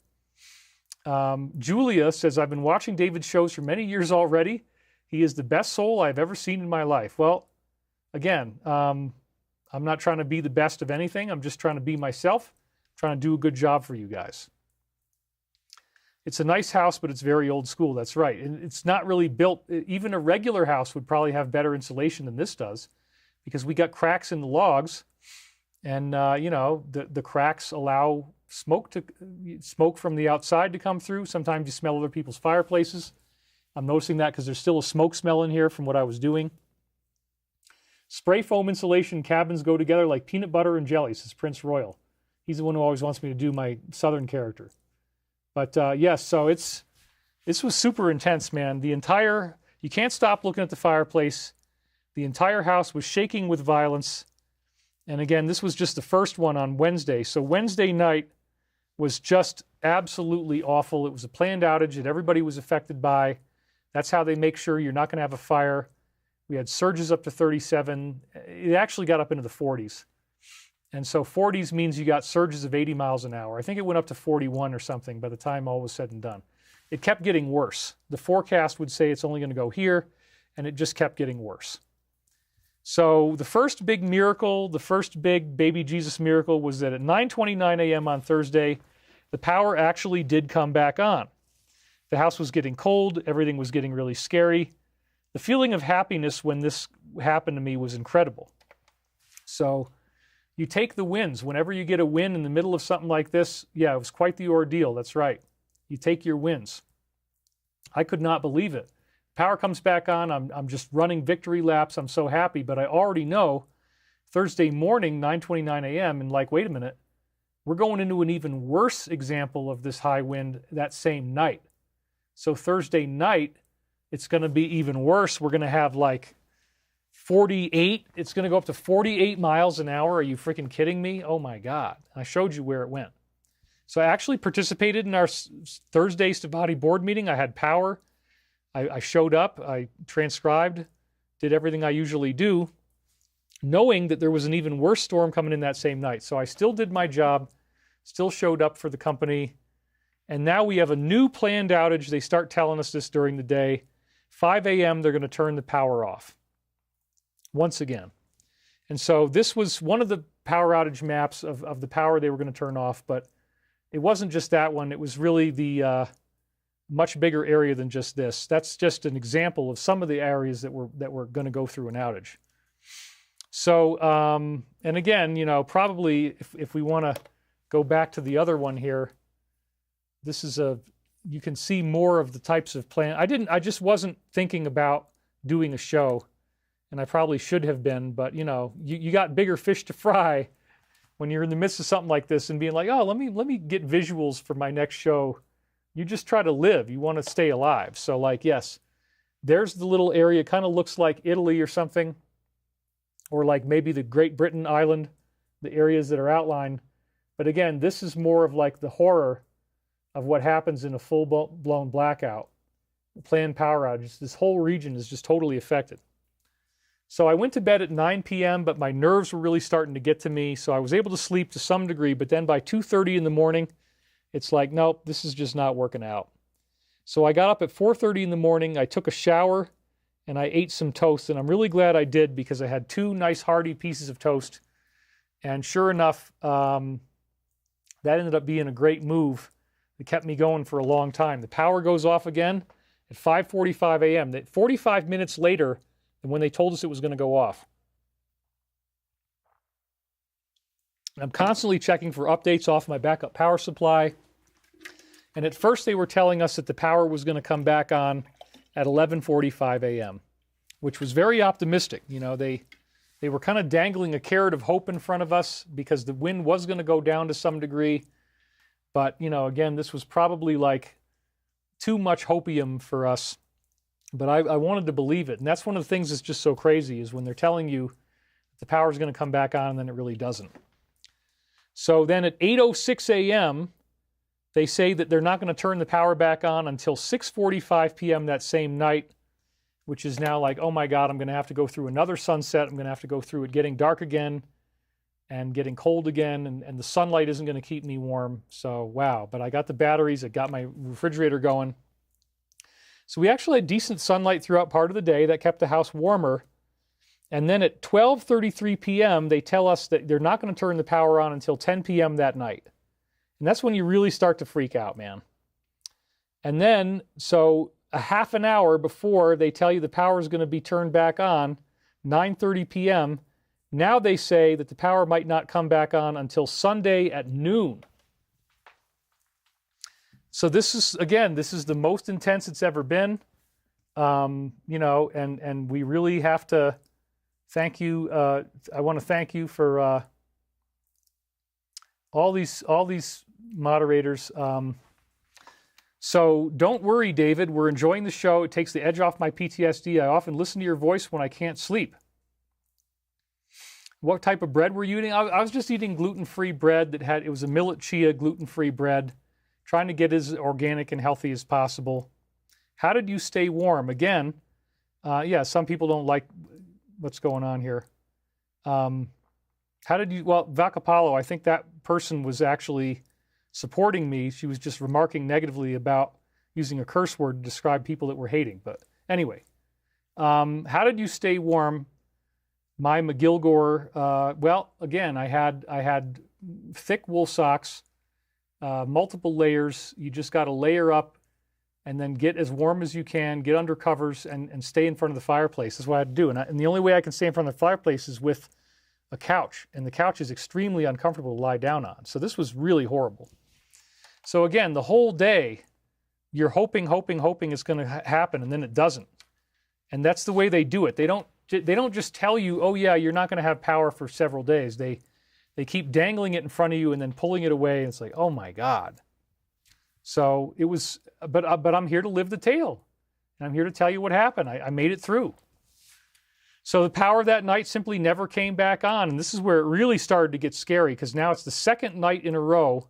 Julia says, I've been watching David's shows for many years already. He is the best soul I've ever seen in my life. Well, again, I'm not trying to be the best of anything. I'm just trying to be myself, trying to do a good job for you guys. It's a nice house, but it's very old school. That's right. And it's not really built. Even a regular house would probably have better insulation than this does, because we got cracks in the logs, and you know, the cracks allow smoke from the outside to come through. Sometimes you smell other people's fireplaces. I'm noticing that because there's still a smoke smell in here from what I was doing. Spray foam insulation cabins go together like peanut butter and jelly, says Prince Royal. He's the one who always wants me to do my Southern character. But yes, so this was super intense, man. You can't stop looking at the fireplace. The entire house was shaking with violence. And again, this was just the first one on Wednesday. So Wednesday night was just absolutely awful. It was a planned outage that everybody was affected by. That's how they make sure you're not going to have a fire. We had surges up to 37. It actually got up into the 40s. And so 40s means you got surges of 80 miles an hour. I think it went up to 41 or something by the time all was said and done. It kept getting worse. The forecast would say it's only going to go here, and it just kept getting worse. So the first big miracle, the first big baby Jesus miracle was that at 9:29 a.m. on Thursday, the power actually did come back on. The house was getting cold. Everything was getting really scary. The feeling of happiness when this happened to me was incredible. So you take the wins. Whenever you get a win in the middle of something like this, yeah, it was quite the ordeal. That's right. You take your wins. I could not believe it. Power comes back on. I'm just running victory laps. I'm so happy, but I already know Thursday morning, 9:29 a.m., and like, wait a minute, we're going into an even worse example of this high wind that same night. So Thursday night, it's going to be even worse. We're going to have like 48. It's going to go up to 48 miles an hour. Are you freaking kidding me? Oh my God. I showed you where it went. So I actually participated in our Thursday Stavati board meeting. I had power. I showed up. I transcribed, did everything I usually do, knowing that there was an even worse storm coming in that same night. So I still did my job, still showed up for the company. And now we have a new planned outage. They start telling us this during the day. 5 a.m., they're going to turn the power off once again. And so this was one of the power outage maps of the power they were going to turn off, but it wasn't just that one. It was really the much bigger area than just this. That's just an example of some of the areas that were going to go through an outage. So, and again, you know, probably if we want to go back to the other one here, this is you can see more of the types of plan. I just wasn't thinking about doing a show, and I probably should have been, but you know, you got bigger fish to fry when you're in the midst of something like this and being like, oh, let me get visuals for my next show. You just try to live. You want to stay alive. So like, yes, there's the little area, kind of looks like Italy or something, or like maybe the Great Britain island, the areas that are outlined. But again, this is more of like the horror of what happens in a full-blown blackout, planned power outage. This whole region is just totally affected. So I went to bed at 9 p.m., but my nerves were really starting to get to me, so I was able to sleep to some degree, but then by 2:30 in the morning, it's like, nope, this is just not working out. So I got up at 4:30 in the morning, I took a shower, and I ate some toast, and I'm really glad I did because I had 2 nice hearty pieces of toast, and sure enough, that ended up being a great move. It kept me going for a long time. The power goes off again at 5:45 a.m., 45 minutes later than when they told us it was going to go off. I'm constantly checking for updates off my backup power supply. And at first they were telling us that the power was going to come back on at 11:45 a.m., which was very optimistic. You know, they were kind of dangling a carrot of hope in front of us because the wind was going to go down to some degree. But, you know, again, this was probably like too much hopium for us. But I wanted to believe it. And that's one of the things that's just so crazy is when they're telling you the power is going to come back on and then it really doesn't. So then at 8:06 a.m., they say that they're not going to turn the power back on until 6:45 p.m. that same night, which is now like, oh my God, I'm going to have to go through another sunset. I'm going to have to go through it getting dark again and getting cold again, and the sunlight isn't going to keep me warm. So, wow. But I got the batteries. I got my refrigerator going. So we actually had decent sunlight throughout part of the day. That kept the house warmer. And then at 12:33 p.m., they tell us that they're not going to turn the power on until 10 p.m. that night. And that's when you really start to freak out, man. And then, so a half an hour before they tell you the power is going to be turned back on, 9:30 p.m., now they say that the power might not come back on until Sunday at noon. So this is, again, this is the most intense it's ever been. You know, and we really have to thank you. I want to thank you for all these moderators. So don't worry, David. We're enjoying the show. It takes the edge off my PTSD. I often listen to your voice when I can't sleep. What type of bread were you eating? I was just eating gluten-free bread it was a millet chia gluten-free bread, trying to get as organic and healthy as possible. How did you stay warm? Again, yeah, some people don't like what's going on here. How did you, well, Vacapalo, I think that person was actually supporting me. She was just remarking negatively about using a curse word to describe people that we're hating. But anyway, how did you stay warm? My McGilgore, well, again, I had thick wool socks, multiple layers. You just got to layer up and then get as warm as you can, get under covers, and stay in front of the fireplace. That's what I had to do. And the only way I can stay in front of the fireplace is with a couch. And the couch is extremely uncomfortable to lie down on. So this was really horrible. So again, the whole day, you're hoping it's going to happen, and then it doesn't. And that's the way they do it. They don't just tell you, oh yeah, you're not going to have power for several days. They keep dangling it in front of you and then pulling it away. And it's like, oh my God. So it was, but I'm here to live the tale. And I'm here to tell you what happened. I made it through. So the power that night simply never came back on. And this is where it really started to get scary, because now it's the second night in a row,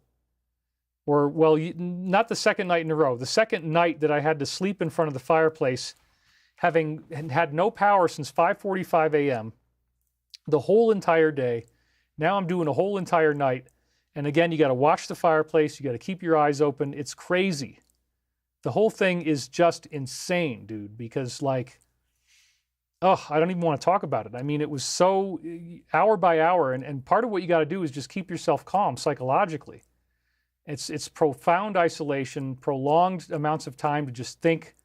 or, well, not the second night in a row, the second night that I had to sleep in front of the fireplace, having had no power since 5:45 a.m., the whole entire day. Now I'm doing a whole entire night. And again, you got to watch the fireplace. You got to keep your eyes open. It's crazy. The whole thing is just insane, dude, because like, oh, I don't even want to talk about it. I mean, it was so hour by hour. And part of what you got to do is just keep yourself calm psychologically. It's profound isolation, prolonged amounts of time to just think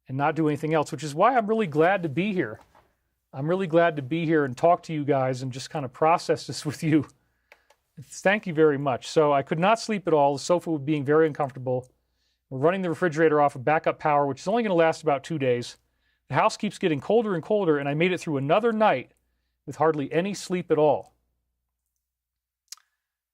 and not do anything else, which is why I'm really glad to be here. I'm really glad to be here and talk to you guys and just kind of process this with you. Thank you very much. So I could not sleep at all. The sofa was being very uncomfortable. We're running the refrigerator off of backup power, which is only going to last about 2 days. The house keeps getting colder and colder, and I made it through another night with hardly any sleep at all.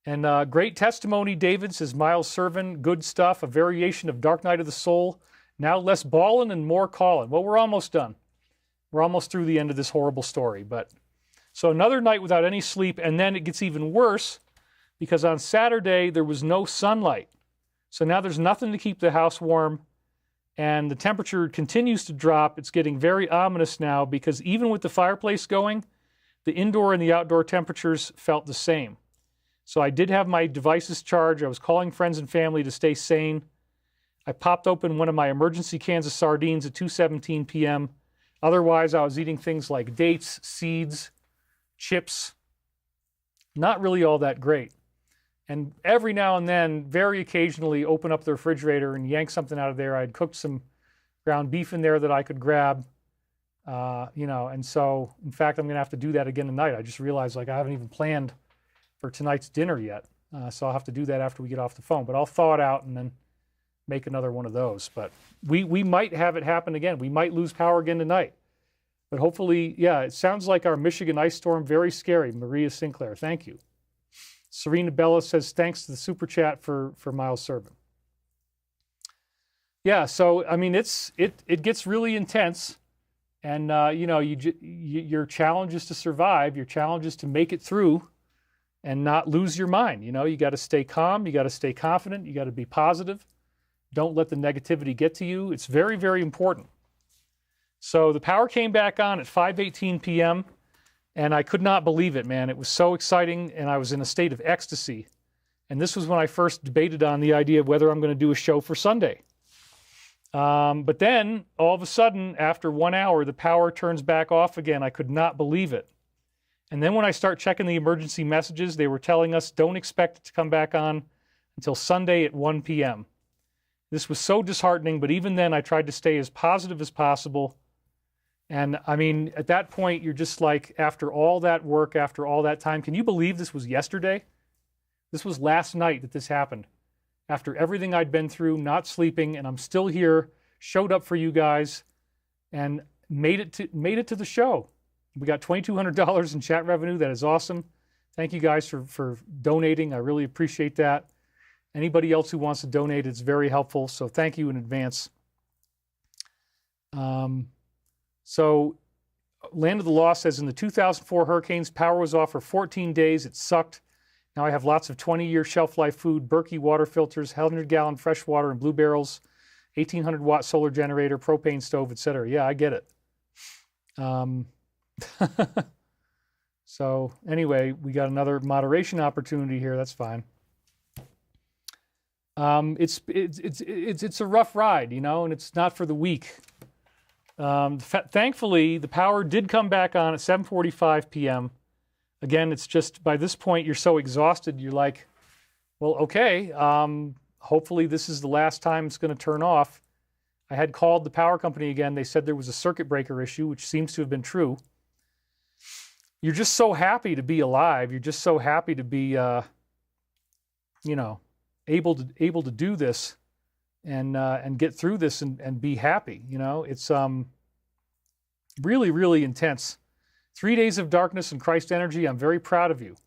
And great testimony, David, says Miles Servin. Good stuff. A variation of Dark Night of the Soul. Now less bawling and more calling. Well, we're almost done. We're almost through the end of this horrible story. But so another night without any sleep, and then it gets even worse because on Saturday there was no sunlight. So now there's nothing to keep the house warm, and the temperature continues to drop. It's getting very ominous now because even with the fireplace going, the indoor and the outdoor temperatures felt the same. So I did have my devices charged. I was calling friends and family to stay sane. I popped open one of my emergency cans of sardines at 2:17 p.m. Otherwise, I was eating things like dates, seeds, chips. Not really all that great. And every now and then, very occasionally, open up the refrigerator and yank something out of there. I'd cooked some ground beef in there that I could grab, and so, in fact, I'm going to have to do that again tonight. I just realized, like, I haven't even planned for tonight's dinner yet. So I'll have to do that after we get off the phone. But I'll thaw it out and then make another one of those. But we might have it happen again. We might lose power again tonight. But hopefully, yeah, it sounds like our Michigan ice storm, very scary. Maria Sinclair, thank you. Serena Bella says, thanks to the super chat for Miles Servin. Yeah, so, I mean, it gets really intense. And, your challenge is to survive. Your challenge is to make it through and not lose your mind. You got to stay calm. You got to stay confident. You got to be positive. Don't let the negativity get to you. It's very, very important. So the power came back on at 5:18 p.m. and I could not believe it, man. It was so exciting, and I was in a state of ecstasy. And this was when I first debated on the idea of whether I'm going to do a show for Sunday. But then, all of a sudden, after 1 hour, the power turns back off again. I could not believe it. And then when I start checking the emergency messages, they were telling us, don't expect it to come back on until Sunday at 1 p.m. This was so disheartening, but even then I tried to stay as positive as possible. And I mean, at that point, you're just like, after all that work, after all that time, can you believe this was yesterday? This was last night that this happened. After everything I'd been through, not sleeping, and I'm still here, showed up for you guys, and made it to the show. We got $2,200 in chat revenue. That is awesome. Thank you guys for donating. I really appreciate that. Anybody else who wants to donate, it's very helpful. So thank you in advance. So Land of the Lost says, in the 2004 hurricanes, power was off for 14 days. It sucked. Now I have lots of 20-year shelf life food, Berkey water filters, 100-gallon fresh water and blue barrels, 1,800-watt solar generator, propane stove, etc. Yeah, I get it. So anyway, we got another moderation opportunity here. That's fine. It's a rough ride, you know, and it's not for the weak. Thankfully, the power did come back on at 7:45 p.m. Again, it's just by this point you're so exhausted, you're like, well, okay, hopefully this is the last time it's going to turn off. I had called the power company again. They said there was a circuit breaker issue, which seems to have been true. You're just so happy to be alive. You're just so happy to be, you know, able to do this and get through this and be happy. You know, it's really, really intense. 3 days of darkness and Christ energy. I'm very proud of you.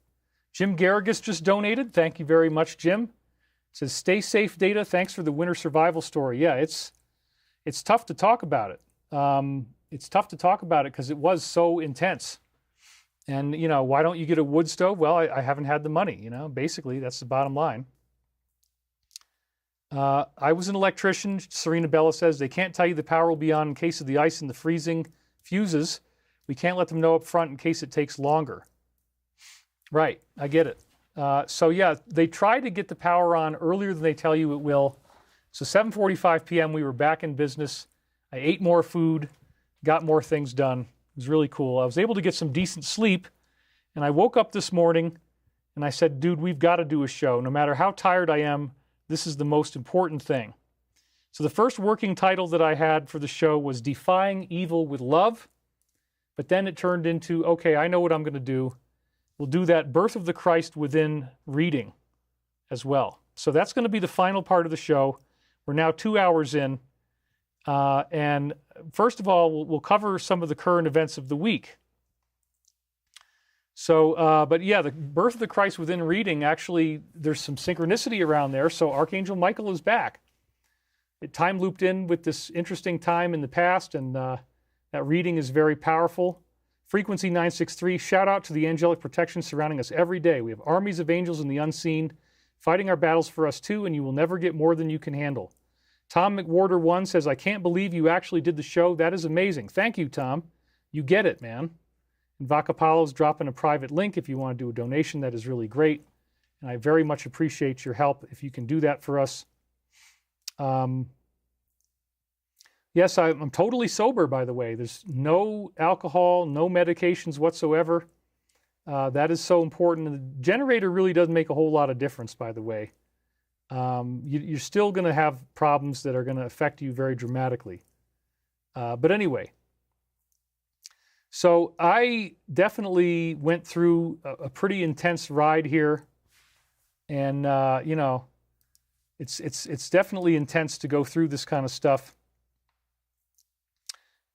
Jim Garrigus just donated. Thank you very much, Jim. It says, stay safe, Data. Thanks for the winter survival story. Yeah, it's tough to talk about it. It's tough to talk about it because it was so intense. And, you know, why don't you get a wood stove? Well, I haven't had the money, you know. Basically, that's the bottom line. I was an electrician. Serena Bella says, they can't tell you the power will be on in case of the ice and the freezing fuses. We can't let them know up front in case it takes longer. Right, I get it. So yeah, they try to get the power on earlier than they tell you it will. So 7:45 p.m. we were back in business. I ate more food, got more things done. It was really cool. I was able to get some decent sleep, and I woke up this morning and I said, dude, we've got to do a show. No matter how tired I am, this is the most important thing. So the first working title that I had for the show was Defying Evil with Love, but then it turned into, okay, I know what I'm going to do. We'll do that Birth of the Christ Within reading as well. So that's going to be the final part of the show. We're now 2 hours in. And first of all, we'll cover some of the current events of the week. So, but yeah, the Birth of the Christ Within reading, actually, there's some synchronicity around there. So Archangel Michael is back. It time looped in with this interesting time in the past, and that reading is very powerful. Frequency 963, shout out to the angelic protection surrounding us every day. We have armies of angels in the unseen, fighting our battles for us too, and you will never get more than you can handle. Tom McWhorter 1 says, I can't believe you actually did the show. That is amazing. Thank you, Tom. You get it, man. And Vakapalo's dropping a private link if you want to do a donation. That is really great. And I very much appreciate your help if you can do that for us. Yes, I'm totally sober, by the way. There's no alcohol, no medications whatsoever. That is so important. And the generator really doesn't make a whole lot of difference, by the way. You're still going to have problems that are going to affect you very dramatically. But anyway, so I definitely went through a pretty intense ride here. And, you know, it's definitely intense to go through this kind of stuff.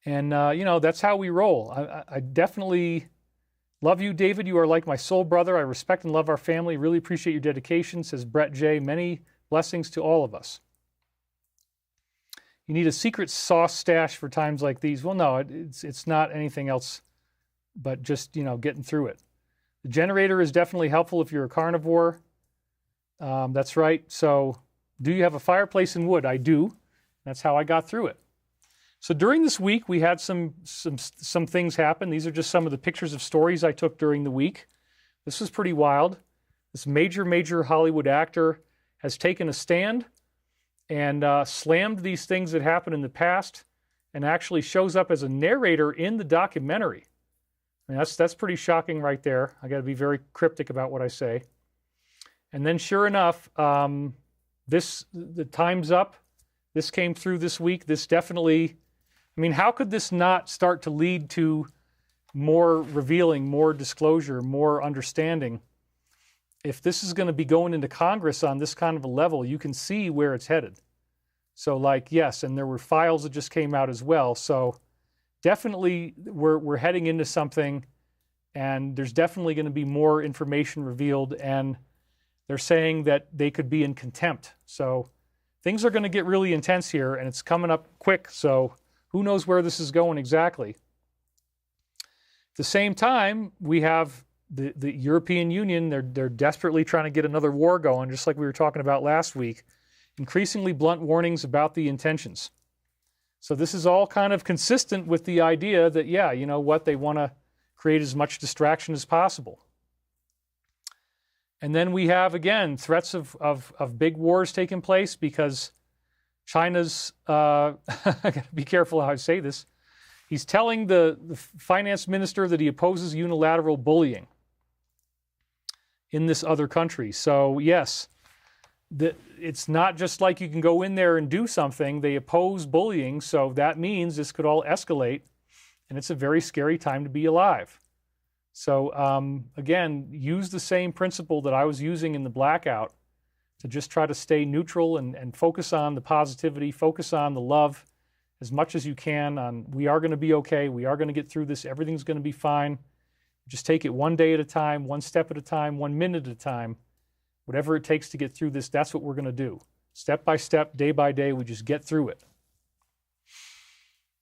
And, you know, that's how we roll. I definitely love you, David. You are like my soul brother. I respect and love our family. Really appreciate your dedication, says Brett J. Many blessings to all of us. You need a secret sauce stash for times like these. Well, no, it's not anything else but just, you know, getting through it. The generator is definitely helpful if you're a carnivore. That's right. So do you have a fireplace and wood? I do. That's how I got through it. So during this week, we had some things happen. These are just some of the pictures of stories I took during the week. This was pretty wild. This major Hollywood actor has taken a stand and slammed these things that happened in the past and actually shows up as a narrator in the documentary. I mean, that's pretty shocking right there. I got to be very cryptic about what I say. And then sure enough, the time's up. This came through this week. This definitely... I mean, how could this not start to lead to more revealing, more disclosure, more understanding? If this is going to be going into Congress on this kind of a level, you can see where it's headed. So, like, yes, and there were files that just came out as well. So definitely we're heading into something, and there's definitely going to be more information revealed, and they're saying that they could be in contempt. So things are going to get really intense here, and it's coming up quick, so... Who knows where this is going exactly? At the same time, we have the European Union. They're desperately trying to get another war going, just like we were talking about last week. Increasingly blunt warnings about the intentions. So this is all kind of consistent with the idea that, yeah, you know what, they want to create as much distraction as possible. And then we have, again, threats of big wars taking place because China's, I gotta be careful how I say this, he's telling the finance minister that he opposes unilateral bullying in this other country. So yes, it's not just like you can go in there and do something. They oppose bullying, so that means this could all escalate, and it's a very scary time to be alive. So again, use the same principle that I was using in the blackout to just try to stay neutral and focus on the positivity, focus on the love as much as you can on we are going to be okay, we are going to get through this, everything's going to be fine. Just take it one day at a time, one step at a time, 1 minute at a time. Whatever it takes to get through this, that's what we're going to do. Step by step, day by day, we just get through it.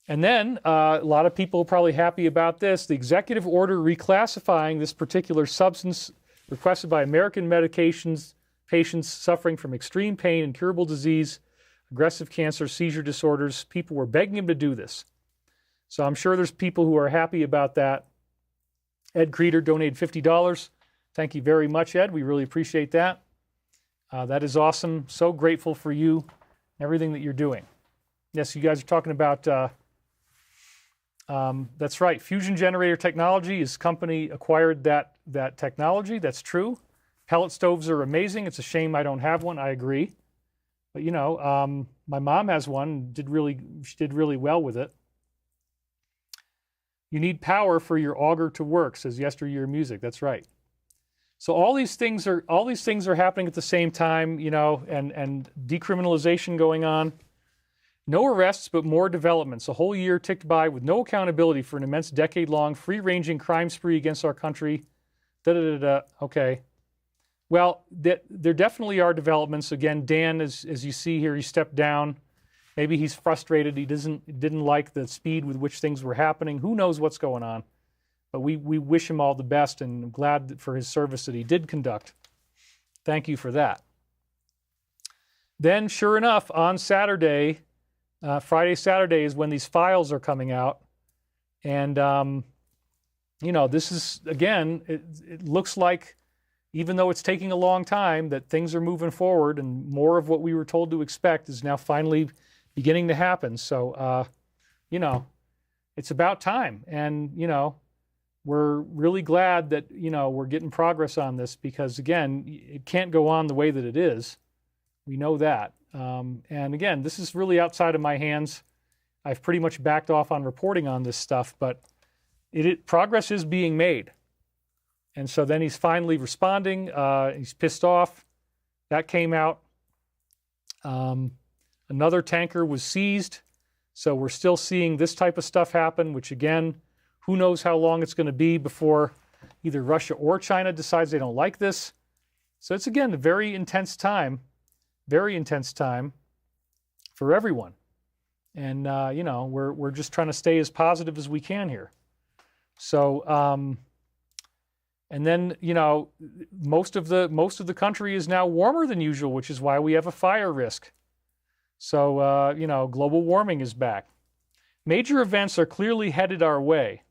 And then, a lot of people are probably happy about this. The executive order reclassifying this particular substance requested by American medications patients suffering from extreme pain, incurable disease, aggressive cancer, seizure disorders. People were begging him to do this. So I'm sure there's people who are happy about that. Ed Creeder donated $50. Thank you very much, Ed. We really appreciate that. That is awesome. So grateful for you and everything that you're doing. Yes, you guys are talking about... that's right. Fusion generator technology, his company acquired that technology. That's true. Pellet stoves are amazing. It's a shame I don't have one. I agree. But you know, my mom has one. She did really well with it. You need power for your auger to work, says Yesteryear Music. That's right. So all these things are happening at the same time. You know, and decriminalization going on. No arrests, but more developments. A whole year ticked by with no accountability for an immense decade-long free-ranging crime spree against our country. Okay. Well, there definitely are developments. Again, Dan, as you see here, he stepped down. Maybe he's frustrated. He didn't like the speed with which things were happening. Who knows what's going on? But we wish him all the best, and I'm glad for his service that he did conduct. Thank you for that. Then, sure enough, on Saturday... Friday, Saturday is when these files are coming out. And, you know, this is, again, it looks like, even though it's taking a long time, that things are moving forward and more of what we were told to expect is now finally beginning to happen. So, you know, it's about time. And, you know, we're really glad that, you know, we're getting progress on this because, again, it can't go on the way that it is. We know that. And again, this is really outside of my hands. I've pretty much backed off on reporting on this stuff, but progress is being made. And so then he's finally responding. He's pissed off. That came out. Another tanker was seized. So we're still seeing this type of stuff happen, which again, who knows how long it's going to be before either Russia or China decides they don't like this. So it's, again, a very intense time for everyone. And, you know, we're just trying to stay as positive as we can here. So, and then, you know, most of the country is now warmer than usual, which is why we have a fire risk. So, you know, global warming is back. Major events are clearly headed our way.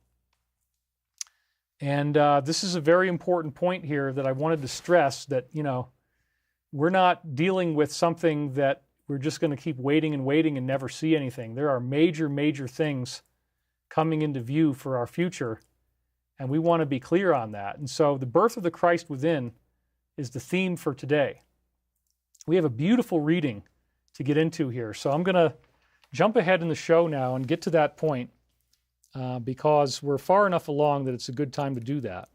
And this is a very important point here that I wanted to stress that, you know, we're not dealing with something that we're just going to keep waiting and never see anything. There are major, major things coming into view for our future, and we want to be clear on that. And so the birth of the Christ within is the theme for today. We have a beautiful reading to get into here. So I'm going to jump ahead in the show now and get to that point because we're far enough along that it's a good time to do that.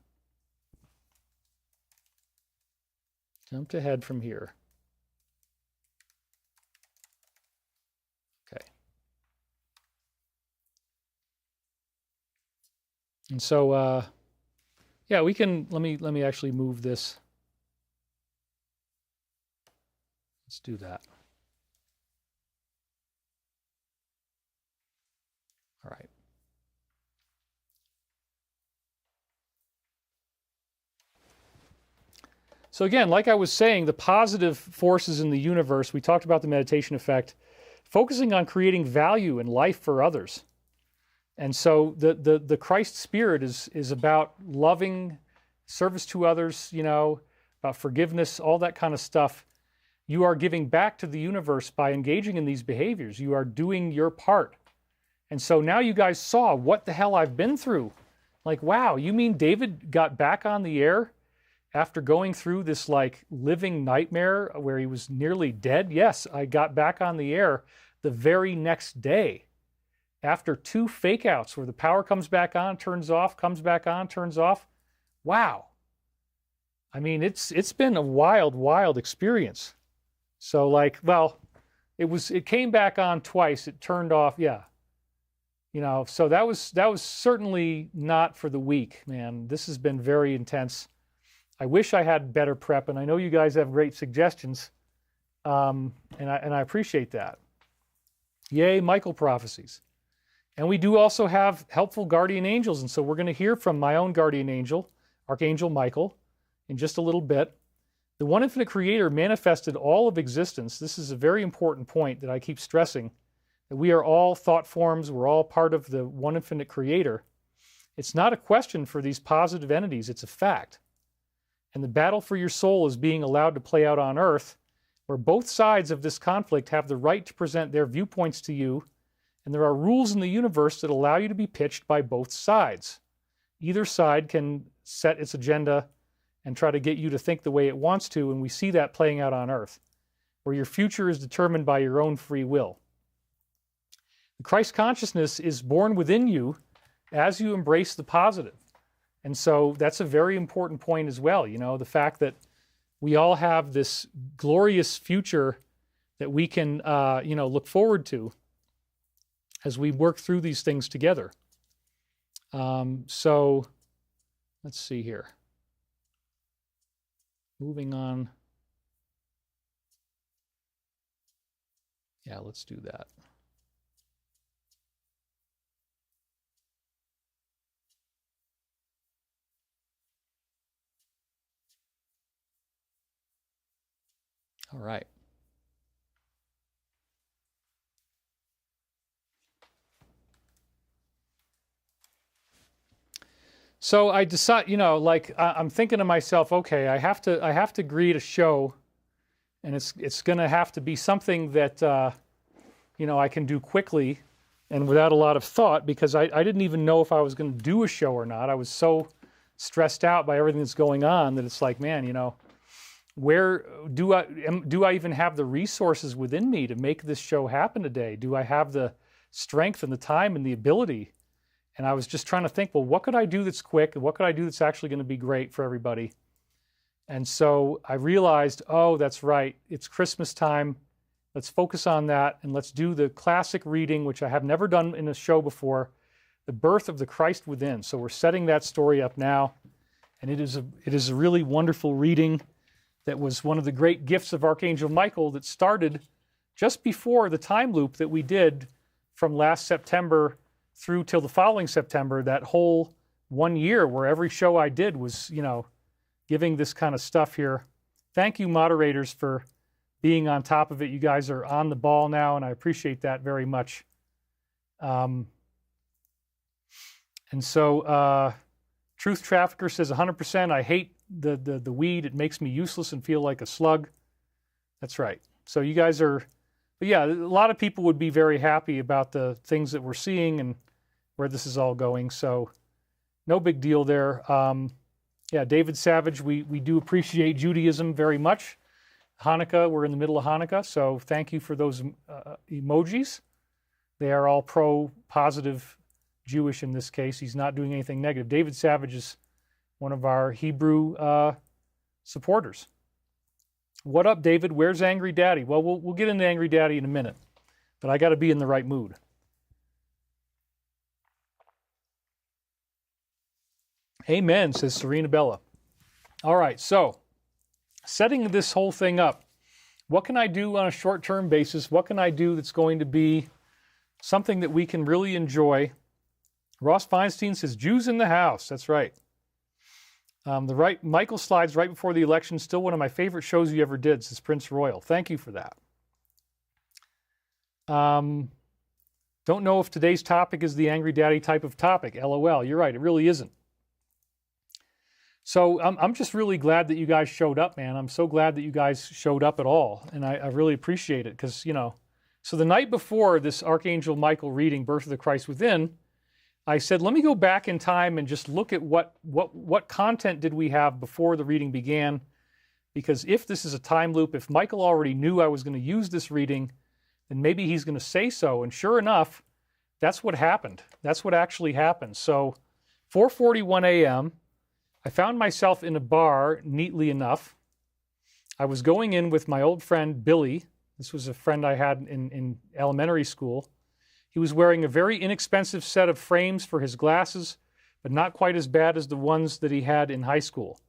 Jumped ahead from here. Okay. And so, yeah, we can, let me actually move this. Let's do that. All right. So again, like I was saying, the positive forces in the universe, we talked about the meditation effect, focusing on creating value in life for others. And so the Christ spirit is about loving, service to others, about forgiveness, all that kind of stuff. You are giving back to the universe by engaging in these behaviors. You are doing your part. And so now you guys saw what the hell I've been through. Like, wow, you mean David got back on the air after going through this like living nightmare where he was nearly dead? Yes, I got back on the air the very next day after 2 fake outs where the power comes back on, turns off, comes back on, turns off. Wow. I mean, it's been a wild, wild experience. So like, well, it came back on twice. It turned off. Yeah. So that was certainly not for the weak, man. This has been very intense. I wish I had better prep, and I know you guys have great suggestions. And I appreciate that. Yay, Michael prophecies. And we do also have helpful guardian angels. And so we're going to hear from my own guardian angel, Archangel Michael, in just a little bit. The one infinite creator manifested all of existence. This is a very important point that I keep stressing, that we are all thought forms. We're all part of the one infinite creator. It's not a question for these positive entities. It's a fact. And the battle for your soul is being allowed to play out on Earth, where both sides of this conflict have the right to present their viewpoints to you, and there are rules in the universe that allow you to be pitched by both sides. Either side can set its agenda and try to get you to think the way it wants to, and we see that playing out on Earth, where your future is determined by your own free will. The Christ consciousness is born within you as you embrace the positive. And so that's a very important point as well, the fact that we all have this glorious future that we can, look forward to as we work through these things together. So let's see here. Moving on. Yeah, let's do that. All right. So I decide, I'm thinking to myself, okay, I have to create a show, and it's going to have to be something that I can do quickly and without a lot of thought, because I didn't even know if I was going to do a show or not. I was so stressed out by everything that's going on that it's like, man, where do I even have the resources within me to make this show happen today? Do I have the strength and the time and the ability? And I was just trying to think, well, what could I do that's quick? And what could I do that's actually going to be great for everybody? And so I realized, oh, that's right. It's Christmas time. Let's focus on that. And let's do the classic reading, which I have never done in a show before, the birth of the Christ within. So we're setting that story up now. And it is a really wonderful reading that was one of the great gifts of Archangel Michael that started just before the time loop that we did from last September through till the following September, that whole 1 year where every show I did was, giving this kind of stuff here. Thank you, moderators, for being on top of it. You guys are on the ball now, and I appreciate that very much. And so Truth Trafficker says 100%. I hate the weed. It makes me useless and feel like a slug. That's right. So you guys are, but yeah, a lot of people would be very happy about the things that we're seeing and where this is all going. So no big deal there. Yeah, David Savage, we do appreciate Judaism very much. Hanukkah, we're in the middle of Hanukkah, so thank you for those emojis. They are all pro-positive Jewish in this case. He's not doing anything negative. David Savage is one of our Hebrew supporters. What up, David? Where's Angry Daddy? Well, we'll get into Angry Daddy in a minute, but I got to be in the right mood. Amen, says Serena Bella. All right, so setting this whole thing up, what can I do on a short-term basis? What can I do that's going to be something that we can really enjoy? Ross Feinstein says, Jews in the house. That's right. Michael slides right before the election. Still one of my favorite shows you ever did, says Prince Royal. Thank you for that. Don't know if today's topic is the angry daddy type of topic. LOL. You're right. It really isn't. So I'm just really glad that you guys showed up, man. I'm so glad that you guys showed up at all. And I really appreciate it because, you know, so the night before this Archangel Michael reading, Birth of the Christ Within, I said, let me go back in time and just look at what content did we have before the reading began. Because if this is a time loop, if Michael already knew I was going to use this reading, then maybe he's going to say so. And sure enough, that's what happened. That's what actually happened. So 4:41 a.m., I found myself in a bar, neatly enough. I was going in with my old friend, Billy. This was a friend I had in elementary school. He was wearing a very inexpensive set of frames for his glasses, but not quite as bad as the ones that he had in high school.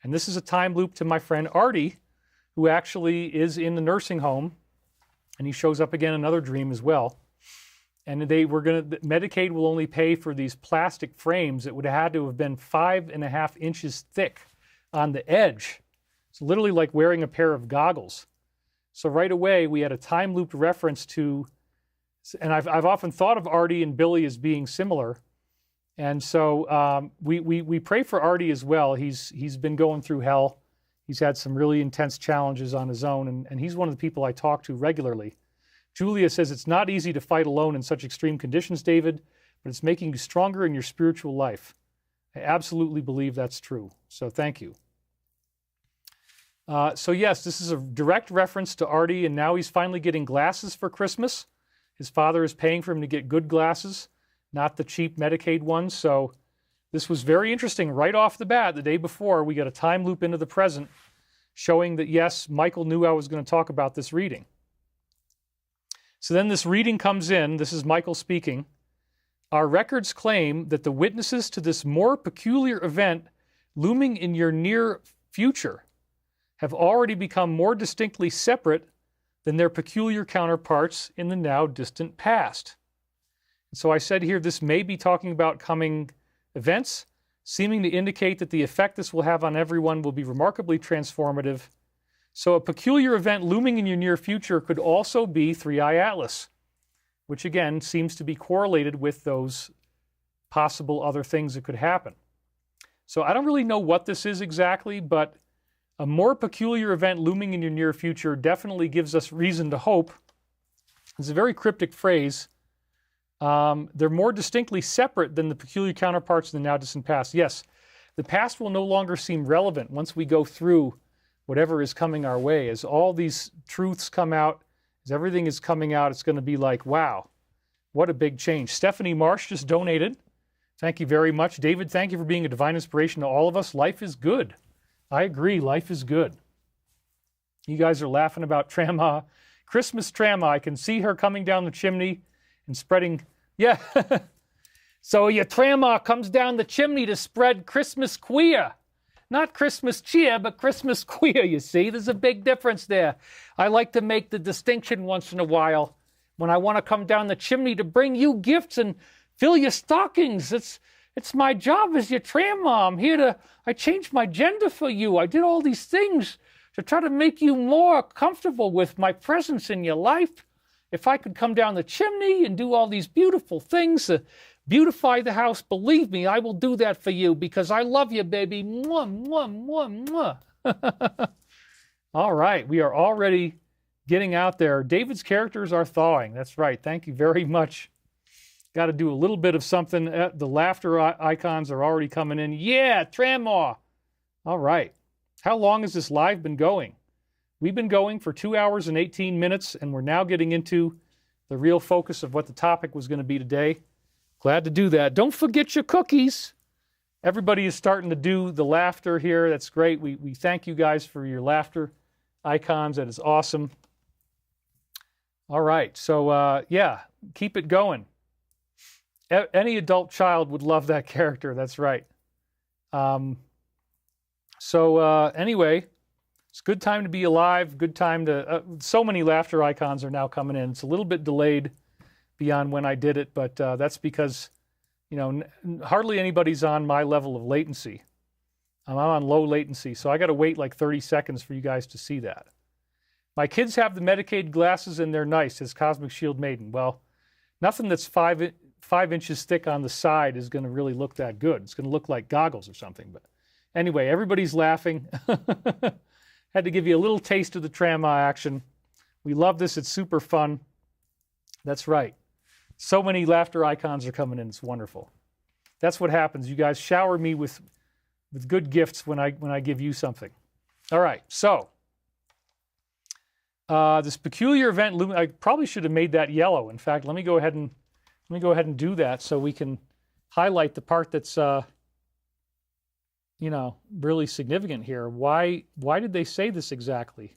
And this is a time loop to my friend Artie, who actually is in the nursing home, and he shows up again in another dream as well. And Medicaid will only pay for these plastic frames that would have had to have been 5.5 inches thick on the edge. It's literally like wearing a pair of goggles. So right away, we had a time loop reference to, and I've often thought of Artie and Billy as being similar. And so we pray for Artie as well. He's been going through hell. He's had some really intense challenges on his own, and he's one of the people I talk to regularly. Julia says, it's not easy to fight alone in such extreme conditions, David, but it's making you stronger in your spiritual life. I absolutely believe that's true. So thank you. So yes, this is a direct reference to Artie, and now he's finally getting glasses for Christmas. His father is paying for him to get good glasses, not the cheap Medicaid ones. So this was very interesting right off the bat. The day before, we got a time loop into the present showing that, yes, Michael knew I was going to talk about this reading. So then this reading comes in. This is Michael speaking. Our records claim that the witnesses to this more peculiar event looming in your near future have already become more distinctly separate than their peculiar counterparts in the now distant past. And so I said here, this may be talking about coming events, seeming to indicate that the effect this will have on everyone will be remarkably transformative. So a peculiar event looming in your near future could also be Three-Eye Atlas, which again seems to be correlated with those possible other things that could happen. So I don't really know what this is exactly, but a more peculiar event looming in your near future definitely gives us reason to hope. It's a very cryptic phrase. They're more distinctly separate than the peculiar counterparts in the now distant past. Yes, the past will no longer seem relevant once we go through whatever is coming our way. As all these truths come out, as everything is coming out, it's going to be like, wow, what a big change. Stephanie Marsh just donated. Thank you very much. David, thank you for being a divine inspiration to all of us. Life is good. I agree, life is good. You guys are laughing about Trama. Christmas Trama, I can see her coming down the chimney and spreading, yeah. So your Trama comes down the chimney to spread Christmas queer. Not Christmas cheer, but Christmas queer, you see. There's a big difference there. I like to make the distinction once in a while when I want to come down the chimney to bring you gifts and fill your stockings. It's my job as your Trama. I'm here to, I changed my gender for you. I did all these things to try to make you more comfortable with my presence in your life. If I could come down the chimney and do all these beautiful things to beautify the house, believe me, I will do that for you because I love you, baby. Mwah, mwah, mwah, mwah. All right, we are already getting out there. David's characters are thawing. That's right. Thank you very much. Got to do a little bit of something. The laughter icons are already coming in. Yeah, Tramaw. All right. How long has this live been going? We've been going for 2 hours and 18 minutes, and we're now getting into the real focus of what the topic was going to be today. Glad to do that. Don't forget your cookies. Everybody is starting to do the laughter here. That's great. We thank you guys for your laughter icons. That is awesome. All right. So, yeah, keep it going. Any adult child would love that character. That's right. Anyway, it's a good time to be alive. Good time to... so many laughter icons are now coming in. It's a little bit delayed beyond when I did it, but that's because, you know, hardly anybody's on my level of latency. I'm on low latency, so I got to wait like 30 seconds for you guys to see that. My kids have the Medicaid glasses and they're nice, says Cosmic Shield Maiden. Well, Nothing that's 5 inches thick on the side is going to really look that good. It's going to look like goggles or something. But anyway, everybody's laughing. Had to give you a little taste of the Trama action. We love this. It's super fun. That's right. So many laughter icons are coming in. It's wonderful. That's what happens. You guys shower me with good gifts when I give you something. All right. So this peculiar event. I probably should have made that yellow. In fact, let me go ahead and do that so we can highlight the part that's really significant here. Why did they say this exactly?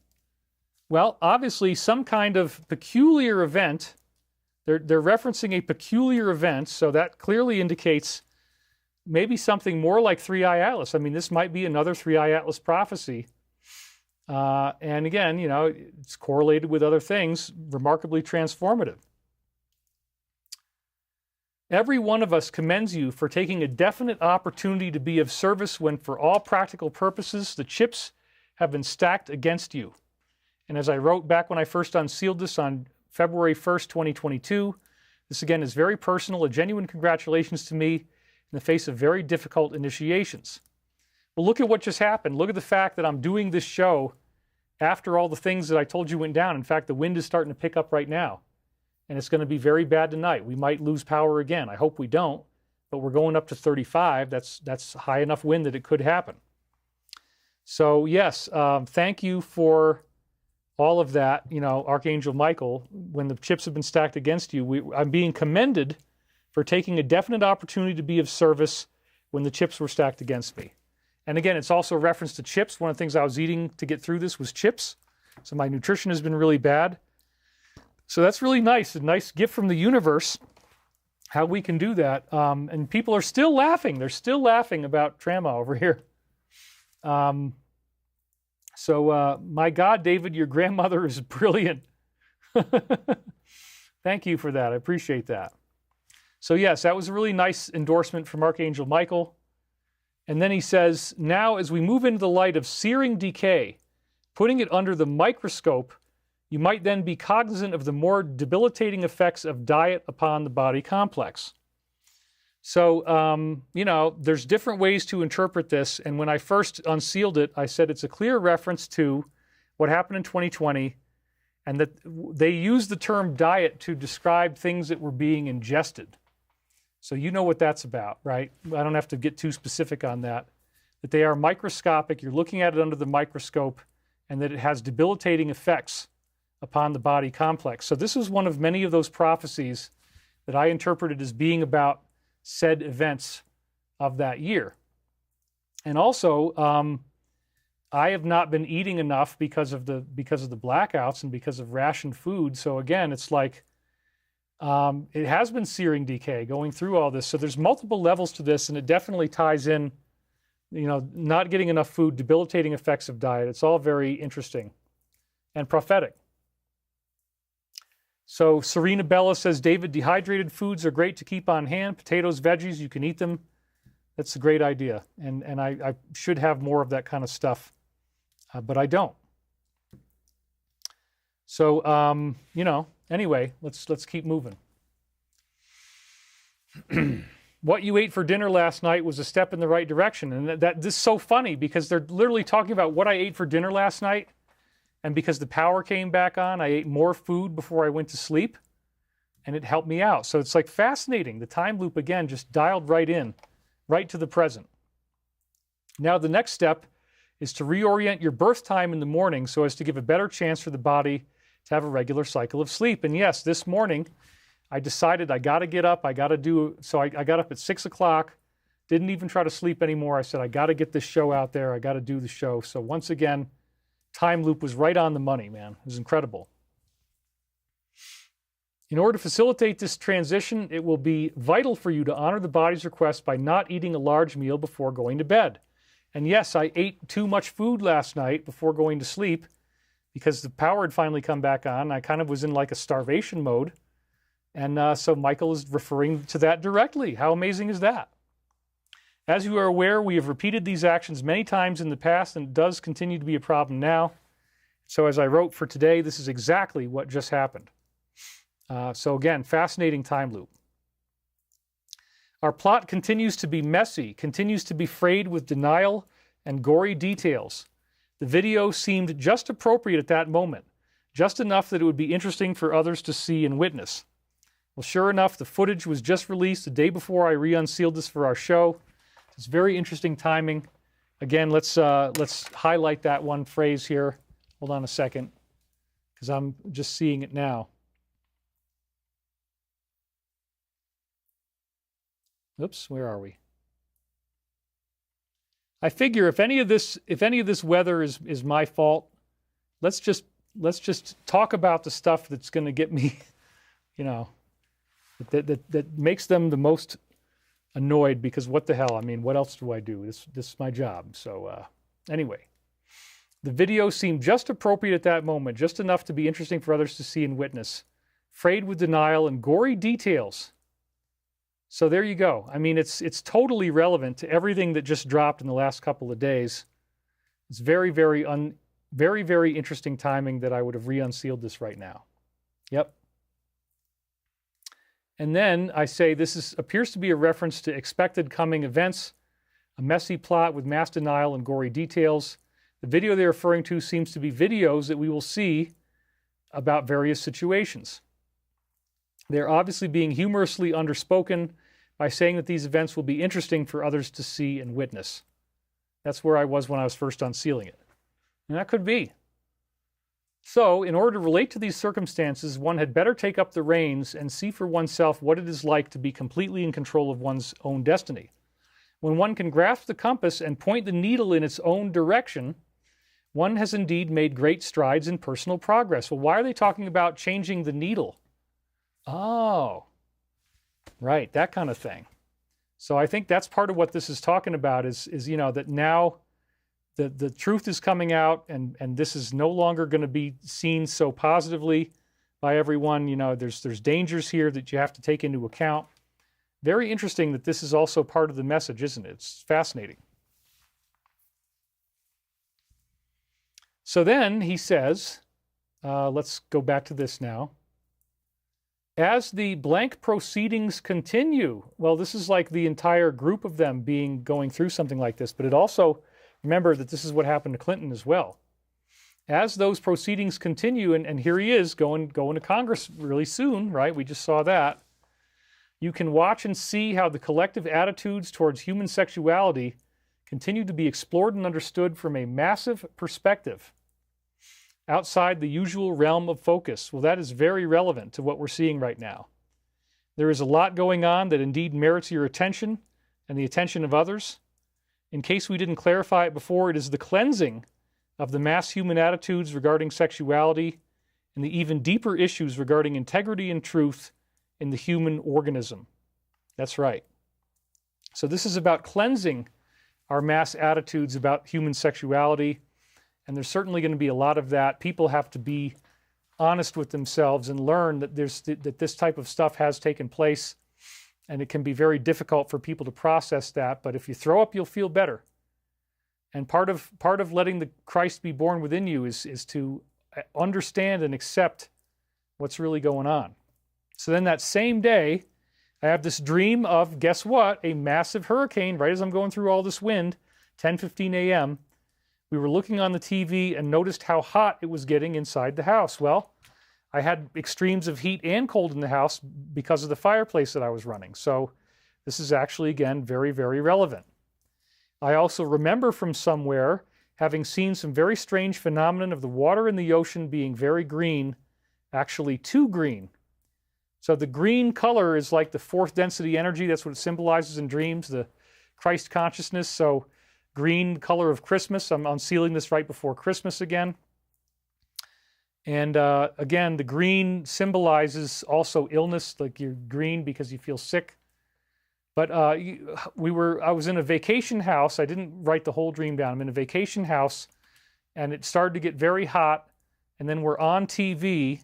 Well, obviously some kind of peculiar event. They're referencing a peculiar event, so that clearly indicates maybe something more like Three-Eye Atlas. I mean, this might be another Three-Eye Atlas prophecy. And again, it's correlated with other things, remarkably transformative. Every one of us commends you for taking a definite opportunity to be of service when, for all practical purposes, the chips have been stacked against you. And as I wrote back when I first unsealed this on February 1st, 2022, this again is very personal, a genuine congratulations to me in the face of very difficult initiations. Well, look at what just happened. Look at the fact that I'm doing this show after all the things that I told you went down. In fact, the wind is starting to pick up right now. And it's going to be very bad tonight. We might lose power again. I hope we don't, but we're going up to 35. That's high enough wind that it could happen. So yes, thank you for all of that, Archangel Michael. When the chips have been stacked against you, I'm being commended for taking a definite opportunity to be of service when the chips were stacked against me. And again, it's also a reference to chips. One of the things I was eating to get through this was chips. So my nutrition has been really bad. So that's really nice, a nice gift from the universe, how we can do that. And people are still laughing. They're still laughing about Trama over here. So my God, David, your grandmother is brilliant. Thank you for that. I appreciate that. So yes, that was a really nice endorsement from Archangel Michael. And then he says, now as we move into the light of searing decay, putting it under the microscope, you might then be cognizant of the more debilitating effects of diet upon the body complex. So, there's different ways to interpret this. And when I first unsealed it, I said it's a clear reference to what happened in 2020, and that they used the term diet to describe things that were being ingested. So you know what that's about, right? I don't have to get too specific on that. That they are microscopic, you're looking at it under the microscope, and that it has debilitating effects upon the body complex. So this is one of many of those prophecies that I interpreted as being about said events of that year. And also, I have not been eating enough because of the blackouts and because of rationed food. So again, it's like it has been searing decay going through all this. So there's multiple levels to this, and it definitely ties in, not getting enough food, debilitating effects of diet. It's all very interesting and prophetic. So Serena Bella says, David, dehydrated foods are great to keep on hand. Potatoes, veggies, you can eat them. That's a great idea. And I should have more of that kind of stuff, but I don't. So, anyway, let's keep moving. What you ate for dinner last night was a step in the right direction. And this is so funny because they're literally talking about what I ate for dinner last night. And because the power came back on, I ate more food before I went to sleep, and it helped me out. So it's like fascinating. The time loop, again, just dialed right in, right to the present. Now the next step is to reorient your birth time in the morning so as to give a better chance for the body to have a regular cycle of sleep. And yes, this morning, I decided I got to get up. I got to do, so I got up at 6 o'clock, didn't even try to sleep anymore. I said, I got to get this show out there. I got to do the show. So once again, time loop was right on the money, man. It was incredible. In order to facilitate this transition, it will be vital for you to honor the body's request by not eating a large meal before going to bed. And yes, I ate too much food last night before going to sleep because the power had finally come back on. I kind of was in like a starvation mode. And so Michael is referring to that directly. How amazing is that? As you are aware, we have repeated these actions many times in the past, and it does continue to be a problem now. So as I wrote for today, this is exactly what just happened. So again, fascinating time loop. Our plot continues to be messy, continues to be frayed with denial and gory details. The video seemed just appropriate at that moment, just enough that it would be interesting for others to see and witness. Well, sure enough, the footage was just released the day before I re-unsealed this for our show. It's very interesting timing. Again, let's highlight that one phrase here. Hold on a second, because I'm just seeing it now. Oops, where are we? I figure if any of this weather is my fault, let's just talk about the stuff that's going to get me, that makes them the most annoyed, because what the hell? I mean, what else do I do? This is my job. So anyway, the video seemed just appropriate at that moment, just enough to be interesting for others to see and witness, frayed with denial and gory details. So there you go. I mean, it's totally relevant to everything that just dropped in the last couple of days. It's very, very interesting timing that I would have re-unsealed this right now. Yep. And then I say appears to be a reference to expected coming events, a messy plot with mass denial and gory details. The video they're referring to seems to be videos that we will see about various situations. They're obviously being humorously underspoken by saying that these events will be interesting for others to see and witness. That's where I was when I was first unsealing it. And that could be. So, in order to relate to these circumstances, one had better take up the reins and see for oneself what it is like to be completely in control of one's own destiny. When one can grasp the compass and point the needle in its own direction, one has indeed made great strides in personal progress. Well, why are they talking about changing the needle? Oh, right, that kind of thing. So I think that's part of what this is talking about is that now the truth is coming out, and this is no longer going to be seen so positively by everyone. There's dangers here that you have to take into account. Very interesting that this is also part of the message, isn't it? It's fascinating. So then he says, let's go back to this now. As the blank proceedings continue, well, this is like the entire group of them going through something like this, but it also, remember that this is what happened to Clinton as well. As those proceedings continue, and here he is going to Congress really soon, right? We just saw that. You can watch and see how the collective attitudes towards human sexuality continue to be explored and understood from a massive perspective outside the usual realm of focus. Well, that is very relevant to what we're seeing right now. There is a lot going on that indeed merits your attention and the attention of others. In case we didn't clarify it before, it is the cleansing of the mass human attitudes regarding sexuality and the even deeper issues regarding integrity and truth in the human organism. That's right. So this is about cleansing our mass attitudes about human sexuality, and there's certainly going to be a lot of that. People have to be honest with themselves and learn that that this type of stuff has taken place, and it can be very difficult for people to process that. But if you throw up, you'll feel better. And part of letting the Christ be born within you is to understand and accept what's really going on. So then that same day, I have this dream of, guess what? A massive hurricane, right as I'm going through all this wind, 10:15 a.m., we were looking on the TV and noticed how hot it was getting inside the house. Well, I had extremes of heat and cold in the house because of the fireplace that I was running. So this is actually, again, very, very relevant. I also remember from somewhere having seen some very strange phenomenon of the water in the ocean being very green, actually too green. So the green color is like the fourth density energy. That's what it symbolizes in dreams, the Christ consciousness. So green color of Christmas. I'm unsealing this right before Christmas again. And again, the green symbolizes also illness, like you're green because you feel sick. But I was in a vacation house. I didn't write the whole dream down. I'm in a vacation house, and it started to get very hot. And then we're on TV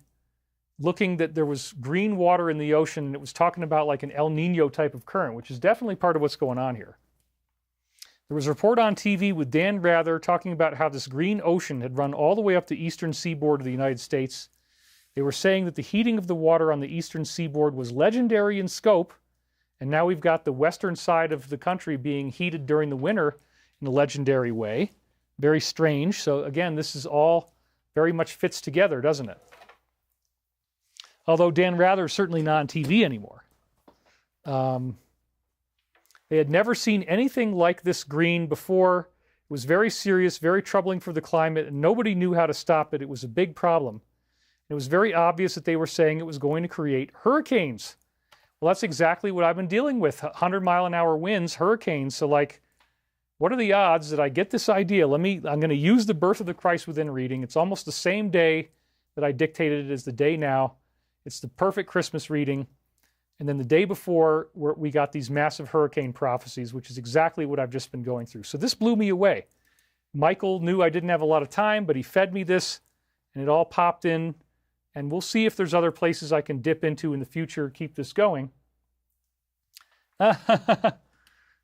looking that there was green water in the ocean, and it was talking about like an El Nino type of current, which is definitely part of what's going on here. There was a report on TV with Dan Rather talking about how this green ocean had run all the way up the eastern seaboard of the United States They were saying that the heating of the water on the eastern seaboard was legendary in scope, and now we've got the western side of the country being heated during the winter in a legendary way. Very strange. So again, this is all very much fits together, doesn't it? Although Dan Rather is certainly not on TV anymore. They had never seen anything like this green before. It was very serious, very troubling for the climate, and nobody knew how to stop it. It was a big problem. It was very obvious that they were saying it was going to create hurricanes. Well, that's exactly what I've been dealing with, 100-mile-an-hour winds, hurricanes. So, like, what are the odds that I get this idea? I'm going to use the Birth of the Christ Within reading. It's almost the same day that I dictated it as the day now. It's the perfect Christmas reading. And then the day before, we got these massive hurricane prophecies, which is exactly what I've just been going through. So this blew me away. Michael knew I didn't have a lot of time, but he fed me this, and it all popped in. And we'll see if there's other places I can dip into in the future, keep this going.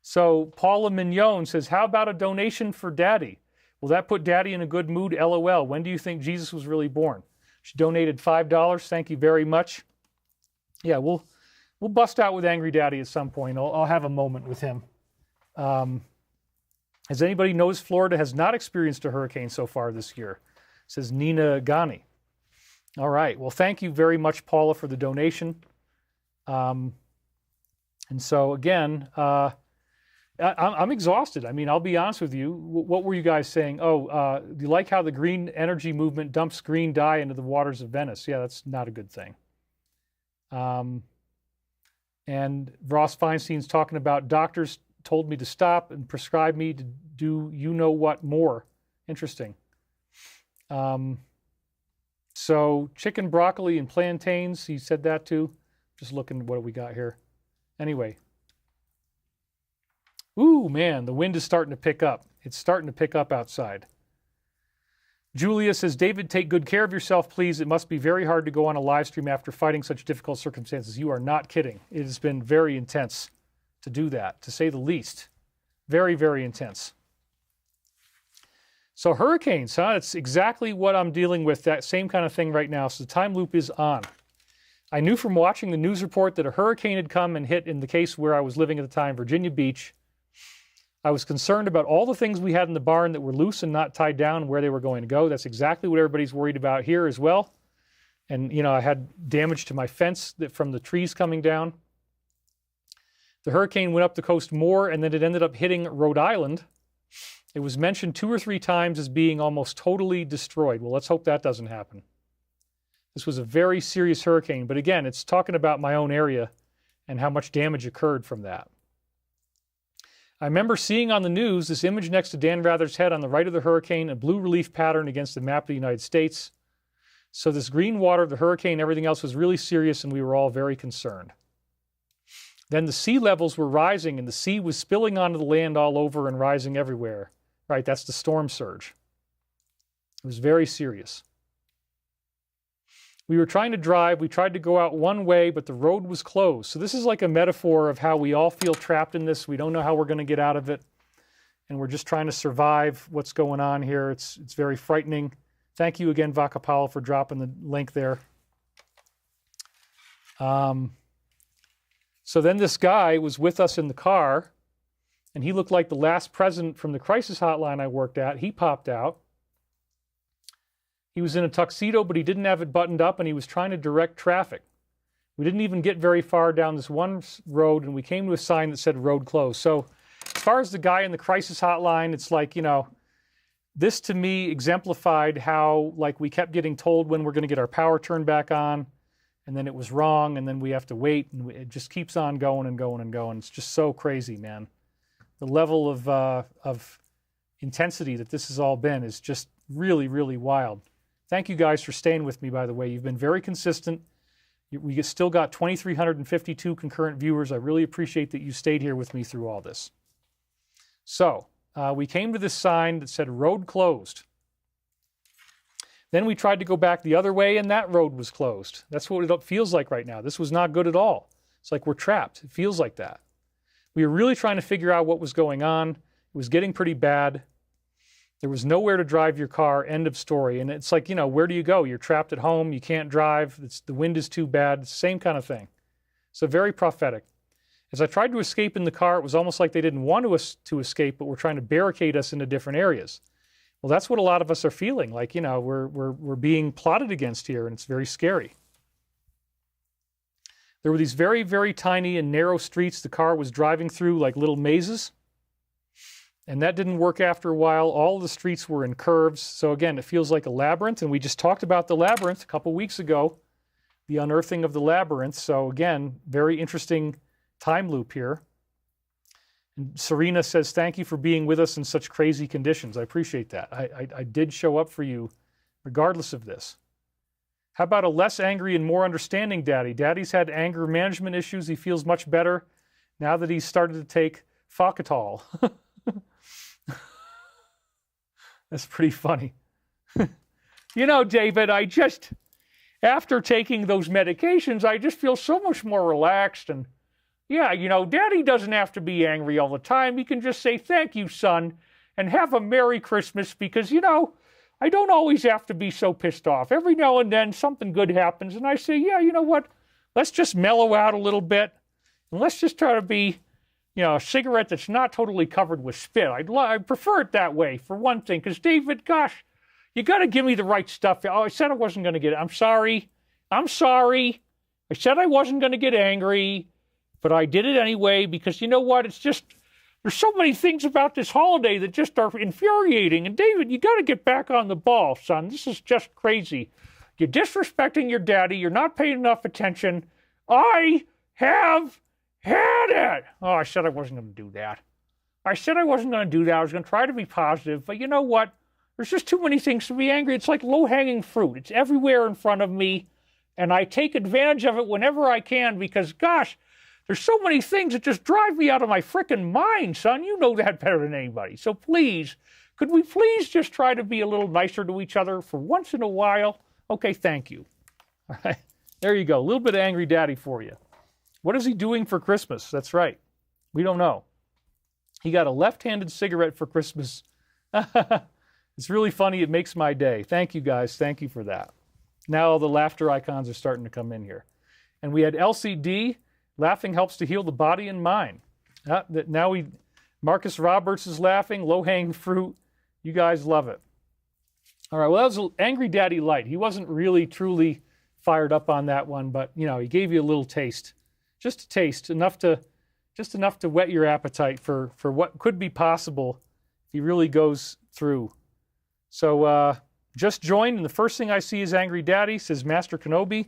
So Paula Mignon says, how about a donation for Daddy? Will that put Daddy in a good mood? LOL. When do you think Jesus was really born? She donated $5. Thank you very much. Yeah, we'll bust out with Angry Daddy at some point. I'll have a moment with him. As anybody knows, Florida has not experienced a hurricane so far this year, says Nina Ghani. All right. Well, thank you very much, Paula, for the donation. And so, again, I'm exhausted. I mean, I'll be honest with you. What were you guys saying? Oh, do you like how the green energy movement dumps green dye into the waters of Venice? Yeah, that's not a good thing. And Ross Feinstein's talking about doctors told me to stop and prescribed me to do you-know-what more. Interesting. So chicken, broccoli, and plantains, he said that too. Just looking at what we got here. Anyway. Ooh, man, the wind is starting to pick up. It's starting to pick up outside. Julia says, David, take good care of yourself, please. It must be very hard to go on a live stream after fighting such difficult circumstances. You are not kidding. It has been very intense to do that, to say the least. Very, very intense. So hurricanes, huh? It's exactly what I'm dealing with, that same kind of thing right now. So the time loop is on. I knew from watching the news report that a hurricane had come and hit in the case where I was living at the time, Virginia Beach. I was concerned about all the things we had in the barn that were loose and not tied down and where they were going to go. That's exactly what everybody's worried about here as well. And, you know, I had damage to my fence from the trees coming down. The hurricane went up the coast more, and then it ended up hitting Rhode Island. It was mentioned 2 or 3 times as being almost totally destroyed. Well, let's hope that doesn't happen. This was a very serious hurricane, but again, it's talking about my own area and how much damage occurred from that. I remember seeing on the news this image next to Dan Rather's head on the right of the hurricane, a blue relief pattern against the map of the United States. So this green water, the hurricane, everything else was really serious, and we were all very concerned. Then the sea levels were rising, and the sea was spilling onto the land all over and rising everywhere. Right, that's the storm surge. It was very serious. We were trying to drive. We tried to go out one way, but the road was closed. So this is like a metaphor of how we all feel trapped in this. We don't know how we're going to get out of it. And we're just trying to survive what's going on here. It's very frightening. Thank you again, Vakapal, for dropping the link there. So then this guy was with us in the car, and he looked like the last president from the crisis hotline I worked at. He popped out. He was in a tuxedo, but he didn't have it buttoned up, and he was trying to direct traffic. We didn't even get very far down this one road, and we came to a sign that said road closed. So as far as the guy in the crisis hotline, it's like, you know, this to me exemplified how, like, we kept getting told when we're going to get our power turned back on, and then it was wrong, and then we have to wait, and it just keeps on going and going and going. It's just so crazy, man. The level of intensity that this has all been is just really, really wild. Thank you guys for staying with me, by the way. You've been very consistent. We still got 2,352 concurrent viewers. I really appreciate that you stayed here with me through all this. So we came to this sign that said road closed. Then we tried to go back the other way, and that road was closed. That's what it feels like right now. This was not good at all. It's like we're trapped. It feels like that. We were really trying to figure out what was going on. It was getting pretty bad. There was nowhere to drive your car, end of story. And it's like, where do you go? You're trapped at home, you can't drive, the wind is too bad, same kind of thing. So very prophetic. As I tried to escape in the car, it was almost like they didn't want us to escape, but were trying to barricade us into different areas. Well, that's what a lot of us are feeling, like, we're being plotted against here, and it's very scary. There were these very, very tiny and narrow streets the car was driving through, like little mazes. And that didn't work after a while. All of the streets were in curves. So again, it feels like a labyrinth. And we just talked about the labyrinth a couple weeks ago, the unearthing of the labyrinth. So again, very interesting time loop here. And Serena says, thank you for being with us in such crazy conditions. I appreciate that. I did show up for you regardless of this. How about a less angry and more understanding daddy? Daddy's had anger management issues. He feels much better now that he's started to take Focatol. That's pretty funny. David, after taking those medications, I just feel so much more relaxed. And yeah, Daddy doesn't have to be angry all the time. He can just say, thank you, son, and have a Merry Christmas because, I don't always have to be so pissed off. Every now and then something good happens, and I say, yeah, you know what? Let's just mellow out a little bit, and let's just try to be, a cigarette that's not totally covered with spit. I prefer it that way, for one thing, because, David, gosh, you got to give me the right stuff. Oh, I said I wasn't going to get it. I'm sorry. I said I wasn't going to get angry, but I did it anyway, because you know what? It's just... There's so many things about this holiday that just are infuriating. And David, you got to get back on the ball, son. This is just crazy. You're disrespecting your daddy. You're not paying enough attention. I have had it. Oh, I said I wasn't going to do that. I was going to try to be positive. But you know what? There's just too many things to be angry. It's like low-hanging fruit. It's everywhere in front of me. And I take advantage of it whenever I can because, gosh, there's so many things that just drive me out of my frickin' mind, son. You know that better than anybody. So please, could we please just try to be a little nicer to each other for once in a while? Okay, thank you. All right, there you go. A little bit of angry daddy for you. What is he doing for Christmas? That's right. We don't know. He got a left-handed cigarette for Christmas. It's really funny. It makes my day. Thank you, guys. Thank you for that. Now all the laughter icons are starting to come in here. And we had LCD. Laughing helps to heal the body and mind. Marcus Roberts is laughing, low-hanging fruit. You guys love it. All right, well, that was an Angry Daddy Light. He wasn't really, truly fired up on that one, but, he gave you a little taste. Just a taste, enough to whet your appetite for what could be possible if he really goes through. So, just joined, and the first thing I see is Angry Daddy, says Master Kenobi,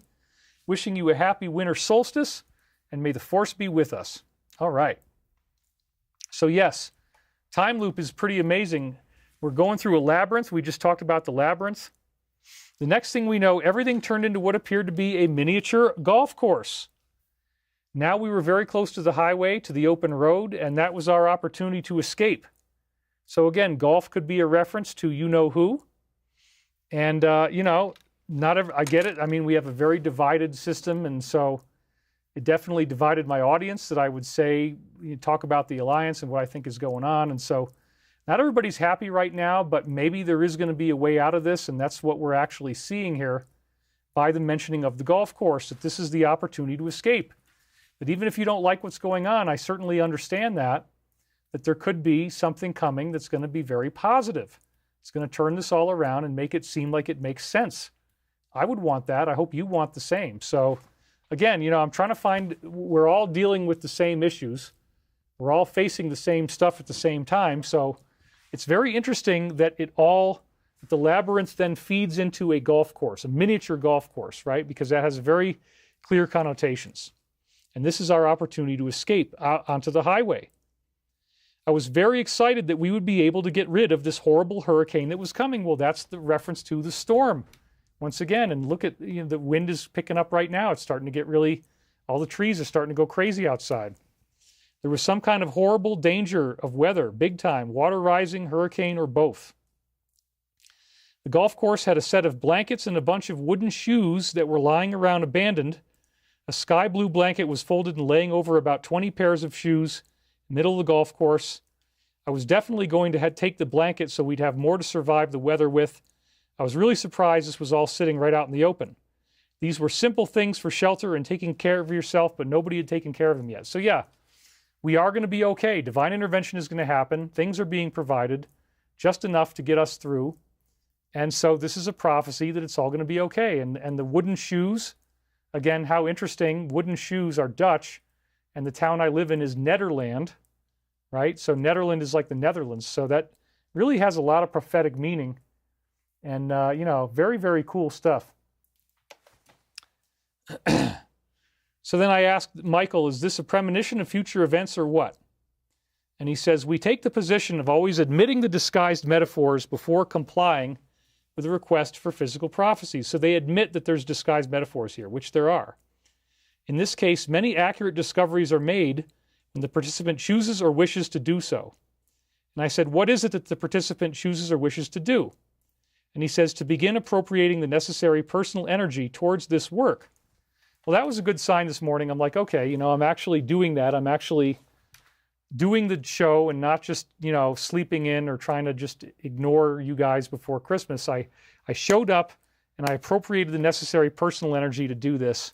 wishing you a happy winter solstice. And may the force be with us. All right. So yes, time loop is pretty amazing. We're going through a labyrinth. We just talked about the labyrinth. The next thing we know, everything turned into what appeared to be a miniature golf course. Now we were very close to the highway, to the open road, and that was our opportunity to escape. So again, golf could be a reference to you-know-who. And, I get it. I mean, we have a very divided system, and so... It definitely divided my audience that I would say, talk about the alliance and what I think is going on. And so not everybody's happy right now, but maybe there is going to be a way out of this. And that's what we're actually seeing here by the mentioning of the golf course, that this is the opportunity to escape. That even if you don't like what's going on, I certainly understand that there could be something coming that's going to be very positive. It's going to turn this all around and make it seem like it makes sense. I would want that. I hope you want the same. So again, I'm trying to find, we're all dealing with the same issues. We're all facing the same stuff at the same time. So it's very interesting that the labyrinth then feeds into a golf course, a miniature golf course, right? Because that has very clear connotations. And this is our opportunity to escape onto the highway. I was very excited that we would be able to get rid of this horrible hurricane that was coming. Well, that's the reference to the storm. Once again, and look at, the wind is picking up right now. It's starting to get all the trees are starting to go crazy outside. There was some kind of horrible danger of weather, big time, water rising, hurricane, or both. The golf course had a set of blankets and a bunch of wooden shoes that were lying around abandoned. A sky blue blanket was folded and laying over about 20 pairs of shoes, middle of the golf course. I was definitely going to take the blanket so we'd have more to survive the weather with. I was really surprised this was all sitting right out in the open. These were simple things for shelter and taking care of yourself, but nobody had taken care of them yet. So yeah, we are going to be okay. Divine intervention is going to happen. Things are being provided, just enough to get us through. And so this is a prophecy that it's all going to be okay. And the wooden shoes, again, how interesting. Wooden shoes are Dutch, and the town I live in is Nederland, right? So Nederland is like the Netherlands. So that really has a lot of prophetic meaning. And, you know, very, very cool stuff. So then I asked Michael, is this a premonition of future events or what? And he says, we take the position of always admitting the disguised metaphors before complying with a request for physical prophecies. So they admit that there's disguised metaphors here, which there are. In this case, many accurate discoveries are made when the participant chooses or wishes to do so. And I said, what is it that the participant chooses or wishes to do? And he says, to begin appropriating the necessary personal energy towards this work. Well, that was a good sign this morning. I'm like, okay, you know, I'm actually doing that. I'm actually doing the show and not just, you know, sleeping in or trying to just ignore you guys before Christmas. I showed up and I appropriated the necessary personal energy to do this.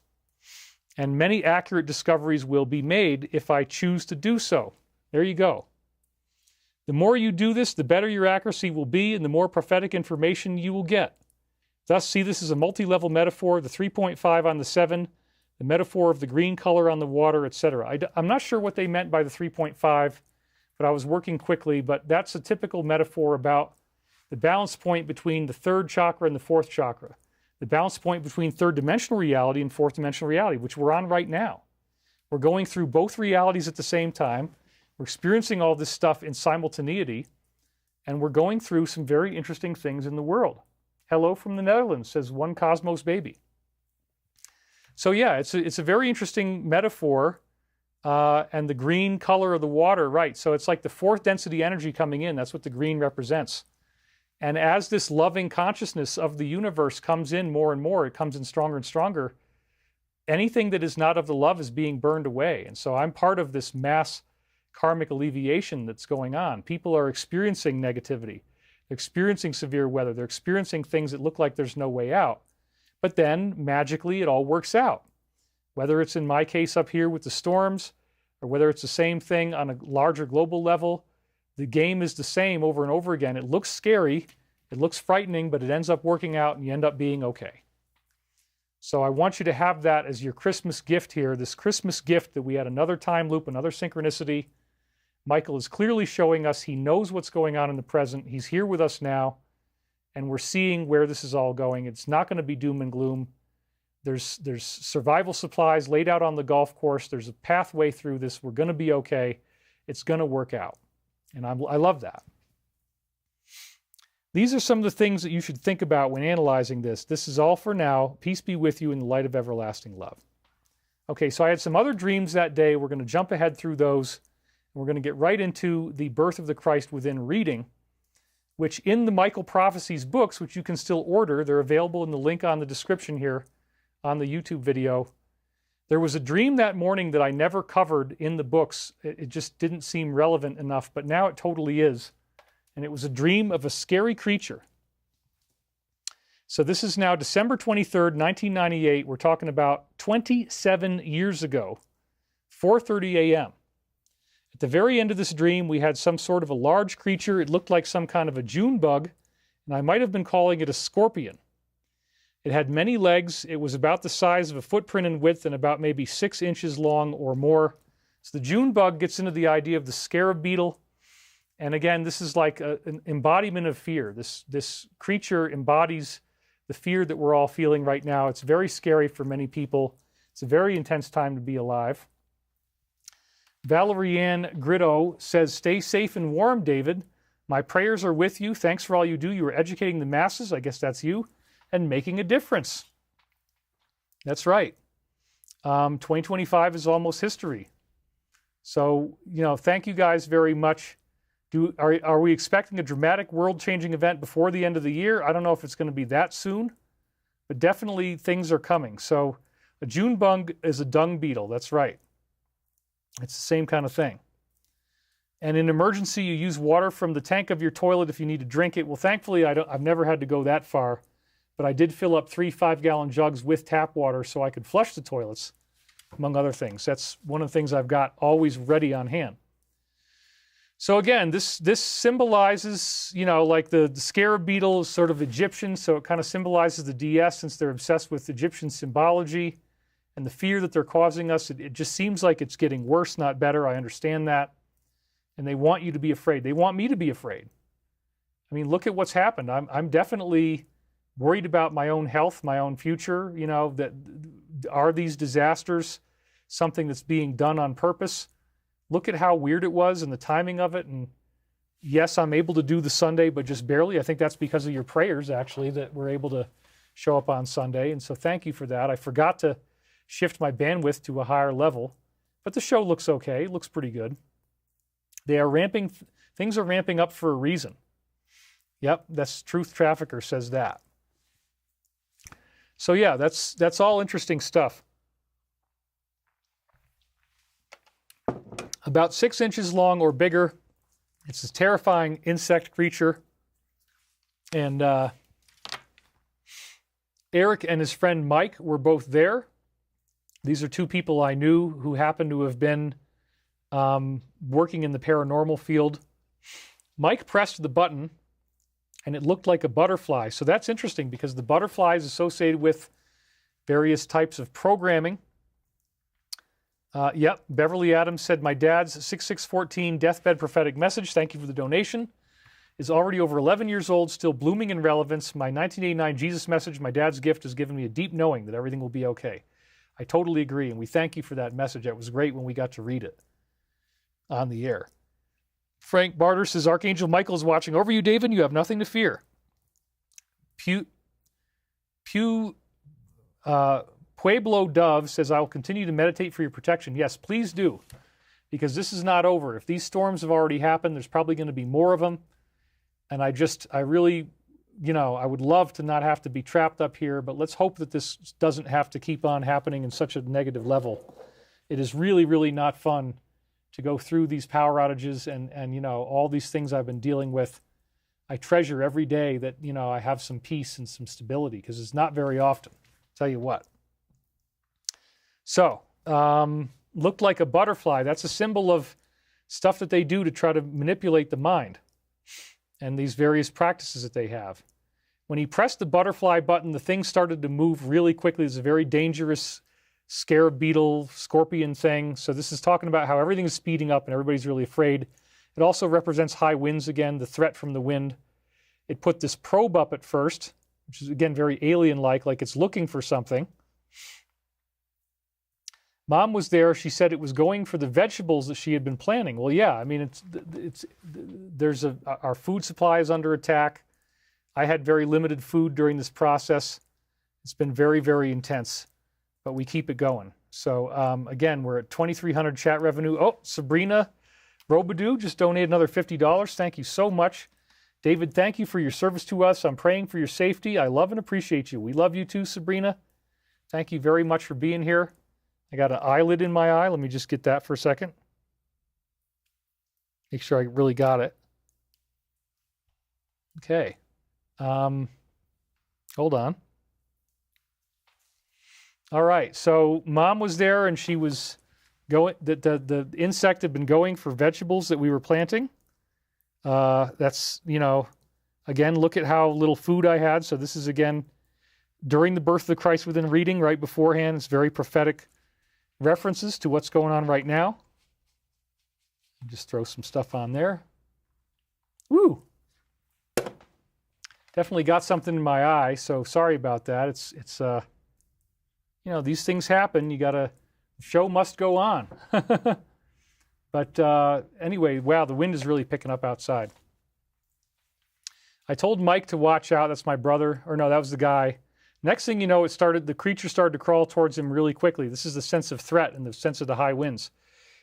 And many accurate discoveries will be made if I choose to do so. There you go. The more you do this, the better your accuracy will be and the more prophetic information you will get. Thus, see this as a multi-level metaphor, the 3.5 on the 7, the metaphor of the green color on the water, etc. I'm not sure what they meant by the 3.5, but I was working quickly, but that's a typical metaphor about the balance point between the third chakra and the fourth chakra, the balance point between third dimensional reality and fourth dimensional reality, which we're on right now. We're going through both realities at the same time. We're experiencing all this stuff in simultaneity, and we're going through some very interesting things in the world. Hello from the Netherlands, says One Cosmos Baby. So yeah, it's a very interesting metaphor, and the green color of the water, right? So it's like the fourth density energy coming in. That's what the green represents. And as this loving consciousness of the universe comes in more and more, it comes in stronger and stronger, anything that is not of the love is being burned away. And so I'm part of this mass karmic alleviation that's going on. People are experiencing negativity. They're experiencing severe weather. They're experiencing things that look like there's no way out. But then, magically, it all works out. Whether it's in my case up here with the storms, or whether it's the same thing on a larger global level, the game is the same over and over again. It looks scary, it looks frightening, but it ends up working out and you end up being okay. So I want you to have that as your Christmas gift here, this Christmas gift that we had another time loop, another synchronicity. Michael is clearly showing us he knows what's going on in the present. He's here with us now, and we're seeing where this is all going. It's not going to be doom and gloom. There's survival supplies laid out on the golf course. There's a pathway through this. We're going to be okay. It's going to work out. And I love that. These are some of the things that you should think about when analyzing this. This is all for now. Peace be with you in the light of everlasting love. Okay, so I had some other dreams that day. We're going to jump ahead through those. We're going to get right into the Birth of the Christ Within reading, which in the Michael Prophecies books, which you can still order, they're available in the link on the description here on the YouTube video. There was a dream that morning that I never covered in the books. It just didn't seem relevant enough, but now it totally is. And it was a dream of a scary creature. So this is now December 23rd, 1998. We're talking about 27 years ago, 4:30 a.m. At the very end of this dream, we had some sort of a large creature. It looked like some kind of a June bug, and I might have been calling it a scorpion. It had many legs. It was about the size of a footprint in width and about maybe 6 inches long or more. So the June bug gets into the idea of the scarab beetle. And again, this is like an embodiment of fear. This creature embodies the fear that we're all feeling right now. It's very scary for many people. It's a very intense time to be alive. Valerianne Gritto says, stay safe and warm, David. My prayers are with you. Thanks for all you do. You are educating the masses, I guess that's you, and making a difference. That's right. 2025 is almost history. So, you know, thank you guys very much. Are we expecting a dramatic world-changing event before the end of the year? I don't know if it's going to be that soon, but definitely things are coming. So a June bug is a dung beetle. That's right. It's the same kind of thing. And in emergency, you use water from the tank of your toilet if you need to drink it. Well, thankfully, I've never had to go that far, but I did fill up 3 5-gallon jugs with tap water so I could flush the toilets, among other things. That's one of the things I've got always ready on hand. So again, this symbolizes, like the scarab beetle is sort of Egyptian, so it kind of symbolizes the DS since they're obsessed with Egyptian symbology and the fear that they're causing us. It just seems like it's getting worse, not better. I understand that. And they want you to be afraid. They want me to be afraid. I mean, look at what's happened. I'm definitely worried about my own health, my own future. That are these disasters something that's being done on purpose? Look at how weird it was and the timing of it. And yes, I'm able to do the Sunday, but just barely. I think that's because of your prayers, actually, that we're able to show up on Sunday. And so thank you for that. I forgot to shift my bandwidth to a higher level, but the show looks okay. It looks pretty good. They are ramping. Things are ramping up for a reason. Yep, that's Truth Trafficker says that. So yeah, that's all interesting stuff. About 6 inches long or bigger. It's a terrifying insect creature. And Eric and his friend Mike were both there. These are 2 people I knew who happened to have been working in the paranormal field. Mike pressed the button and it looked like a butterfly. So that's interesting because the butterfly is associated with various types of programming. Yep, Beverly Adams said, my dad's 6614 deathbed prophetic message, thank you for the donation, is already over 11 years old, still blooming in relevance. My 1989 Jesus message, my dad's gift, has given me a deep knowing that everything will be okay. I totally agree, and we thank you for that message. It was great when we got to read it on the air. Frank Barter says, Archangel Michael is watching over you, David. You have nothing to fear. Pueblo Dove says, I will continue to meditate for your protection. Yes, please do, because this is not over. If these storms have already happened, there's probably going to be more of them. And I really, I would love to not have to be trapped up here, but let's hope that this doesn't have to keep on happening in such a negative level. It is really, really not fun to go through these power outages and all these things I've been dealing with. I treasure every day that, I have some peace and some stability, because it's not very often. Tell you what. So, looked like a butterfly. That's a symbol of stuff that they do to try to manipulate the mind and these various practices that they have. When he pressed the butterfly button, the thing started to move really quickly. It's a very dangerous scarab beetle, scorpion thing. So this is talking about how everything is speeding up and everybody's really afraid. It also represents high winds again, the threat from the wind. It put this probe up at first, which is, again, very alien-like, like it's looking for something. Mom was there. She said it was going for the vegetables that she had been planting. Well, yeah, I mean, our food supply is under attack. I had very limited food during this process. It's been very, very intense, but we keep it going. So again, we're at 2,300 chat revenue. Oh, Sabrina Robidoux just donated another $50. Thank you so much. David, thank you for your service to us. I'm praying for your safety. I love and appreciate you. We love you too, Sabrina. Thank you very much for being here. I got an eyelid in my eye. Let me just get that for a second. Make sure I really got it. Okay. Hold on. All right. So Mom was there and she was going, the insect had been going for vegetables that we were planting. That's, again, look at how little food I had. So this is, again, during the birth of the Christ within reading, right beforehand. It's very prophetic references to what's going on right now. Just throw some stuff on there. Woo! Definitely got something in my eye, so sorry about that. It's these things happen. The show must go on. But anyway, wow, the wind is really picking up outside. I told Mike to watch out. That's my brother. Or no, that was the guy. Next thing you know, the creature started to crawl towards him really quickly. This is the sense of threat and the sense of the high winds.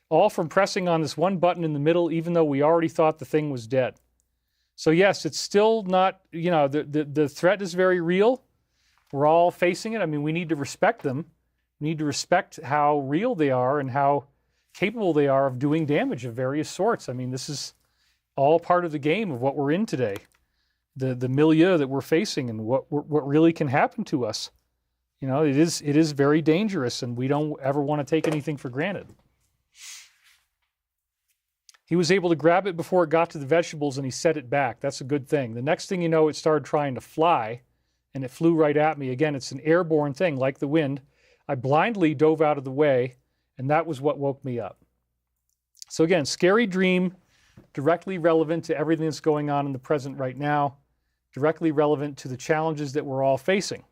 All from pressing on this one button in the middle, even though we already thought the thing was dead. So yes, it's still not, the threat is very real. We're all facing it. I mean, we need to respect them. We need to respect how real they are and how capable they are of doing damage of various sorts. I mean, this is all part of the game of what we're in today, the milieu that we're facing and what really can happen to us. You know, it is very dangerous, and we don't ever want to take anything for granted. He was able to grab it before it got to the vegetables, and he set it back. That's a good thing. The next thing you know, it started trying to fly, and it flew right at me. Again, it's an airborne thing, like the wind. I blindly dove out of the way, and that was what woke me up. So again, scary dream, directly relevant to everything that's going on in the present right now, directly relevant to the challenges that we're all facing.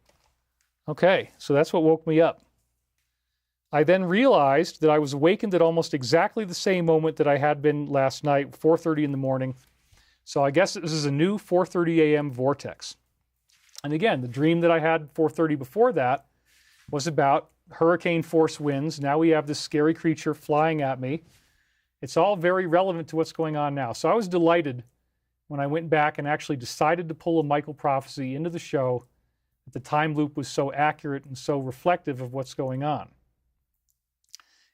Okay, so that's what woke me up. I then realized that I was awakened at almost exactly the same moment that I had been last night, 4:30 in the morning. So I guess this is a new 4:30 a.m. vortex. And again, the dream that I had 4:30 before that was about hurricane force winds. Now we have this scary creature flying at me. It's all very relevant to what's going on now. So I was delighted when I went back and actually decided to pull a Michael prophecy into the show. The time loop was so accurate and so reflective of what's going on.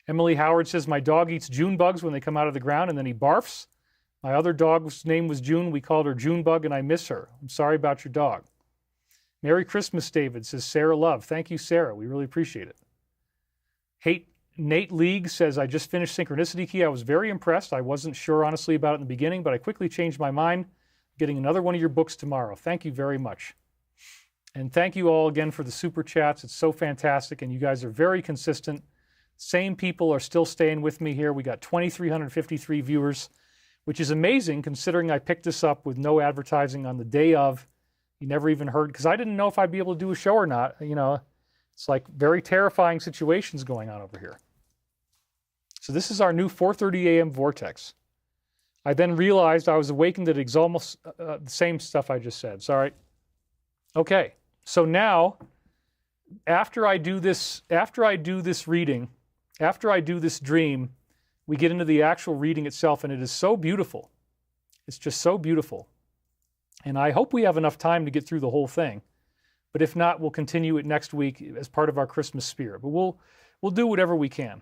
Emily Howard says, my dog eats June bugs when they come out of the ground and then he barfs. My other dog's name was June. We called her Junebug and I miss her. I'm sorry about your dog. Merry Christmas, David, says Sarah Love. Thank you, Sarah. We really appreciate it. Nate League says, I just finished Synchronicity Key. I was very impressed. I wasn't sure, honestly, about it in the beginning, but I quickly changed my mind. Getting another one of your books tomorrow. Thank you very much. And thank you all again for the super chats. It's so fantastic, and you guys are very consistent. Same people are still staying with me here. We got 2,353 viewers, which is amazing considering I picked this up with no advertising on the day of. You never even heard, because I didn't know if I'd be able to do a show or not. You know, it's like very terrifying situations going on over here. So this is our new 4:30 a.m. vortex. I then realized I was awakened at almost the same stuff I just said. Sorry. Okay, so now after I do this reading, after I do this dream, we get into the actual reading itself, and it is so beautiful. It's just so beautiful. And I hope we have enough time to get through the whole thing. But if not, we'll continue it next week as part of our Christmas spirit. But we'll do whatever we can.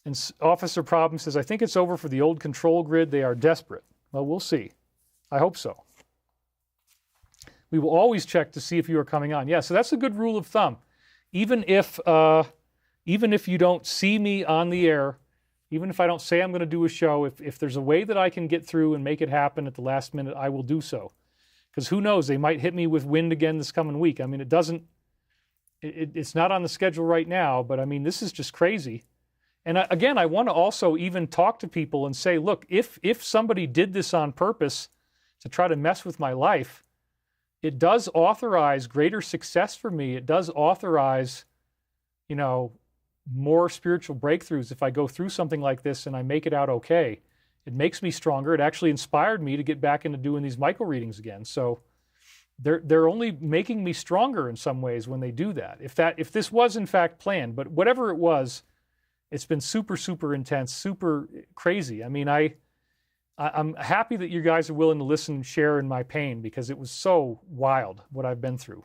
And Officer Problem says, I think it's over for the old control grid. They are desperate. Well, we'll see. I hope so. We will always check to see if you are coming on. Yeah, so that's a good rule of thumb. Even if you don't see me on the air, even if I don't say I'm going to do a show, if there's a way that I can get through and make it happen at the last minute, I will do so. Because who knows, they might hit me with wind again this coming week. I mean, it's not on the schedule right now, but I mean, this is just crazy. And again, I want to also even talk to people and say, look, if somebody did this on purpose to try to mess with my life, it does authorize greater success for me. It does authorize, you know, more spiritual breakthroughs if I go through something like this and I make it out okay. It makes me stronger. It actually inspired me to get back into doing these Michael readings again. So they're only making me stronger in some ways when they do that. If this was in fact planned, but whatever it was, it's been super, super intense, super crazy. I mean, I'm happy that you guys are willing to listen and share in my pain, because it was so wild what I've been through.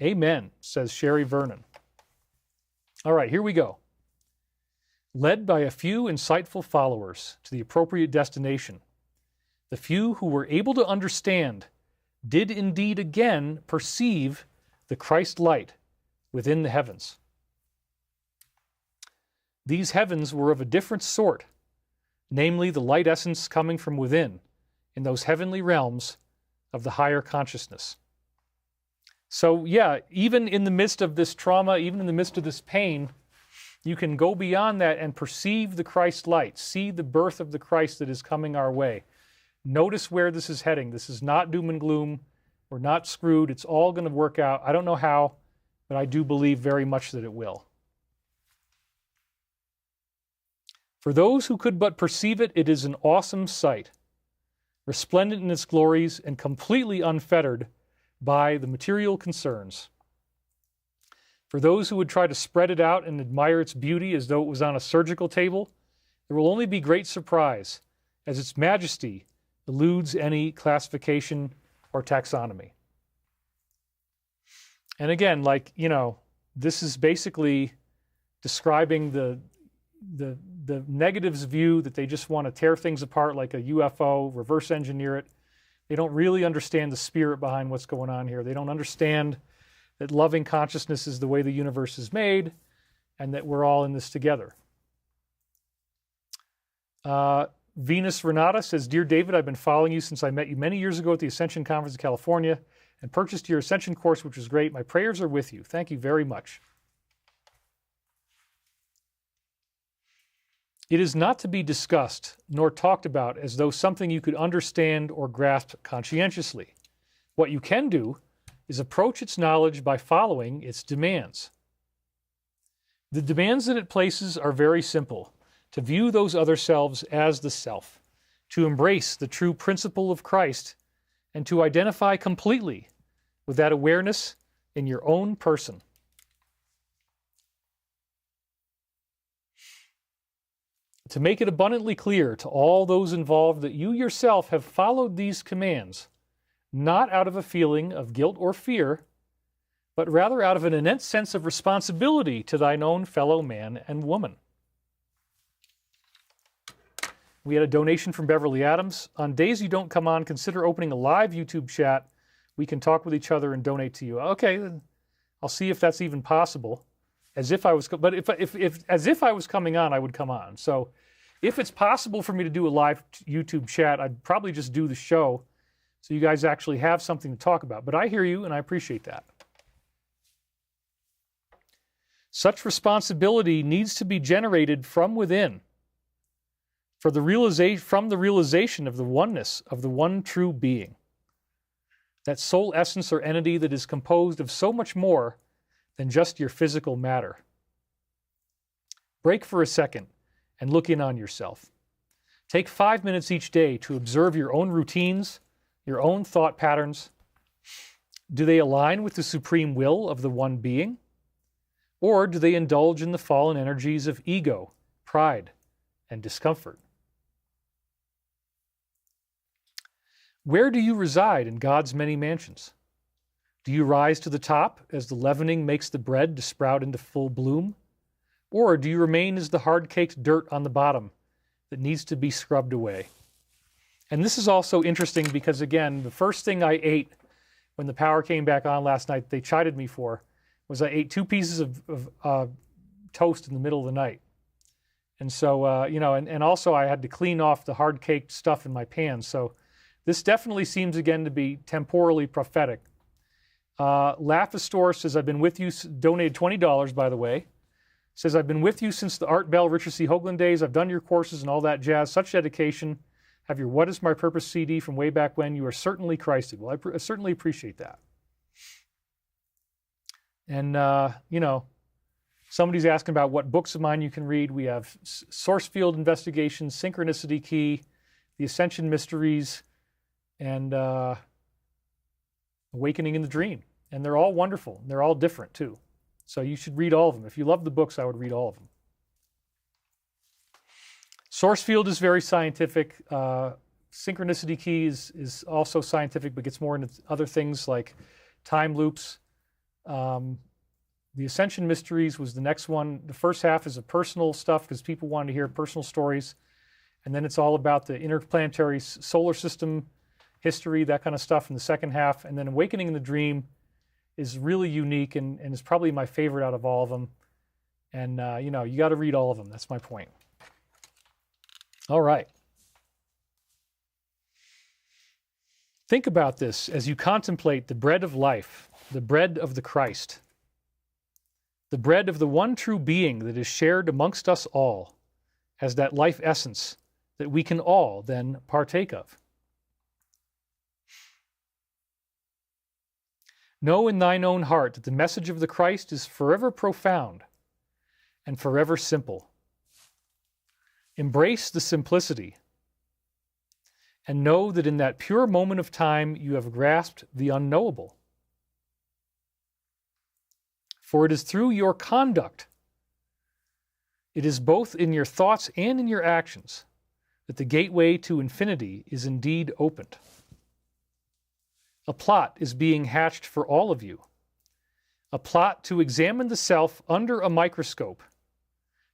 Amen, says Sherry Vernon. All right, here we go. Led by a few insightful followers to the appropriate destination, the few who were able to understand did indeed again perceive the Christ light within the heavens. These heavens were of a different sort, namely the light essence coming from within, in those heavenly realms of the higher consciousness. So yeah, even in the midst of this trauma, even in the midst of this pain, you can go beyond that and perceive the Christ light, see the birth of the Christ that is coming our way. Notice where this is heading. This is not doom and gloom. We're not screwed. It's all going to work out. I don't know how, but I do believe very much that it will. For those who could but perceive it, it is an awesome sight, resplendent in its glories and completely unfettered by the material concerns. For those who would try to spread it out and admire its beauty as though it was on a surgical table, there will only be great surprise, as its majesty eludes any classification or taxonomy. And again, like, you know, this is basically describing the the negatives view that they just want to tear things apart like a UFO, reverse engineer it. They don't really understand the spirit behind what's going on here. They don't understand that loving consciousness is the way the universe is made and that we're all in this together. Venus Renata says, Dear David, I've been following you since I met you many years ago at the Ascension Conference in California and purchased your Ascension course, which was great. My prayers are with you. Thank you very much. It is not to be discussed nor talked about as though something you could understand or grasp conscientiously. What you can do is approach its knowledge by following its demands. The demands that it places are very simple: to view those other selves as the self, to embrace the true principle of Christ, and to identify completely with that awareness in your own person. To make it abundantly clear to all those involved that you yourself have followed these commands, not out of a feeling of guilt or fear, but rather out of an innate sense of responsibility to thine own fellow man and woman. We had a donation from Beverly Adams. On days you don't come on, consider opening a live YouTube chat. We can talk with each other and donate to you. Okay, then I'll see if that's even possible. As if I was coming on, I would come on. So if it's possible for me to do a live YouTube chat, I'd probably just do the show so you guys actually have something to talk about. But I hear you, and I appreciate that. Such responsibility needs to be generated from within, from the realization of the oneness of the one true being, that soul essence or entity that is composed of so much more than just your physical matter. Break for a second and look in on yourself. Take 5 minutes each day to observe your own routines, your own thought patterns. Do they align with the supreme will of the one being? Or do they indulge in the fallen energies of ego, pride, and discomfort? Where do you reside in God's many mansions? Do you rise to the top as the leavening makes the bread to sprout into full bloom? Or do you remain as the hard-caked dirt on the bottom that needs to be scrubbed away? And this is also interesting because, again, the first thing I ate when the power came back on last night, they chided me for, was I ate 2 pieces of toast in the middle of the night. And so, and also I had to clean off the hard-caked stuff in my pan. So this definitely seems, again, to be temporally prophetic. Laphastor says, I've been with you, donated $20, by the way. Says, I've been with you since the Art Bell, Richard C. Hoagland days. I've done your courses and all that jazz. Such dedication. Have your What is My Purpose CD from way back when. You are certainly Christed. Well, I certainly appreciate that. And, somebody's asking about what books of mine you can read. We have Source Field Investigations, Synchronicity Key, The Ascension Mysteries, and Awakening in the Dream. And they're all wonderful. They're all different, too. So you should read all of them. If you love the books, I would read all of them. Source Field is very scientific. Synchronicity Key is also scientific, but gets more into other things like time loops. The Ascension Mysteries was the next one. The first half is a personal stuff because people wanted to hear personal stories. And then it's all about the interplanetary solar system history, that kind of stuff in the second half. And then Awakening in the Dream is really unique and is probably my favorite out of all of them. And, you got to read all of them. That's my point. All right. Think about this as you contemplate the bread of life, the bread of the Christ, the bread of the one true being that is shared amongst us all as that life essence that we can all then partake of. Know in thine own heart that the message of the Christ is forever profound and forever simple. Embrace the simplicity and know that in that pure moment of time you have grasped the unknowable. For it is through your conduct, it is both in your thoughts and in your actions, that the gateway to infinity is indeed opened. A plot is being hatched for all of you. A plot to examine the self under a microscope,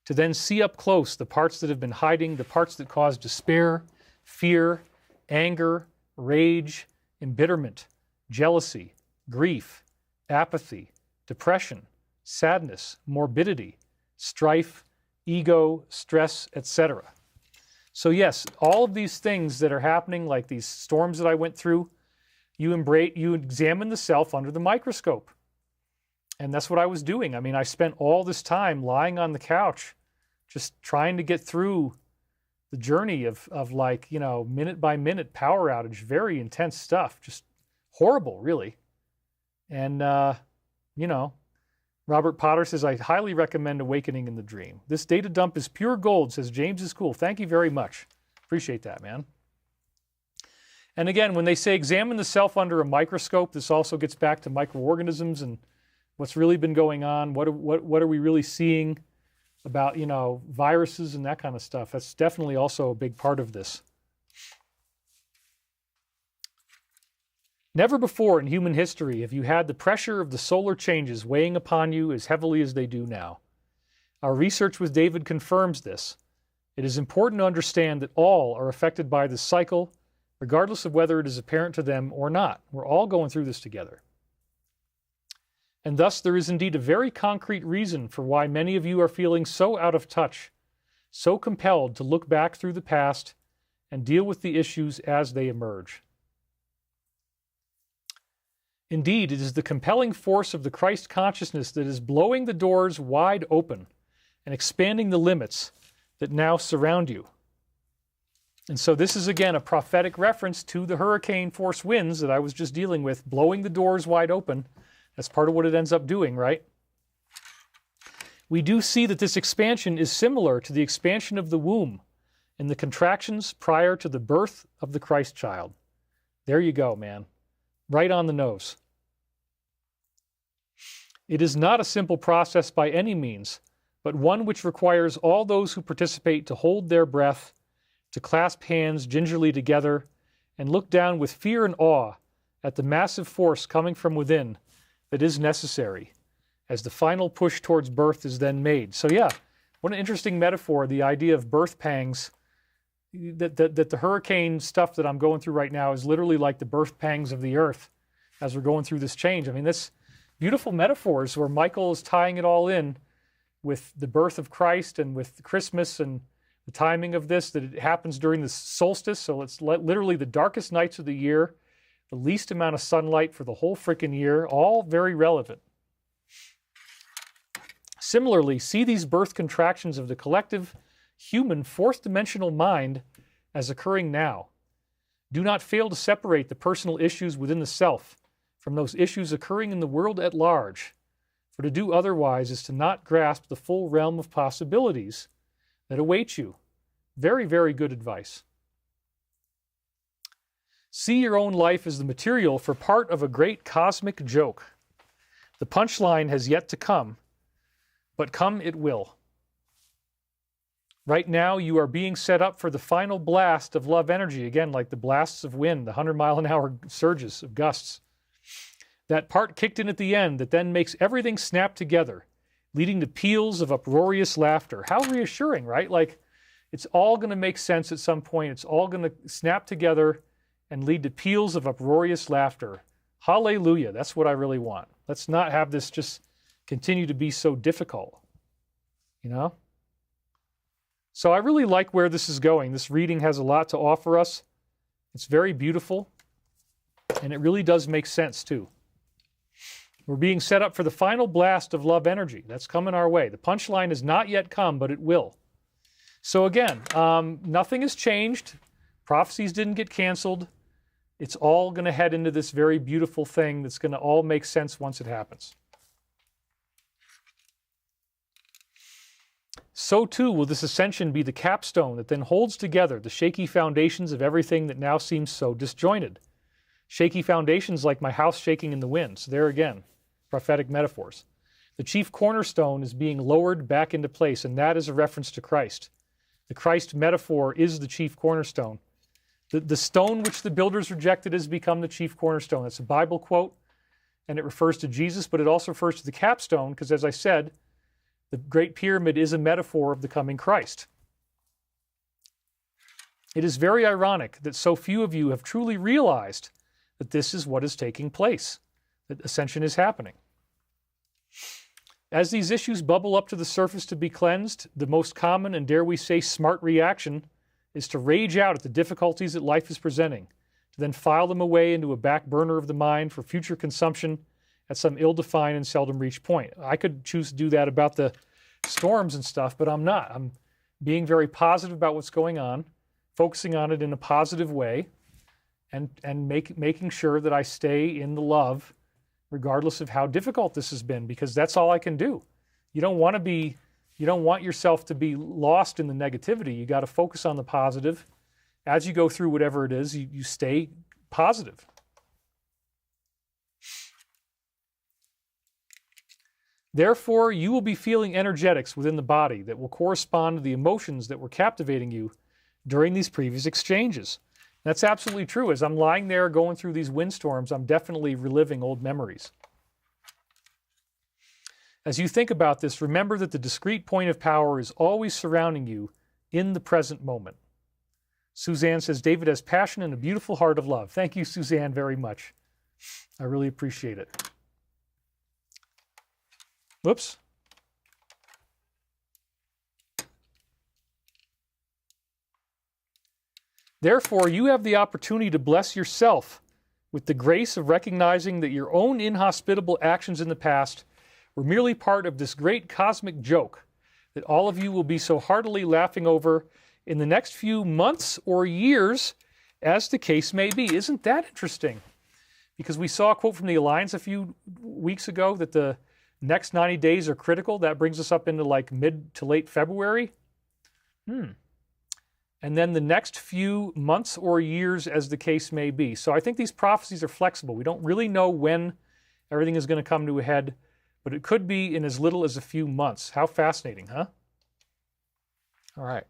to then see up close the parts that have been hiding, the parts that cause despair, fear, anger, rage, embitterment, jealousy, grief, apathy, depression, sadness, morbidity, strife, ego, stress, etc. So yes, all of these things that are happening, like these storms that I went through, you examine the self under the microscope. And that's what I was doing. I mean, I spent all this time lying on the couch, just trying to get through the journey of like, you know, minute by minute power outage, very intense stuff, just horrible, really. And, you know, Robert Potter says, I highly recommend Awakening in the Dream. This data dump is pure gold, says James is cool. Thank you very much. Appreciate that, man. And again, when they say examine the self under a microscope, this also gets back to microorganisms and what's really been going on. What are we really seeing about, you know, viruses and that kind of stuff? That's definitely also a big part of this. Never before in human history have you had the pressure of the solar changes weighing upon you as heavily as they do now. Our research with David confirms this. It is important to understand that all are affected by this cycle, regardless of whether it is apparent to them or not. We're all going through this together. And thus there is indeed a very concrete reason for why many of you are feeling so out of touch, so compelled to look back through the past and deal with the issues as they emerge. Indeed, it is the compelling force of the Christ consciousness that is blowing the doors wide open and expanding the limits that now surround you. And so this is again a prophetic reference to the hurricane force winds that I was just dealing with, blowing the doors wide open. That's part of what it ends up doing, right? We do see that this expansion is similar to the expansion of the womb and the contractions prior to the birth of the Christ child. There you go, man. Right on the nose. It is not a simple process by any means, but one which requires all those who participate to hold their breath, to clasp hands gingerly together, and look down with fear and awe at the massive force coming from within that is necessary as the final push towards birth is then made. So yeah, what an interesting metaphor, the idea of birth pangs, that the hurricane stuff that I'm going through right now is literally like the birth pangs of the earth as we're going through this change. I mean, this beautiful metaphors where Michael is tying it all in with the birth of Christ and with Christmas and the timing of this, that it happens during the solstice. So it's literally the darkest nights of the year, the least amount of sunlight for the whole freaking year, all very relevant. Similarly, see these birth contractions of the collective human fourth dimensional mind as occurring now. Do not fail to separate the personal issues within the self from those issues occurring in the world at large, for to do otherwise is to not grasp the full realm of possibilities that await you. Very, very good advice. See your own life as the material for part of a great cosmic joke. The punchline has yet to come, but come it will. Right now, you are being set up for the final blast of love energy, again, like the blasts of wind, the 100-mile-an-hour surges of gusts. That part kicked in at the end that then makes everything snap together, leading to peals of uproarious laughter. How reassuring, right? Like, it's all going to make sense at some point. It's all going to snap together and lead to peals of uproarious laughter. Hallelujah. That's what I really want. Let's not have this just continue to be so difficult, you know? So I really like where this is going. This reading has a lot to offer us. It's very beautiful, and it really does make sense too. We're being set up for the final blast of love energy. That's coming our way. The punchline has not yet come, but it will. So again, nothing has changed. Prophecies didn't get canceled. It's all going to head into this very beautiful thing that's going to all make sense once it happens. So too will this ascension be the capstone that then holds together the shaky foundations of everything that now seems so disjointed. Shaky foundations like my house shaking in the wind. So there again, prophetic metaphors. The chief cornerstone is being lowered back into place, and that is a reference to Christ. The Christ metaphor is the chief cornerstone. The stone which the builders rejected has become the chief cornerstone. That's a Bible quote, and it refers to Jesus, but it also refers to the capstone, because as I said, The Great Pyramid is a metaphor of the coming Christ. It is very ironic that so few of you have truly realized that this is what is taking place, that ascension is happening. As these issues bubble up to the surface to be cleansed, the most common and, dare we say, smart reaction is to rage out at the difficulties that life is presenting, to then file them away into a back burner of the mind for future consumption at some ill-defined and seldom reached point. I could choose to do that about the storms and stuff, but I'm not. I'm being very positive about what's going on, focusing on it in a positive way, and making sure that I stay in the love regardless of how difficult this has been, because that's all I can do. You don't want yourself to be lost in the negativity. You got to focus on the positive. As you go through whatever it is, you stay positive. Therefore, you will be feeling energetics within the body that will correspond to the emotions that were captivating you during these previous exchanges. That's absolutely true. As I'm lying there going through these windstorms, I'm definitely reliving old memories. As you think about this, remember that the discrete point of power is always surrounding you in the present moment. Suzanne says, David has passion and a beautiful heart of love. Thank you, Suzanne, very much. I really appreciate it. Whoops. Therefore, you have the opportunity to bless yourself with the grace of recognizing that your own inhospitable actions in the past were merely part of this great cosmic joke that all of you will be so heartily laughing over in the next few months or years, as the case may be. Isn't that interesting? Because we saw a quote from the Alliance a few weeks ago that the next 90 days are critical. That brings us up into like mid to late February. And then the next few months or years, as the case may be. So I think these prophecies are flexible. We don't really know when everything is going to come to a head, but it could be in as little as a few months. How fascinating, huh? All right.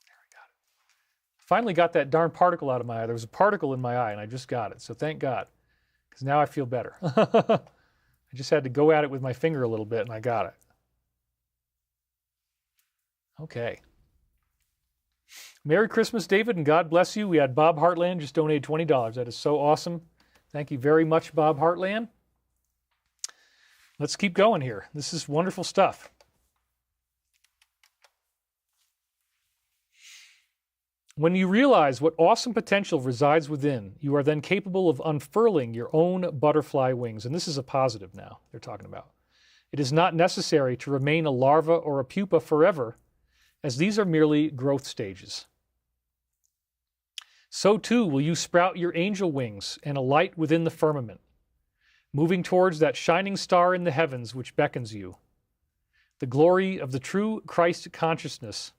There we got it. Finally got that darn particle out of my eye. There was a particle in my eye, and I just got it. So thank God, because now I feel better. I just had to go at it with my finger a little bit, and I got it. Okay. Merry Christmas, David, and God bless you. We had Bob Heartland just donated $20. That is so awesome. Thank you very much, Bob Heartland. Let's keep going here. This is wonderful stuff. When you realize what awesome potential resides within, you are then capable of unfurling your own butterfly wings. And this is a positive now they're talking about. It is not necessary to remain a larva or a pupa forever, as these are merely growth stages. So too will you sprout your angel wings and alight within the firmament, moving towards that shining star in the heavens which beckons you, the glory of the true Christ consciousness,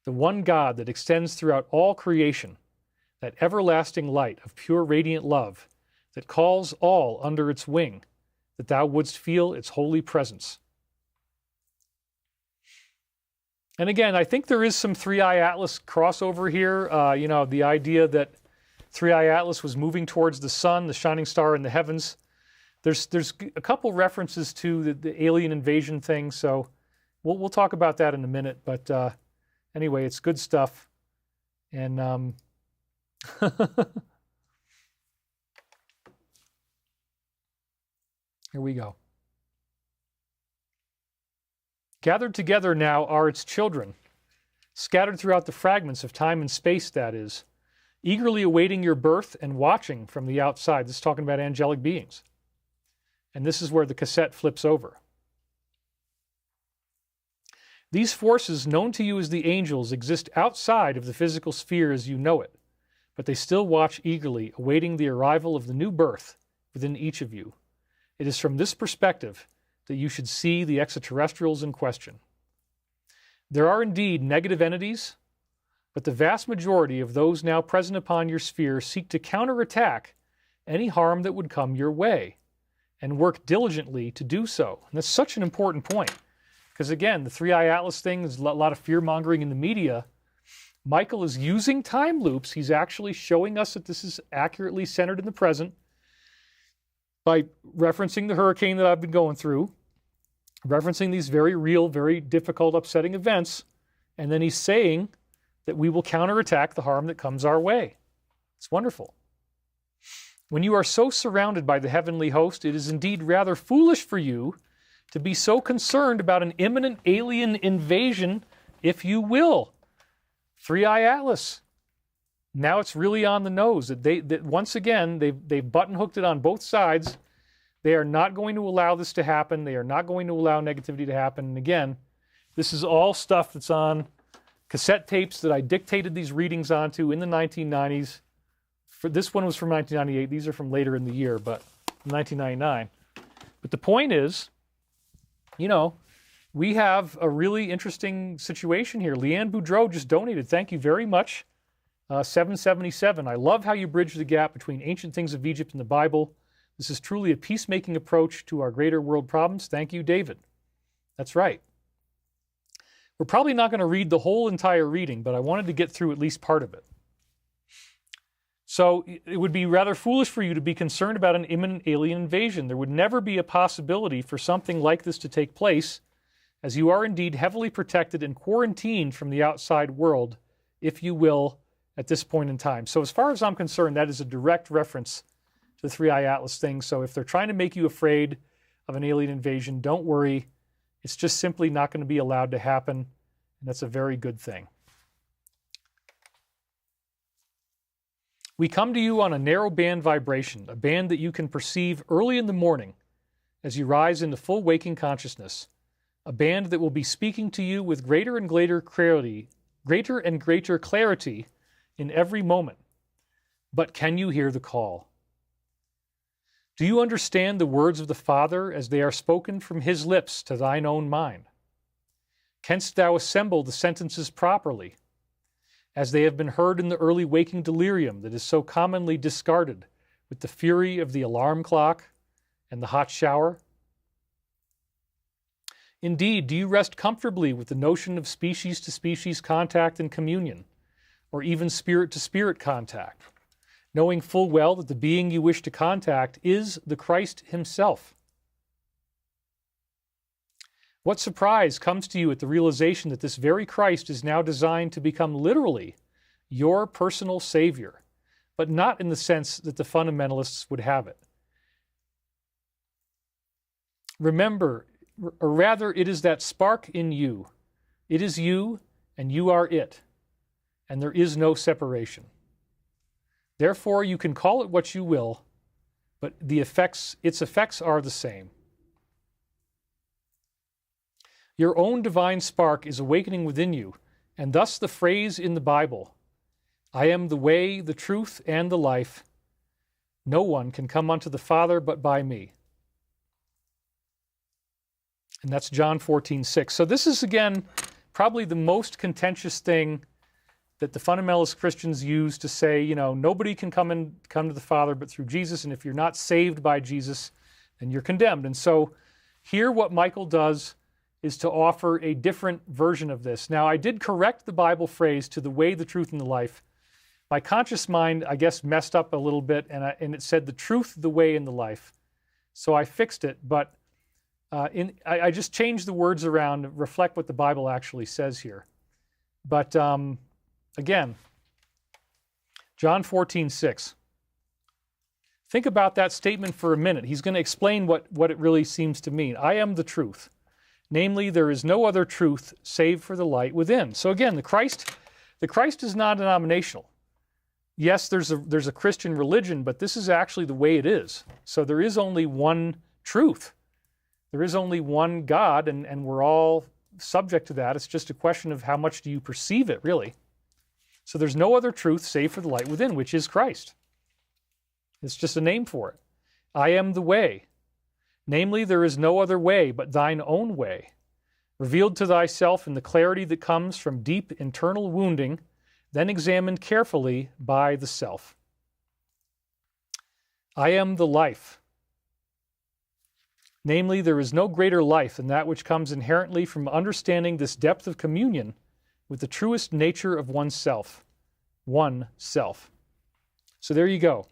the one God that extends throughout all creation, that everlasting light of pure radiant love that calls all under its wing, that thou wouldst feel its holy presence. And again, I think there is some Three-Eye Atlas crossover here. The idea that Three-Eye Atlas was moving towards the sun, the shining star in the heavens. There's a couple references to the alien invasion thing, so we'll talk about that in a minute. But anyway, it's good stuff. And here we go. Gathered together now are its children, scattered throughout the fragments of time and space, that is, eagerly awaiting your birth and watching from the outside. This is talking about angelic beings. And this is where the cassette flips over. These forces, known to you as the angels, exist outside of the physical sphere as you know it, but they still watch eagerly, awaiting the arrival of the new birth within each of you. It is from this perspective that you should see the extraterrestrials in question. There are indeed negative entities, but the vast majority of those now present upon your sphere seek to counterattack any harm that would come your way, and work diligently to do so. And that's such an important point, because again, the Three-Eye Atlas thing, there's a lot of fear-mongering in the media. Michael is using time loops. He's actually showing us that this is accurately centered in the present. by referencing the hurricane that I've been going through, referencing these very real, very difficult, upsetting events, and then he's saying that we will counterattack the harm that comes our way. It's wonderful. When you are so surrounded by the heavenly host, it is indeed rather foolish for you to be so concerned about an imminent alien invasion, if you will. Three-Eye Atlas. Now it's really on the nose. That once again, they've button-hooked it on both sides. They are not going to allow this to happen. They are not going to allow negativity to happen. And again, this is all stuff that's on cassette tapes that I dictated these readings onto in the 1990s. This one was from 1998. These are from later in the year, but 1999. But the point is, you know, we have a really interesting situation here. Leanne Boudreau just donated. Thank you very much. 777. I love how you bridge the gap between ancient things of Egypt and the Bible. This is truly a peacemaking approach to our greater world problems. Thank you, David. That's right. We're probably not going to read the whole entire reading, but I wanted to get through at least part of it. So it would be rather foolish for you to be concerned about an imminent alien invasion. There would never be a possibility for something like this to take place, as you are indeed heavily protected and quarantined from the outside world, if you will, at this point in time. So as far as I'm concerned, that is a direct reference to the Three-Eye Atlas thing. So if they're trying to make you afraid of an alien invasion, don't worry. It's just simply not going to be allowed to happen, and that's a very good thing. We come to you on a narrow band vibration, a band that you can perceive early in the morning as you rise into full waking consciousness, a band that will be speaking to you with greater and greater clarity in every moment. But can you hear the call? Do you understand the words of the Father as they are spoken from his lips to thine own mind? Canst thou assemble the sentences properly, as they have been heard in the early waking delirium that is so commonly discarded with the fury of the alarm clock and the hot shower? Indeed, do you rest comfortably with the notion of species-to-species contact and communion, or even spirit-to-spirit contact, knowing full well that the being you wish to contact is the Christ himself? What surprise comes to you at the realization that this very Christ is now designed to become literally your personal Savior, but not in the sense that the fundamentalists would have it? Remember, or rather, it is that spark in you. It is you, and you are it, and there is no separation. Therefore, you can call it what you will, but its effects are the same. Your own divine spark is awakening within you, and thus the phrase in the Bible, I am the way, the truth, and the life. No one can come unto the Father but by me. And that's John 14:6. So this is, again, probably the most contentious thing that the fundamentalist Christians use to say, you know, nobody can come to the Father but through Jesus, and if you're not saved by Jesus, then you're condemned. And so here what Michael does is to offer a different version of this. Now, I did correct the Bible phrase to the way, the truth, and the life. My conscious mind, I guess, messed up a little bit, and it said the truth, the way, and the life. So I fixed it, but I just changed the words around to reflect what the Bible actually says here. But again, John 14:6. Think about that statement for a minute. He's going to explain what it really seems to mean. I am the truth. Namely, there is no other truth save for the light within. So again, the Christ is non-denominational. Yes, there's a Christian religion, but this is actually the way it is. So there is only one truth. There is only one God, and we're all subject to that. It's just a question of how much do you perceive it, really. So there's no other truth save for the light within, which is Christ. It's just a name for it. I am the way. Namely, there is no other way but thine own way, revealed to thyself in the clarity that comes from deep internal wounding, then examined carefully by the self. I am the life. Namely, there is no greater life than that which comes inherently from understanding this depth of communion with the truest nature of oneself, one self. So there you go.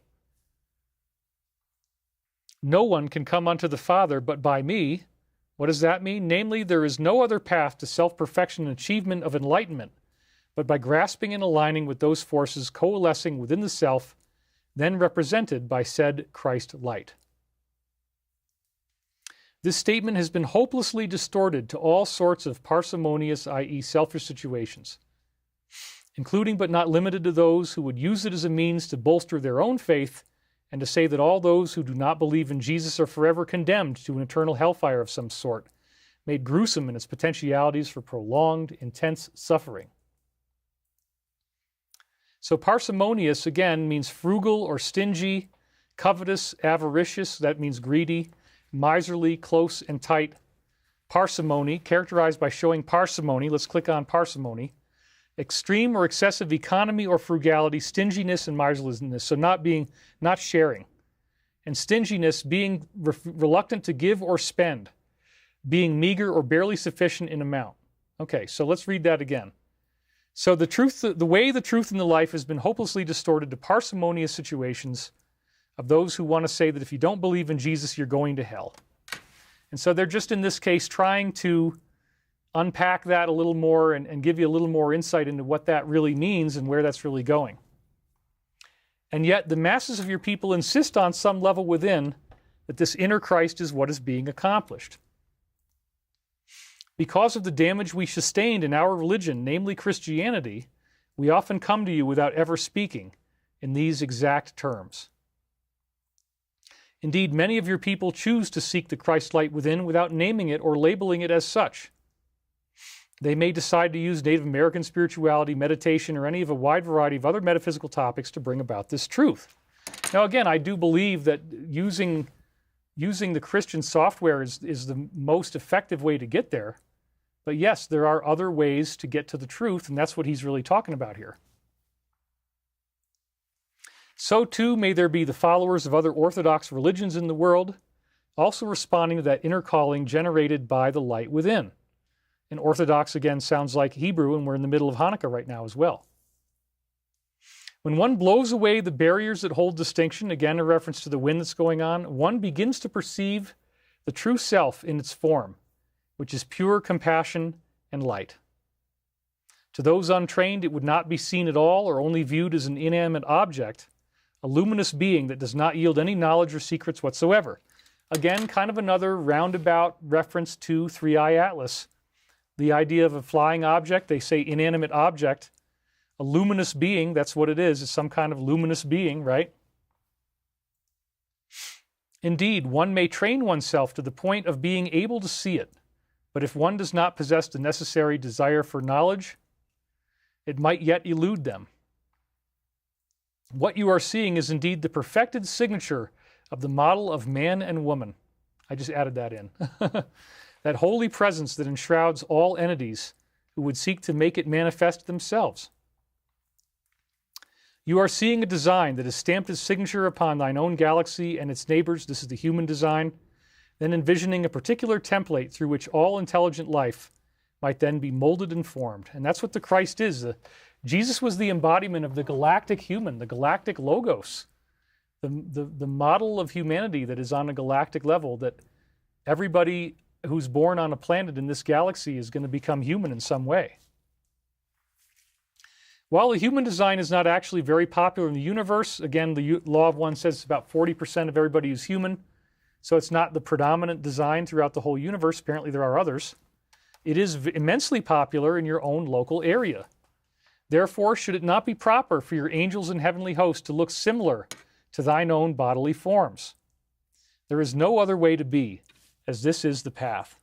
No one can come unto the Father but by me. What does that mean? Namely, there is no other path to self-perfection and achievement of enlightenment but by grasping and aligning with those forces coalescing within the self, then represented by said Christ light. This statement has been hopelessly distorted to all sorts of parsimonious, i.e. selfish situations, including but not limited to those who would use it as a means to bolster their own faith and to say that all those who do not believe in Jesus are forever condemned to an eternal hellfire of some sort, made gruesome in its potentialities for prolonged, intense suffering. So parsimonious, again, means frugal or stingy, covetous, avaricious, that means greedy, miserly, close and tight. Parsimony, characterized by showing parsimony, let's click on parsimony, extreme or excessive economy or frugality, stinginess and miserliness, so not sharing. And stinginess, being reluctant to give or spend, being meager or barely sufficient in amount. Okay, so let's read that again. So the way the truth in the life has been hopelessly distorted to parsimonious situations of those who want to say that if you don't believe in Jesus, you're going to hell. And so they're just in this case trying to unpack that a little more and give you a little more insight into what that really means and where that's really going. And yet the masses of your people insist on some level within that this inner Christ is what is being accomplished. Because of the damage we sustained in our religion, namely Christianity, we often come to you without ever speaking in these exact terms. Indeed, many of your people choose to seek the Christ light within without naming it or labeling it as such. They may decide to use Native American spirituality, meditation, or any of a wide variety of other metaphysical topics to bring about this truth. Now again, I do believe that using the Christian software is the most effective way to get there. But yes, there are other ways to get to the truth, and that's what he's really talking about here. So too may there be the followers of other orthodox religions in the world, also responding to that inner calling generated by the light within. And Orthodox, again, sounds like Hebrew, and we're in the middle of Hanukkah right now as well. When one blows away the barriers that hold distinction, again a reference to the wind that's going on, one begins to perceive the true self in its form, which is pure compassion and light. To those untrained, it would not be seen at all or only viewed as an inanimate object, a luminous being that does not yield any knowledge or secrets whatsoever. Again, kind of another roundabout reference to 3i Atlas. The idea of a flying object, they say inanimate object, a luminous being, that's what it is. It's some kind of luminous being, right? Indeed, one may train oneself to the point of being able to see it, but if one does not possess the necessary desire for knowledge, it might yet elude them. What you are seeing is indeed the perfected signature of the model of man and woman. I just added that in. That holy presence that enshrouds all entities who would seek to make it manifest themselves. You are seeing a design that has stamped its signature upon thine own galaxy and its neighbors. This is the human design. Then envisioning a particular template through which all intelligent life might then be molded and formed. And that's what the Christ is. Jesus was the embodiment of the galactic human, the galactic logos, the model of humanity that is on a galactic level, that everybody who's born on a planet in this galaxy is going to become human in some way. While the human design is not actually very popular in the universe, again, the Law of One says it's about 40% of everybody is human, so it's not the predominant design throughout the whole universe. Apparently there are others. It is immensely popular in your own local area. Therefore, should it not be proper for your angels and heavenly hosts to look similar to thine own bodily forms? There is no other way to be, as this is the path.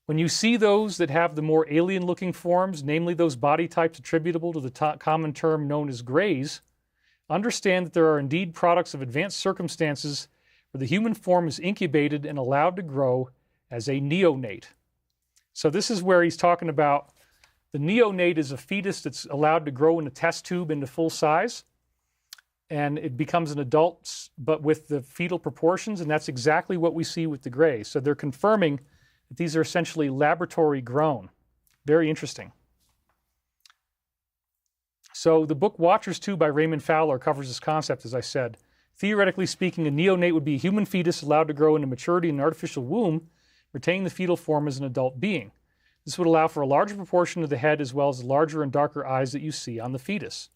When you see those that have the more alien-looking forms, namely those body types attributable to the common term known as grays, understand that there are indeed products of advanced circumstances where the human form is incubated and allowed to grow as a neonate. So this is where he's talking about the neonate is a fetus that's allowed to grow in a test tube into full size, and it becomes an adult, but with the fetal proportions, and that's exactly what we see with the grays. So they're confirming that these are essentially laboratory grown. Very interesting. So the book Watchers 2 by Raymond Fowler covers this concept, as I said. Theoretically speaking, a neonate would be a human fetus allowed to grow into maturity in an artificial womb, retaining the fetal form as an adult being. This would allow for a larger proportion of the head as well as the larger and darker eyes that you see on the fetus.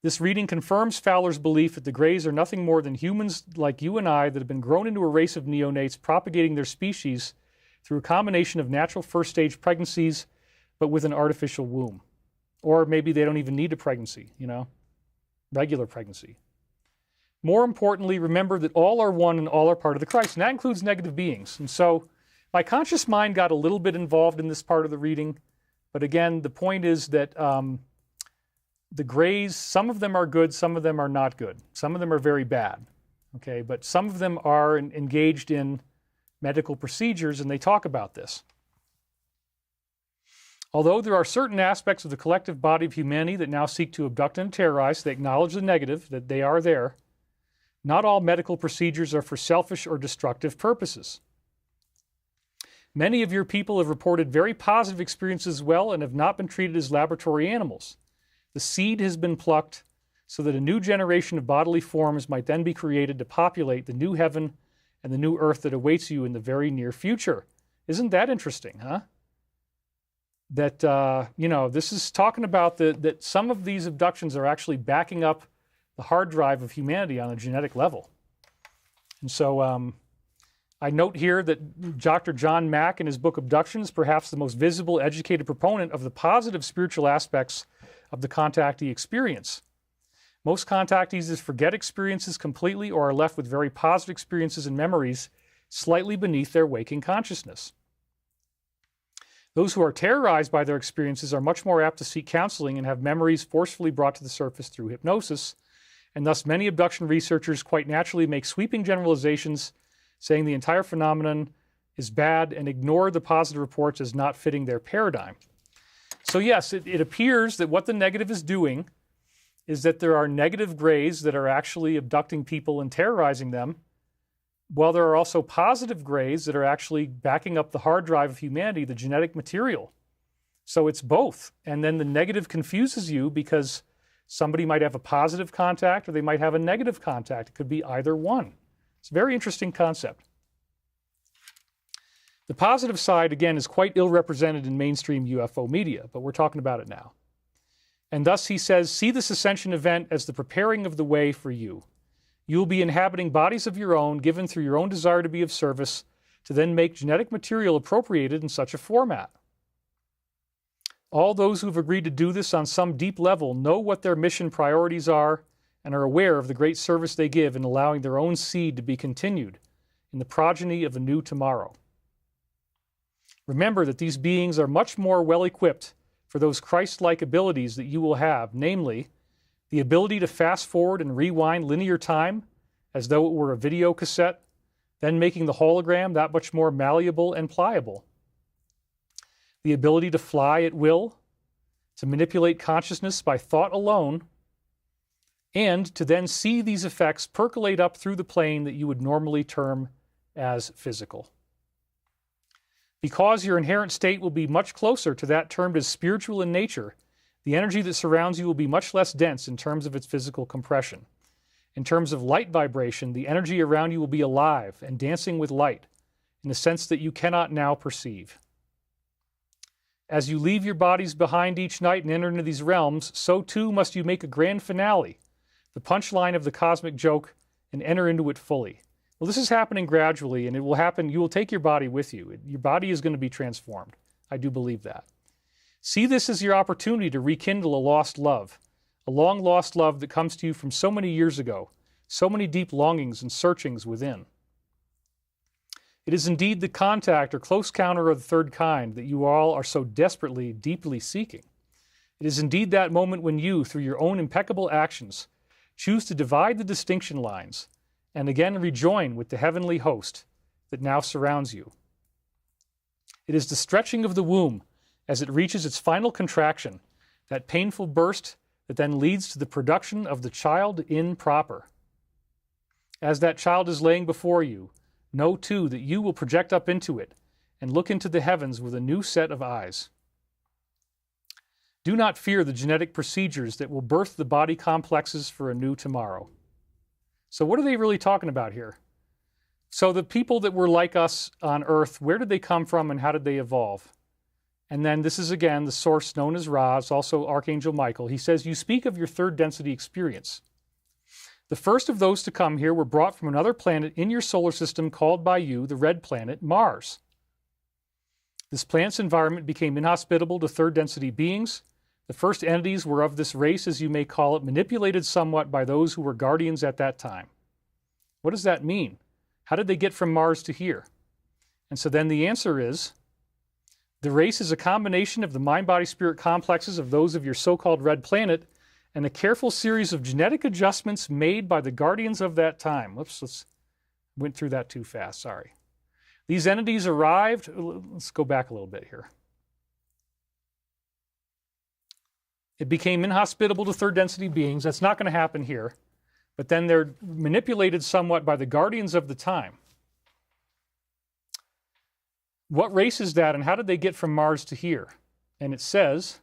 This reading confirms Fowler's belief that the Greys are nothing more than humans like you and I that have been grown into a race of neonates propagating their species through a combination of natural first-stage pregnancies but with an artificial womb. Or maybe they don't even need a pregnancy, regular pregnancy. More importantly, remember that all are one and all are part of the Christ, and that includes negative beings. And so my conscious mind got a little bit involved in this part of the reading, but again, the point is that the Greys, some of them are good, some of them are not good. Some of them are very bad, okay? But some of them are engaged in medical procedures, and they talk about this. Although there are certain aspects of the collective body of humanity that now seek to abduct and terrorize, they acknowledge the negative, that they are there. Not all medical procedures are for selfish or destructive purposes. Many of your people have reported very positive experiences as well and have not been treated as laboratory animals. The seed has been plucked so that a new generation of bodily forms might then be created to populate the new heaven and the new earth that awaits you in the very near future. Isn't that interesting, huh? That, this is talking about that some of these abductions are actually backing up the hard drive of humanity on a genetic level. And so I note here that Dr. John Mack, in his book Abductions, perhaps the most visible, educated proponent of the positive spiritual aspects of the contactee experience. Most contactees forget experiences completely or are left with very positive experiences and memories slightly beneath their waking consciousness. Those who are terrorized by their experiences are much more apt to seek counseling and have memories forcefully brought to the surface through hypnosis, and thus many abduction researchers quite naturally make sweeping generalizations saying the entire phenomenon is bad and ignore the positive reports as not fitting their paradigm. So yes, it appears that what the negative is doing is that there are negative Greys that are actually abducting people and terrorizing them, while there are also positive Greys that are actually backing up the hard drive of humanity, the genetic material. So it's both. And then the negative confuses you because somebody might have a positive contact or they might have a negative contact. It could be either one. It's a very interesting concept. The positive side, again, is quite ill-represented in mainstream UFO media, but we're talking about it now. And thus, he says, see this ascension event as the preparing of the way for you. You will be inhabiting bodies of your own, given through your own desire to be of service, to then make genetic material appropriated in such a format. All those who have agreed to do this on some deep level know what their mission priorities are and are aware of the great service they give in allowing their own seed to be continued in the progeny of a new tomorrow. Remember that these beings are much more well-equipped for those Christ-like abilities that you will have, namely, the ability to fast forward and rewind linear time as though it were a video cassette, then making the hologram that much more malleable and pliable. The ability to fly at will, to manipulate consciousness by thought alone, and to then see these effects percolate up through the plane that you would normally term as physical. Because your inherent state will be much closer to that termed as spiritual in nature, the energy that surrounds you will be much less dense in terms of its physical compression. In terms of light vibration, the energy around you will be alive and dancing with light in a sense that you cannot now perceive. As you leave your bodies behind each night and enter into these realms, so too must you make a grand finale, the punchline of the cosmic joke, and enter into it fully. Well, this is happening gradually, and it will happen. You will take your body with you. Your body is going to be transformed. I do believe that. See this as your opportunity to rekindle a lost love, a long-lost love that comes to you from so many years ago, so many deep longings and searchings within. It is indeed the contact or close counter of the third kind that you all are so desperately, deeply seeking. It is indeed that moment when you, through your own impeccable actions, choose to divide the distinction lines and again rejoin with the heavenly host that now surrounds you. It is the stretching of the womb as it reaches its final contraction, that painful burst that then leads to the production of the child in proper. As that child is laying before you, know too that you will project up into it and look into the heavens with a new set of eyes. Do not fear the genetic procedures that will birth the body complexes for a new tomorrow. So what are they really talking about here? So the people that were like us on Earth, where did they come from and how did they evolve? And then this is again the source known as Ra, it's also Archangel Michael. He says, you speak of your third density experience. The first of those to come here were brought from another planet in your solar system called by you the red planet, Mars. This planet's environment became inhospitable to third density beings. The first entities were of this race, as you may call it, manipulated somewhat by those who were guardians at that time. What does that mean? How did they get from Mars to here? And so then the answer is, the race is a combination of the mind-body-spirit complexes of those of your so-called red planet and a careful series of genetic adjustments made by the guardians of that time. Whoops, went through that too fast, sorry. These entities arrived, let's go back a little bit here. It became inhospitable to third density beings. That's not going to happen here. But then they're manipulated somewhat by the guardians of the time. What race is that and how did they get from Mars to here? And it says,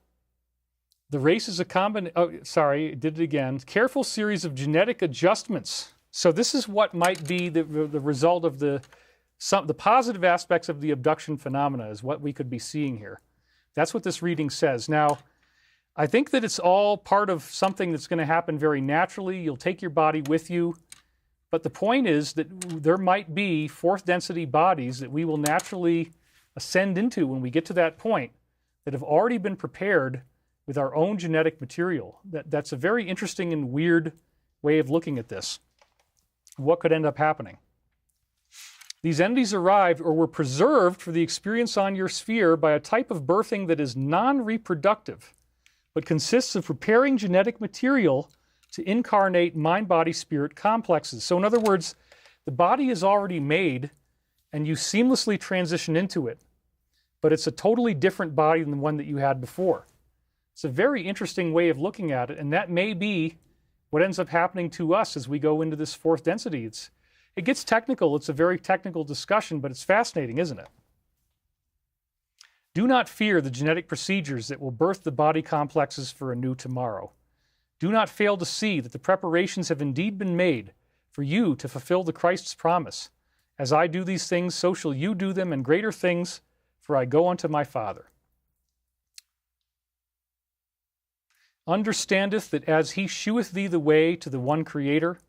the race is a careful series of genetic adjustments. So this is what might be the result of the positive aspects of the abduction phenomena is what we could be seeing here. That's what this reading says. Now, I think that it's all part of something that's going to happen very naturally. You'll take your body with you. But the point is that there might be fourth density bodies that we will naturally ascend into when we get to that point that have already been prepared with our own genetic material. That's a very interesting and weird way of looking at this. What could end up happening? These entities arrived or were preserved for the experience on your sphere by a type of birthing that is non-reproductive, but consists of preparing genetic material to incarnate mind-body-spirit complexes. So in other words, the body is already made and you seamlessly transition into it, but it's a totally different body than the one that you had before. It's a very interesting way of looking at it, and that may be what ends up happening to us as we go into this fourth density. It gets technical. It's a very technical discussion, but it's fascinating, isn't it? Do not fear the genetic procedures that will birth the body complexes for a new tomorrow. Do not fail to see that the preparations have indeed been made for you to fulfill the Christ's promise. As I do these things, so shall you do them, and greater things, for I go unto my Father. Understandeth that as he sheweth thee the way to the one Creator,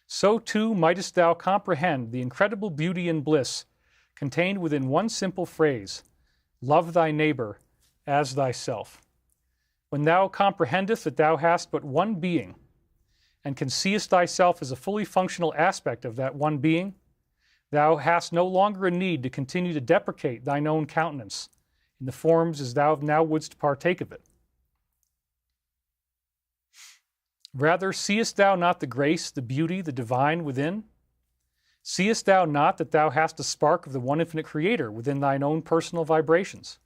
so too mightest thou comprehend the incredible beauty and bliss contained within one simple phrase, love thy neighbor as thyself. When thou comprehendest that thou hast but one being, and conceivest thyself as a fully functional aspect of that one being, thou hast no longer a need to continue to deprecate thine own countenance in the forms as thou now wouldst partake of it. Rather, seest thou not the grace, the beauty, the divine within? Seest thou not that thou hast a spark of the one infinite Creator within thine own personal vibrations?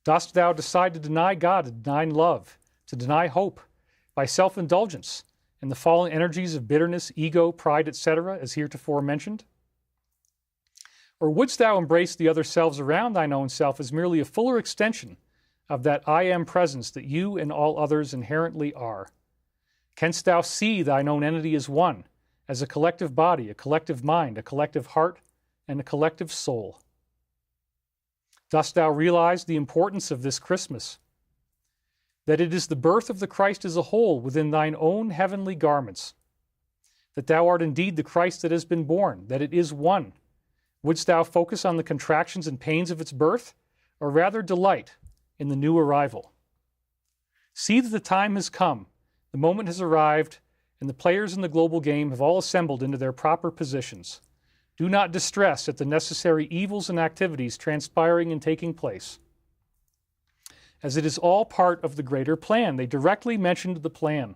Dost thou decide to deny God, to deny love, to deny hope, by self-indulgence and the fallen energies of bitterness, ego, pride, etc., as heretofore mentioned? Or wouldst thou embrace the other selves around thine own self as merely a fuller extension of that I am presence that you and all others inherently are? Canst thou see thine own entity as one, as a collective body, a collective mind, a collective heart, and a collective soul? Dost thou realize the importance of this Christmas? That it is the birth of the Christ as a whole within thine own heavenly garments. That thou art indeed the Christ that has been born, that it is one. Wouldst thou focus on the contractions and pains of its birth, or rather delight in the new arrival? See that the time has come, the moment has arrived, and the players in the global game have all assembled into their proper positions. Do not distress at the necessary evils and activities transpiring and taking place, as it is all part of the greater plan. They directly mentioned the plan.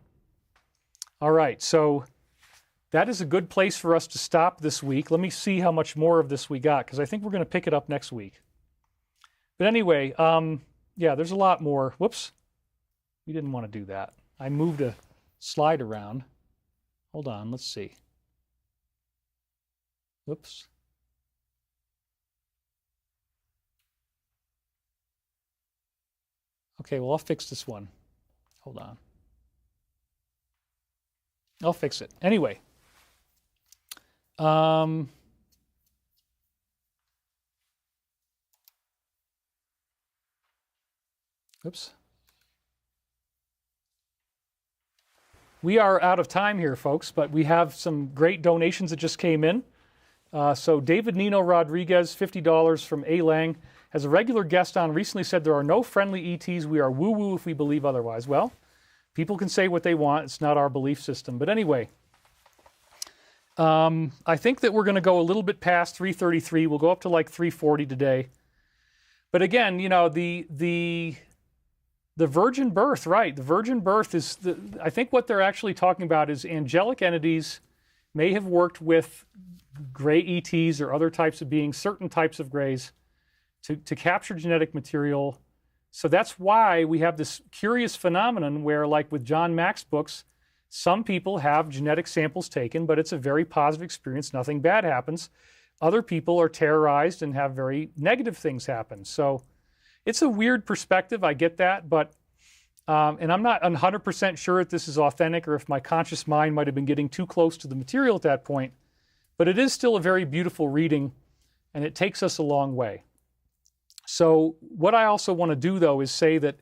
All right, so that is a good place for us to stop this week. Let me see how much more of this we got, because I think we're going to pick it up next week. But anyway, yeah, there's a lot more. Whoops, we didn't want to do that. I moved a slide around. Hold on, let's see. Whoops. Okay, well, I'll fix this one. Hold on. I'll fix it. Anyway, Um, oops. We are out of time here, folks, but we have some great donations that just came in. So David Nino Rodriguez, $50 from A. Lang, has a regular guest on, recently said there are no friendly ETs. We are woo-woo if we believe otherwise. Well, people can say what they want. It's not our belief system. But anyway, I think that we're going to go a little bit past 333. We'll go up to like 340 today. But again, you know, the virgin birth, right? The virgin birth is, I think what they're actually talking about is angelic entities may have worked with gray ETs or other types of beings, certain types of grays, to capture genetic material. So that's why we have this curious phenomenon where, like with John Mack's books, some people have genetic samples taken, but it's a very positive experience. Nothing bad happens. Other people are terrorized and have very negative things happen. So it's a weird perspective. I get that, but and I'm not 100% sure if this is authentic or if my conscious mind might have been getting too close to the material at that point. But it is still a very beautiful reading, and it takes us a long way. So what I also want to do, though, is say that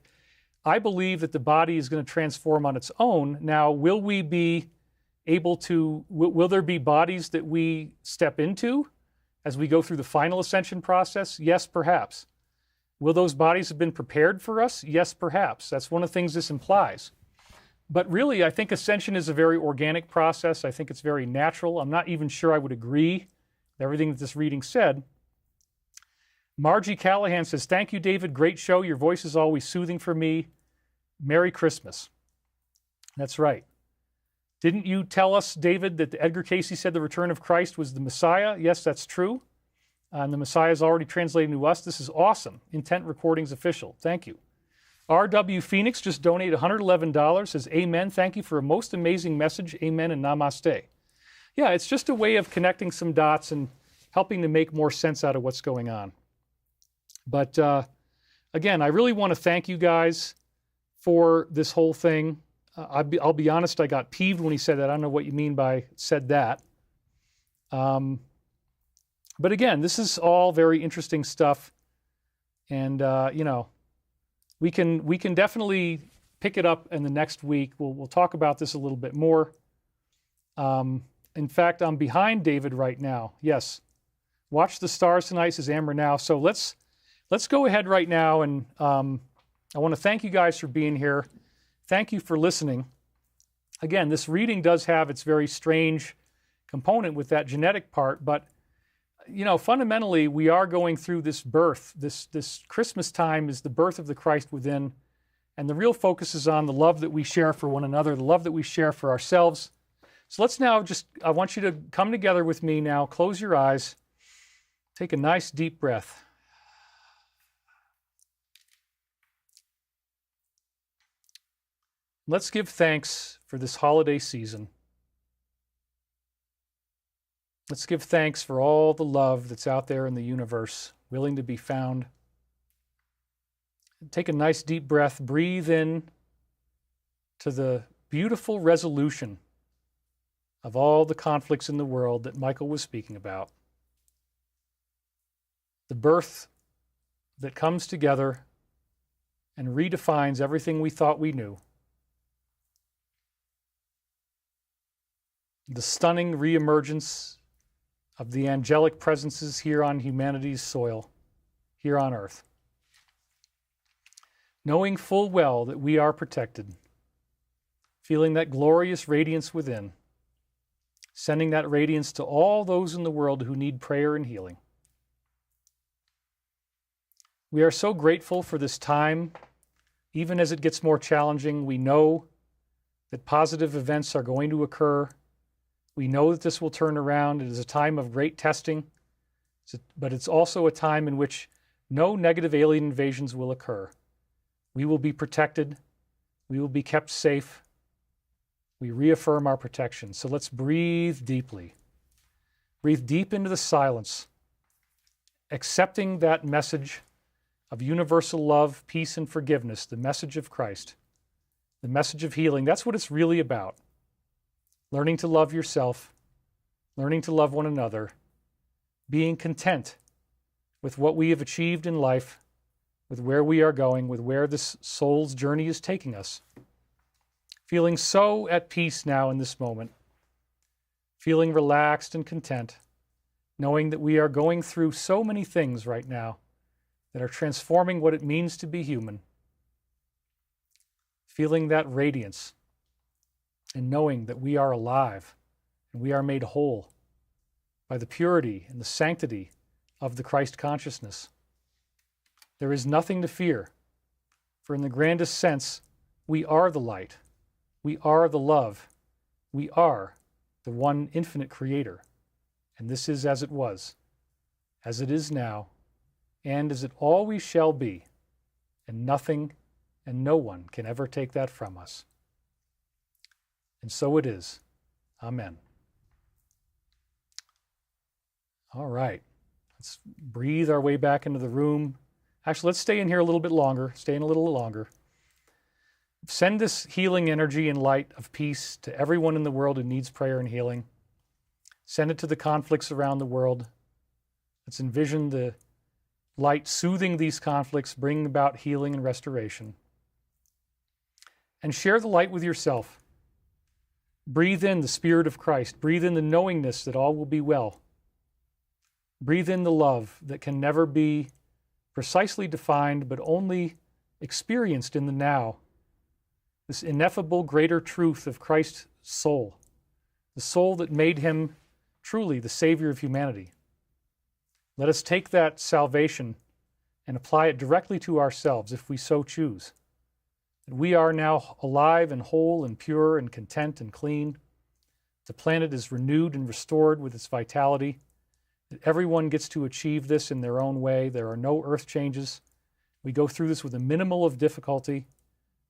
I believe that the body is going to transform on its own. Now, will we be able to, will there be bodies that we step into as we go through the final ascension process? Yes, perhaps. Will those bodies have been prepared for us? Yes, perhaps. That's one of the things this implies. But really, I think ascension is a very organic process. I think it's very natural. I'm not even sure I would agree with everything that this reading said. Margie Callahan says, "Thank you, David. Great show. Your voice is always soothing for me. Merry Christmas." That's right. Didn't you tell us, David, that Edgar Casey said the return of Christ was the Messiah? Yes, that's true. And the Messiah is already translated to us. This is awesome. Intent Recordings official. Thank you. R.W. Phoenix just donated $111. Says, "Amen. Thank you for a most amazing message. Amen and namaste." Yeah, it's just a way of connecting some dots and helping to make more sense out of what's going on. But again, I really want to thank you guys for this whole thing. I'll be honest, I got peeved when he said that. I don't know what you mean by said that. But again, this is all very interesting stuff. And, you know, we can definitely pick it up in the next week. We'll talk about this a little bit more. In fact, I'm behind David right now. Yes. Watch the stars tonight, says Amber now. So let's go ahead right now, and I want to thank you guys for being here. Thank you for listening. Again, this reading does have its very strange component with that genetic part, but you know, fundamentally, we are going through this birth. This Christmas time is the birth of the Christ within, and the real focus is on the love that we share for one another, the love that we share for ourselves. So let's now I want you to come together with me now. Close your eyes. Take a nice deep breath. Let's give thanks for this holiday season. Let's give thanks for all the love that's out there in the universe, willing to be found. Take a nice deep breath. Breathe in to the beautiful resolution of all the conflicts in the world that Michael was speaking about. The birth that comes together and redefines everything we thought we knew. The stunning reemergence of the angelic presences here on humanity's soil, here on earth. Knowing full well that we are protected, feeling that glorious radiance within, sending that radiance to all those in the world who need prayer and healing. We are so grateful for this time. Even as it gets more challenging, we know that positive events are going to occur. We know that this will turn around. It is a time of great testing, but it's also a time in which no negative alien invasions will occur. We will be protected. We will be kept safe. We reaffirm our protection. So let's breathe deeply. Breathe deep into the silence, accepting that message of universal love, peace, and forgiveness, the message of Christ, the message of healing. That's what it's really about. Learning to love yourself, learning to love one another, being content with what we have achieved in life, with where we are going, with where this soul's journey is taking us. Feeling so at peace now in this moment, feeling relaxed and content, knowing that we are going through so many things right now that are transforming what it means to be human. Feeling that radiance and knowing that we are alive and we are made whole by the purity and the sanctity of the Christ consciousness. There is nothing to fear, for in the grandest sense, we are the light, we are the love, we are the one infinite creator. And this is as it was, as it is now, and as it always shall be, and nothing and no one can ever take that from us. And so it is. Amen. All right. Let's breathe our way back into the room. Actually, let's stay in here a little bit longer. Stay in a little longer. Send this healing energy and light of peace to everyone in the world who needs prayer and healing. Send it to the conflicts around the world. Let's envision the light soothing these conflicts, bringing about healing and restoration. And share the light with yourself. Breathe in the Spirit of Christ. Breathe in the knowingness that all will be well. Breathe in the love that can never be precisely defined, but only experienced in the now. This ineffable greater truth of Christ's soul, the soul that made him truly the Savior of humanity. Let us take that salvation and apply it directly to ourselves if we so choose. That we are now alive and whole and pure and content and clean. The planet is renewed and restored with its vitality. That everyone gets to achieve this in their own way. There are no earth changes. We go through this with a minimal of difficulty,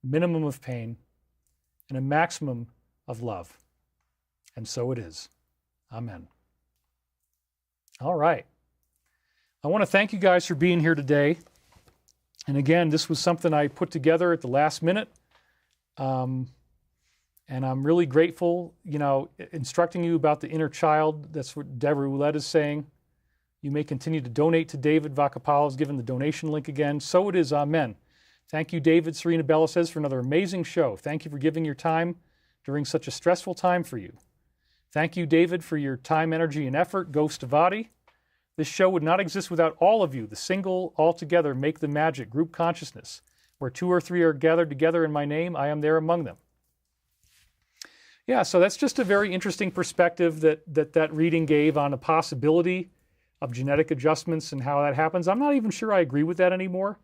minimum of pain, and a maximum of love. And so it is. Amen. All right. I want to thank you guys for being here today. And again, this was something I put together at the last minute. And I'm really grateful, instructing you about the inner child. That's what Deborah Roulette is saying. You may continue to donate to David. Vacapalo has given the donation link again. So it is. Amen. Thank you, David. Serena Bella says, for another amazing show. Thank you for giving your time during such a stressful time for you. Thank you, David, for your time, energy, and effort. Ghost Avati. This show would not exist without all of you. The single, all-together, make the magic, group consciousness. Where 2 or 3 are gathered together in my name, I am there among them. Yeah, so that's just a very interesting perspective that reading gave on a possibility of genetic adjustments and how that happens. I'm not even sure I agree with that anymore.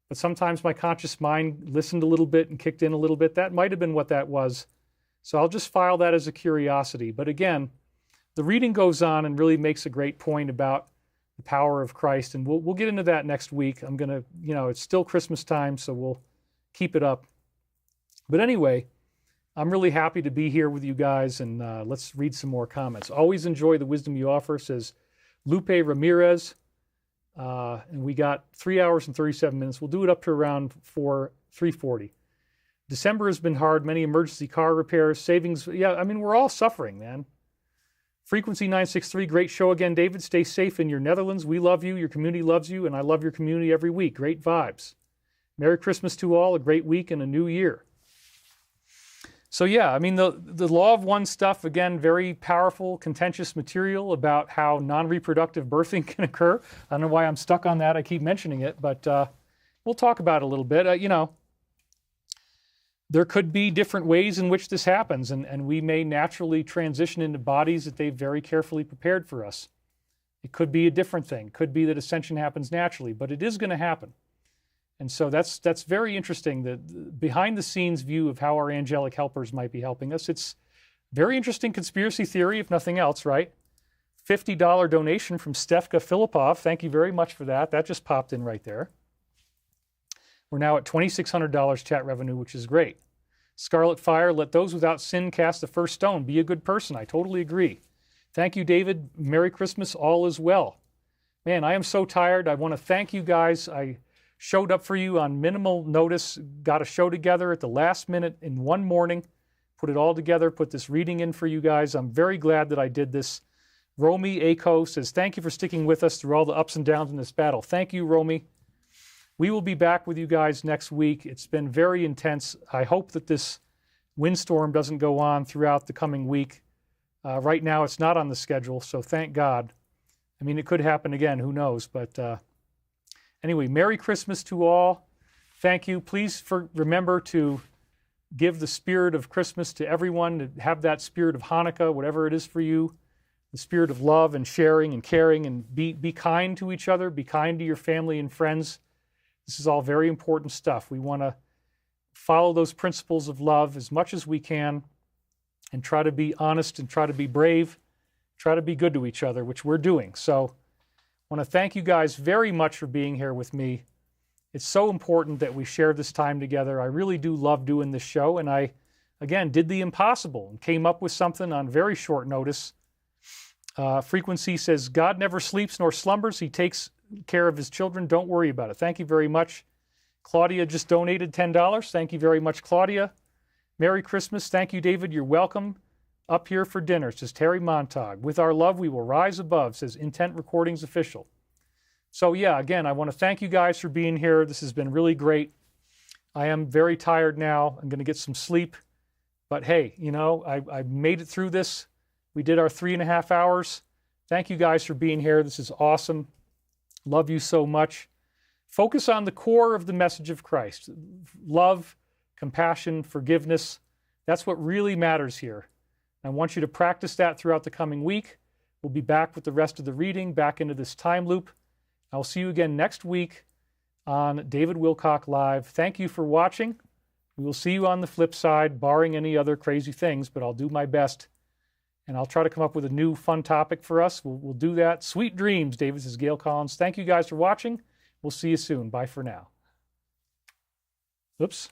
But sometimes my conscious mind listened a little bit and kicked in a little bit. That might have been what that was. So I'll just file that as a curiosity. But again, the reading goes on and really makes a great point about the power of Christ. And we'll get into that next week. I'm going to, it's still Christmas time, so we'll keep it up. But anyway, I'm really happy to be here with you guys. And let's read some more comments. Always enjoy the wisdom you offer, says Lupe Ramirez. And we got 3 hours and 37 minutes. We'll do it up to around 3:40. December has been hard. Many emergency car repairs, savings. Yeah, we're all suffering, man. Frequency 963, great show again, David. Stay safe in your Netherlands. We love you. Your community loves you, and I love your community every week. Great vibes. Merry Christmas to all. A great week and a new year. So yeah, the law of one stuff, again, very powerful, contentious material about how non-reproductive birthing can occur. I don't know why I'm stuck on that. I keep mentioning it, but we'll talk about it a little bit. There could be different ways in which this happens, and we may naturally transition into bodies that they've very carefully prepared for us. It could be a different thing. It could be that ascension happens naturally, but it is going to happen. And so that's very interesting, the behind-the-scenes view of how our angelic helpers might be helping us. It's very interesting conspiracy theory, if nothing else, right? $50 donation from Stefka Filipov. Thank you very much for that. That just popped in right there. We're now at $2,600 chat revenue, which is great. Scarlet Fire, let those without sin cast the first stone. Be a good person. I totally agree. Thank you, David. Merry Christmas. All is well. Man, I am so tired. I want to thank you guys. I showed up for you on minimal notice, got a show together at the last minute in one morning, put it all together, put this reading in for you guys. I'm very glad that I did this. Romy Ako says, thank you for sticking with us through all the ups and downs in this battle. Thank you, Romy. We will be back with you guys next week. It's been very intense. I hope that this windstorm doesn't go on throughout the coming week. Right now, it's not on the schedule, so thank God. I mean, it could happen again. Who knows? But anyway, Merry Christmas to all. Thank you. Please remember to give the spirit of Christmas to everyone, to have that spirit of Hanukkah, whatever it is for you, the spirit of love and sharing and caring, and be kind to each other, be kind to your family and friends. This is all very important stuff. We want to follow those principles of love as much as we can and try to be honest and try to be brave, try to be good to each other, which we're doing. So I want to thank you guys very much for being here with me. It's so important that we share this time together. I really do love doing this show, and I, again, did the impossible and came up with something on very short notice. Frequency says, God never sleeps nor slumbers. He takes care of his children. Don't worry about it. Thank you very much. Claudia just donated $10. Thank you very much, Claudia. Merry Christmas. Thank you, David. You're welcome. Up here for dinner, says Terry Montag. With our love, we will rise above, says Intent Recordings Official. So yeah, again, I want to thank you guys for being here. This has been really great. I am very tired now. I'm going to get some sleep. But hey, you know, I made it through this. We did our 3.5 hours. Thank you guys for being here. This is awesome. Love you so much. Focus on the core of the message of Christ. Love, compassion, forgiveness. That's what really matters here. I want you to practice that throughout the coming week. We'll be back with the rest of the reading, back into this time loop. I'll see you again next week on David Wilcock Live. Thank you for watching. We will see you on the flip side, barring any other crazy things, but I'll do my best. And I'll try to come up with a new fun topic for us. We'll do that. Sweet dreams, David, says Gail Collins. Thank you guys for watching. We'll see you soon. Bye for now. Oops.